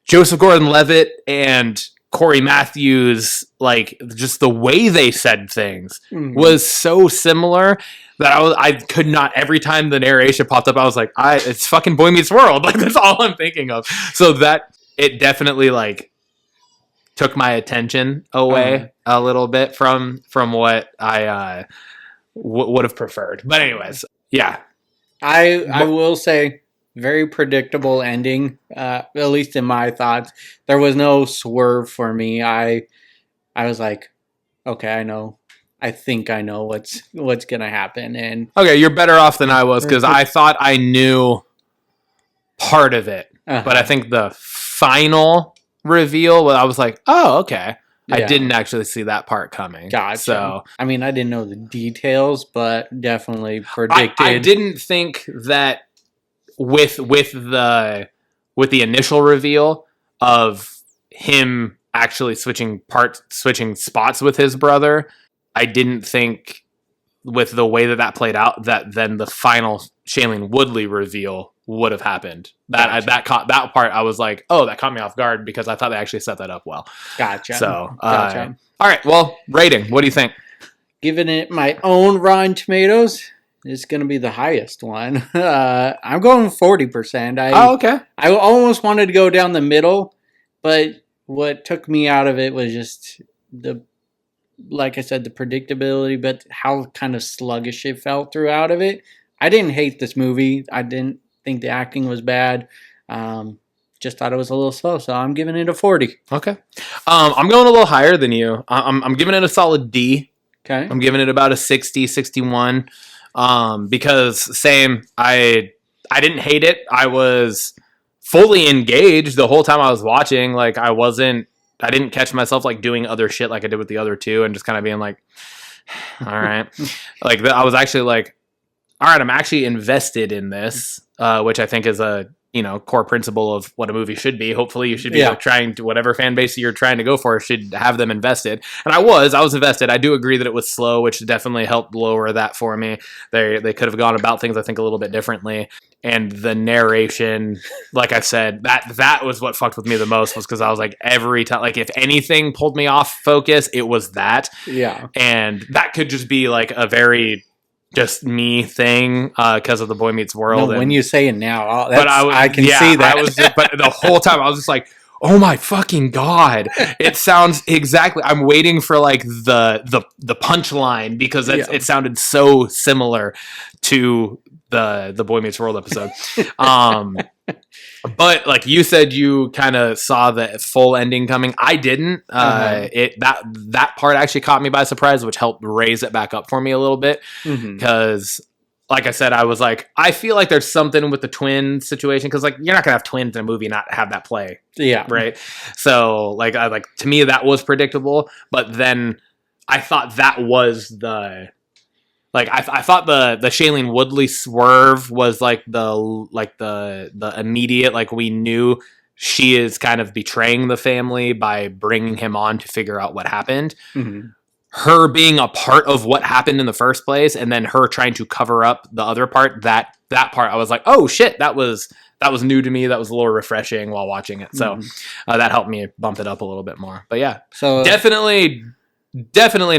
Joseph Gordon-Levitt and Corey Matthews, like just the way they said things was so similar that I could not. Every time the narration popped up, I was like, it's fucking Boy Meets World. Like that's all I'm thinking of. So that it definitely like took my attention away a little bit from what I would have preferred. But anyways, I will say very predictable ending, at least in my thoughts. There was no swerve for me. I was like, okay, I think I know what's gonna happen. And okay, you're better off than I was, because I thought I knew part of it, but I think the final reveal, I was like, oh, okay, I didn't actually see that part coming. Gotcha. So I mean, I didn't know the details, but definitely predicted. I didn't think that with the initial reveal of him actually switching spots with his brother, I didn't think with the way that played out that then the final Shailene Woodley reveal would have happened. That part I was like, oh, that caught me off guard because I thought they actually set that up well. Gotcha. So, Gotcha. All right. Well, rating. What do you think? Giving it my own Rotten Tomatoes, it's going to be the highest one. I'm going 40%. Okay. I almost wanted to go down the middle, but what took me out of it was just like I said, the predictability, but how kind of sluggish it felt throughout of it. I didn't hate this movie. I didn't think the acting was bad. Just thought it was a little slow, so I'm giving it a 40. Okay. I'm going a little higher than you. I'm giving it a solid D. Okay. I'm giving it about a 60, 61. Because same, I didn't hate it. I was fully engaged the whole time I was watching. Like I didn't catch myself like doing other shit like I did with the other two and just kind of being like, all right. Like I was actually like, all right, I'm actually invested in this, which I think is a core principle of what a movie should be. Hopefully you should be like, trying to, whatever fan base you're trying to go for should have them invested. And I was invested. I do agree that it was slow, which definitely helped lower that for me. They could have gone about things, I think, a little bit differently. And the narration, like I said, that was what fucked with me the most, was because I was like, every time, like if anything pulled me off focus, it was that. Yeah. And that could just be like a very just me thing because of the Boy Meets World. No, when you say it now, I can see that. But the whole time I was just like, oh my fucking God. It sounds exactly, I'm waiting for like the punchline because it sounded so similar to the Boy Meets World episode. But like you said, you kind of saw the full ending coming. I didn't. That part actually caught me by surprise, which helped raise it back up for me a little bit. Because, like I said, I was like, I feel like there's something with the twin situation. Because like you're not gonna have twins in a movie and not have that play. Yeah. Right. So like to me that was predictable. But then I thought that was the. Like I thought the Shailene Woodley swerve was like the immediate, like we knew she is kind of betraying the family by bringing him on to figure out what happened. Her being a part of what happened in the first place, and then her trying to cover up the other part. That part I was like, oh shit, that was new to me. That was a little refreshing while watching it. So that helped me bump it up a little bit more. But yeah, so definitely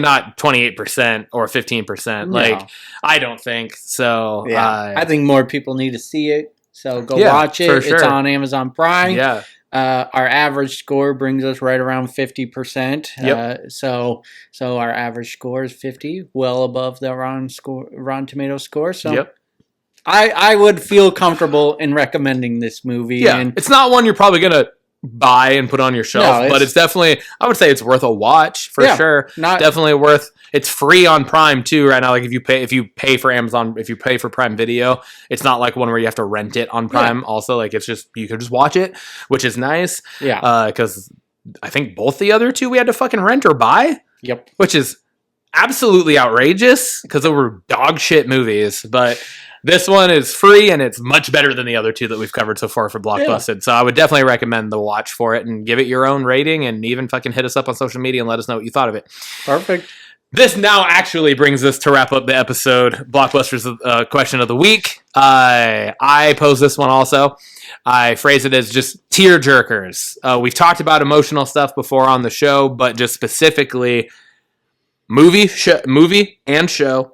not 28% or 15%. No. Like, I don't think so. Yeah. I think more people need to see it. So go watch it. Sure. It's on Amazon Prime. Yeah. Our average score brings us right around 50%. Yep. So our average score is 50, well above the Rotten Tomatoes score. So yep. I would feel comfortable in recommending this movie. Yeah. And it's not one you're probably going to buy and put on your shelf, but it's definitely, I would say it's worth a watch for sure. Definitely worth. It's free on Prime too right now. Like if you pay for Amazon, if you pay for Prime Video, it's not like one where you have to rent it on Prime. Also, like it's just, you could just watch it, which is nice. Yeah. Because I think both the other two we had to fucking rent or buy. Yep. Which is absolutely outrageous because they were dog shit movies, but. This one is free, and it's much better than the other two that we've covered so far for Blockbusters. Yeah. So I would definitely recommend the watch for it, and give it your own rating, and even fucking hit us up on social media and let us know what you thought of it. Perfect. This now actually brings us to wrap up the episode. Blockbusters question of the week. I pose this one also. I phrase it as just tear jerkers. We've talked about emotional stuff before on the show, but just specifically movie and show.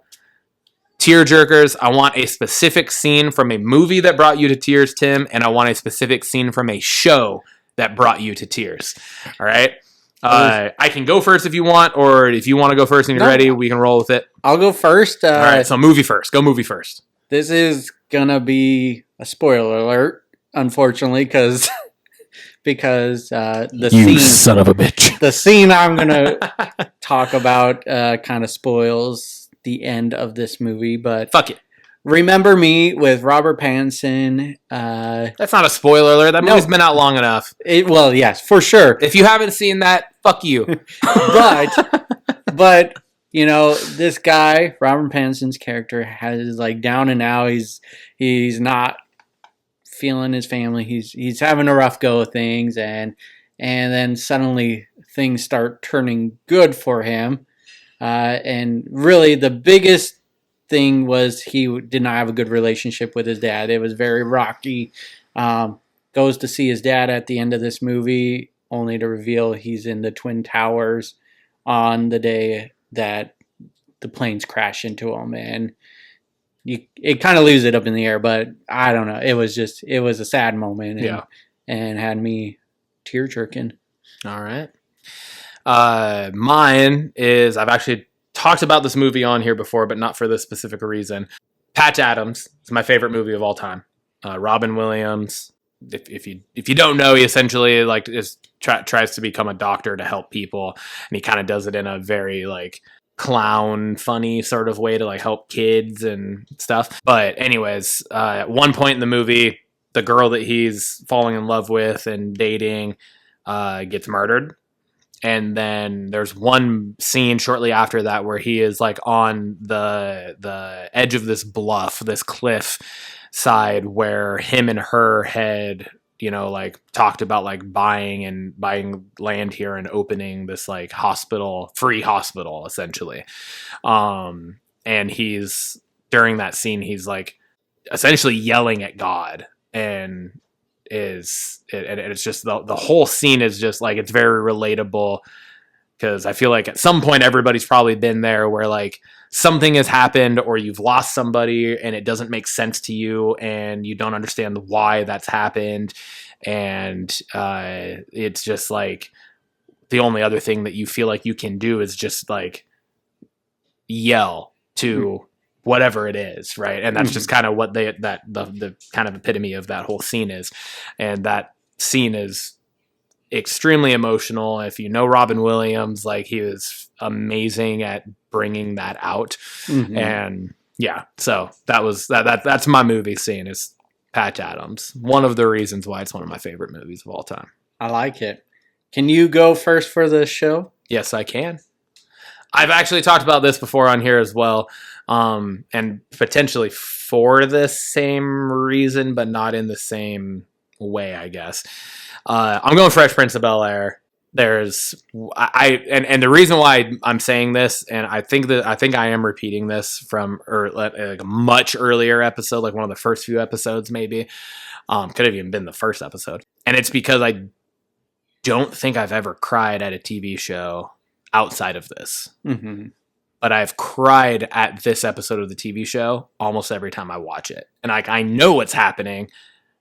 Tear jerkers. I want a specific scene from a movie that brought you to tears, Tim, and I want a specific scene from a show that brought you to tears. All right. I can go first if you want, or if you want to go first and you're ready, we can roll with it. I'll go first. All right. So movie first. Go movie first. This is gonna be a spoiler alert, unfortunately, because the you son of a bitch. The scene I'm gonna talk about kind of spoils the end of this movie, but fuck it. Remember Me with Robert Pattinson. That's not a spoiler alert. That movie's been out long enough. Well, yes, for sure. If you haven't seen that, fuck you. but this guy, Robert Pattinson's character, has like down and out. He's not feeling his family. He's having a rough go of things, and then suddenly things start turning good for him. And really, the biggest thing was he did not have a good relationship with his dad. It was very rocky. Goes to see his dad at the end of this movie, only to reveal he's in the Twin Towers on the day that the planes crash into him, and it kind of leaves it up in the air. But I don't know. It was a sad moment, and had me tear jerking. All right. Mine is, I've actually talked about this movie on here before, but not for this specific reason. Patch Adams is my favorite movie of all time. Robin Williams. If you don't know, he essentially tries to become a doctor to help people, and he kind of does it in a very like clown funny sort of way to like help kids and stuff. But anyways, at one point in the movie, the girl that he's falling in love with and dating gets murdered. And then there's one scene shortly after that where he is like on the edge of this bluff, this cliff side, where him and her had, like talked about like buying land here and opening this like free hospital essentially. And he's, during that scene, he's like essentially yelling at God, and it's just the whole scene is just like, it's very relatable, because I feel like at some point everybody's probably been there where like something has happened or you've lost somebody and it doesn't make sense to you and you don't understand why that's happened, and it's just like the only other thing that you feel like you can do is just like yell to whatever it is, right? And that's just kind of what the kind of epitome of that whole scene is. And that scene is extremely emotional. If you know Robin Williams, like, he was amazing at bringing that out. And yeah, so that's my movie scene, is Patch Adams. One of the reasons why it's one of my favorite movies of all time. I like it. Can you go first for the show? Yes, I can. I've actually talked about this before on here as well, and potentially for the same reason, but not in the same way, I guess. I'm going Fresh Prince of Bel-Air. There's and the reason why I'm saying this, and I think I am repeating this from like a much earlier episode, like one of the first few episodes, maybe. Could have even been the first episode, and it's because I don't think I've ever cried at a TV show outside of this. But I've cried at this episode of the TV show almost every time I watch it. And I know what's happening,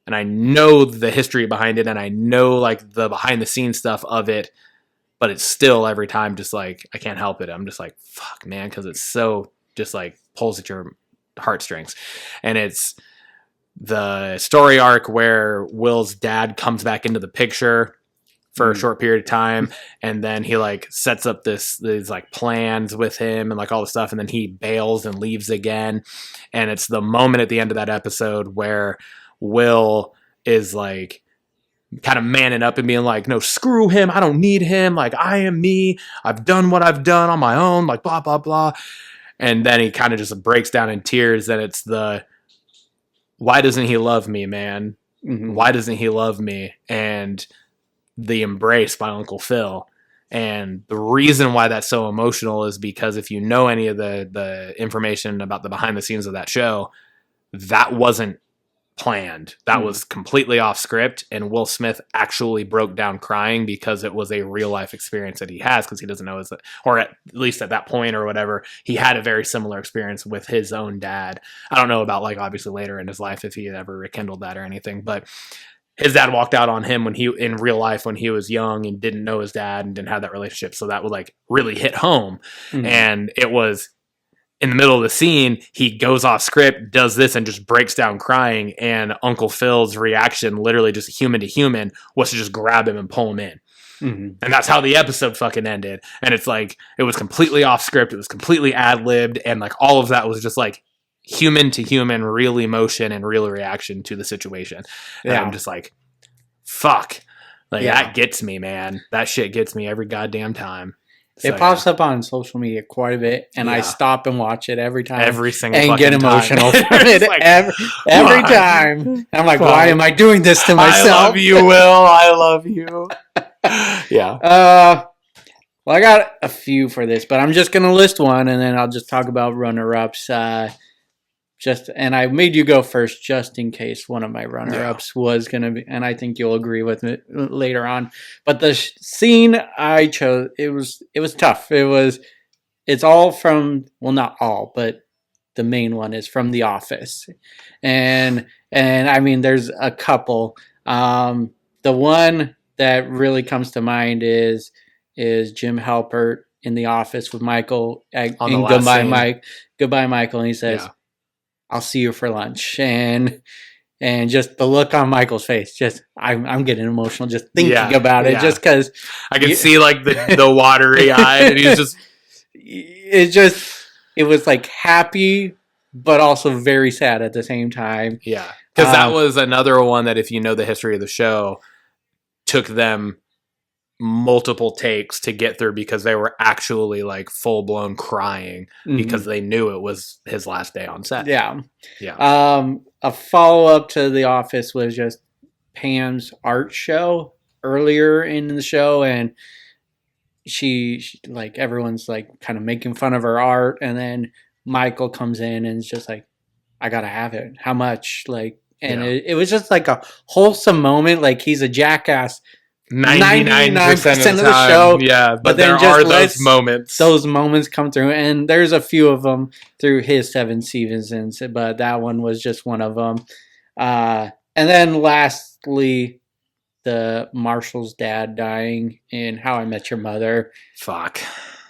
and I know the history behind it, and I know like the behind the scenes stuff of it, but it's still every time just like, I can't help it. I'm just like, fuck, man, because it's so just like pulls at your heartstrings. And it's the story arc where Will's dad comes back into the picture for a short period of time, and then he like sets up these like plans with him and like all the stuff, and then he bails and leaves again. And it's the moment at the end of that episode where Will is like kind of manning up and being like, no, screw him, I don't need him, like, I am me, I've done what I've done on my own, like blah blah blah. And then he kind of just breaks down in tears, and it's why doesn't he love me, man? Why doesn't he love me? And the embrace by Uncle Phil. And the reason why that's so emotional is because if you know any of the information about the behind the scenes of that show, that wasn't planned. That was completely off script, and Will Smith actually broke down crying because it was a real life experience that he has, because he doesn't know or at least at that point or whatever, he had a very similar experience with his own dad. I don't know about like obviously later in his life if he had ever rekindled that or anything, but his dad walked out on him in real life when he was young and didn't know his dad and didn't have that relationship. So that would like really hit home. And it was in the middle of the scene, he goes off script, does this, and just breaks down crying. And Uncle Phil's reaction, literally just human to human, was to just grab him and pull him in. And that's how the episode fucking ended. And it's like, it was completely off script. It was completely ad-libbed. And like all of that was just like human to human, real emotion and real reaction to the situation. And Yeah. I'm just like, fuck. Like, Yeah. that gets me, man. That shit gets me every goddamn time. It pops up on social media quite a bit, and I Yeah. stop and watch it every time. every single and fucking get emotional time. from it It's like, every fuck. time. And I'm like, Fuck. why am I doing this to myself? I love you, Will. I love you. Yeah. Well, I got a few for this, but I'm just gonna list one, and then I'll just talk about runner-ups. And I made you go first, just in case one of my runner-ups was gonna be, and I think you'll agree with it later on. But the scene I chose, it was tough. It's all from, well, not all, but the main one is from The Office, and I mean, there's a couple. The one that really comes to mind is Jim Halpert in The Office with Michael in Goodbye Michael, and he says, Yeah. I'll see you for lunch. And just the look on Michael's face, just I'm getting emotional just thinking about it, just because I can see like the watery eye, and he's just it was like happy but also very sad at the same time. Yeah, because that was another one that, if you know the history of the show, took them multiple takes to get through, because they were actually like full blown crying because they knew it was his last day on set. Yeah. Yeah. A follow up to The Office was just Pam's art show earlier in the show, and she like, everyone's like kind of making fun of her art, and then Michael comes in and is just like, I gotta have it. How much? Like, and it was just like a wholesome moment. Like, he's a jackass 99% of the show. Yeah, but then there are just those moments. Those moments come through, and there's a few of them through his 7 seasons, but that one was just one of them. And then lastly, the Marshall's dad dying in How I Met Your Mother. Fuck.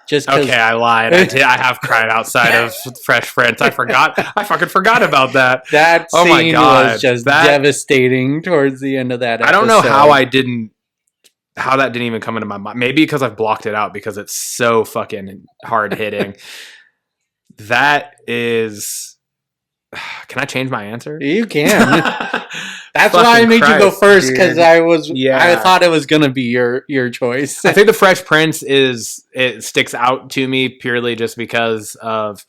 Just okay, I lied. I have cried outside of Fresh Prince. I fucking forgot about that. That oh my scene God. was just devastating towards the end of that episode. I don't know how that didn't even come into my mind. Maybe because I've blocked it out because it's so fucking hard hitting. That is. Can I change my answer? You can. That's why I made you go first, because I thought it was gonna be your choice. I think the Fresh Prince it sticks out to me purely just because of,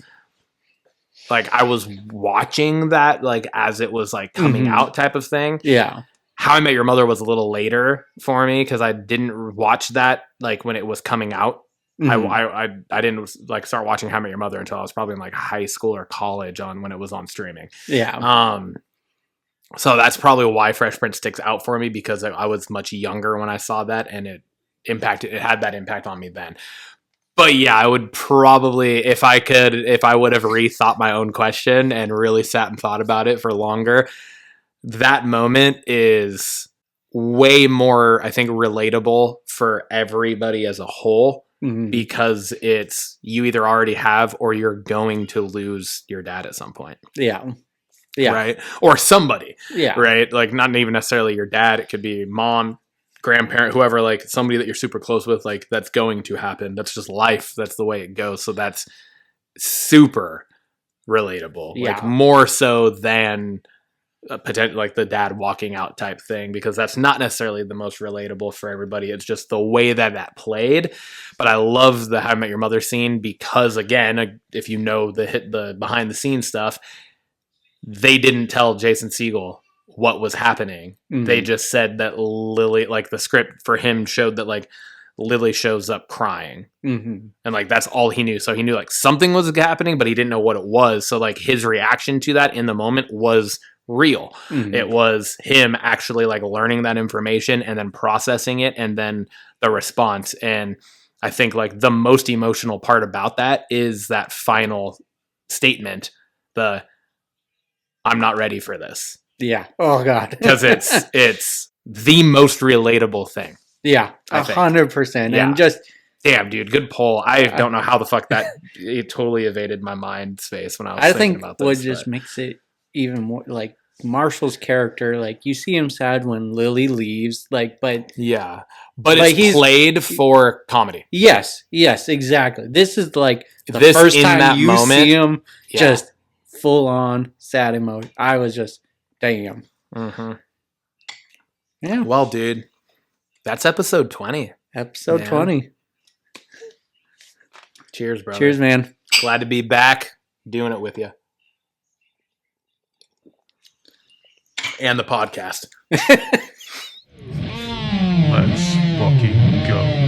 like, I was watching that like as it was like coming out type of thing. Yeah. How I Met Your Mother was a little later for me because I didn't watch that like when it was coming out. I didn't like start watching How I Met Your Mother until I was probably in like high school or college when it was on streaming. Yeah. So that's probably why Fresh Prince sticks out for me, because I was much younger when I saw that, and it had that impact on me then. But yeah, I would probably, if I would have rethought my own question and really sat and thought about it for longer, that moment is way more, I think, relatable for everybody as a whole, because it's, you either already have or you're going to lose your dad at some point. Yeah. Yeah. Right. Or somebody. Yeah. Right. Like, not even necessarily your dad. It could be mom, grandparent, whoever, like somebody that you're super close with, like that's going to happen. That's just life. That's the way it goes. So that's super relatable. Yeah. Like, more so than potential, like the dad walking out type thing, because that's not necessarily the most relatable for everybody. It's just the way that played. But I love the How I Met Your Mother scene because, again, if you know the behind the scenes stuff, they didn't tell Jason Segel what was happening. They just said that Lily, like the script for him showed that like Lily shows up crying, and like that's all he knew. So he knew like something was happening, but he didn't know what it was. So like his reaction to that in the moment was real. It was him actually like learning that information and then processing it, and then the response. And I think like the most emotional part about that is that final statement, I'm not ready for this. Yeah. Oh God. Because it's the most relatable thing. Yeah. 100%. Yeah. And just, damn, dude, good poll. I don't know how the fuck it totally evaded my mind space when I was thinking about this. What just makes it even more like Marshall's character, like you see him sad when Lily leaves, like, but yeah, but it's played for comedy. Yes, exactly. This is like the first time you see him just full on sad emotion. I was just, damn. Mm-hmm. Yeah. Well, dude, that's episode 20. Episode Man. 20. Cheers, brother. Cheers, man. Glad to be back doing it with you. And the podcast. Let's fucking go.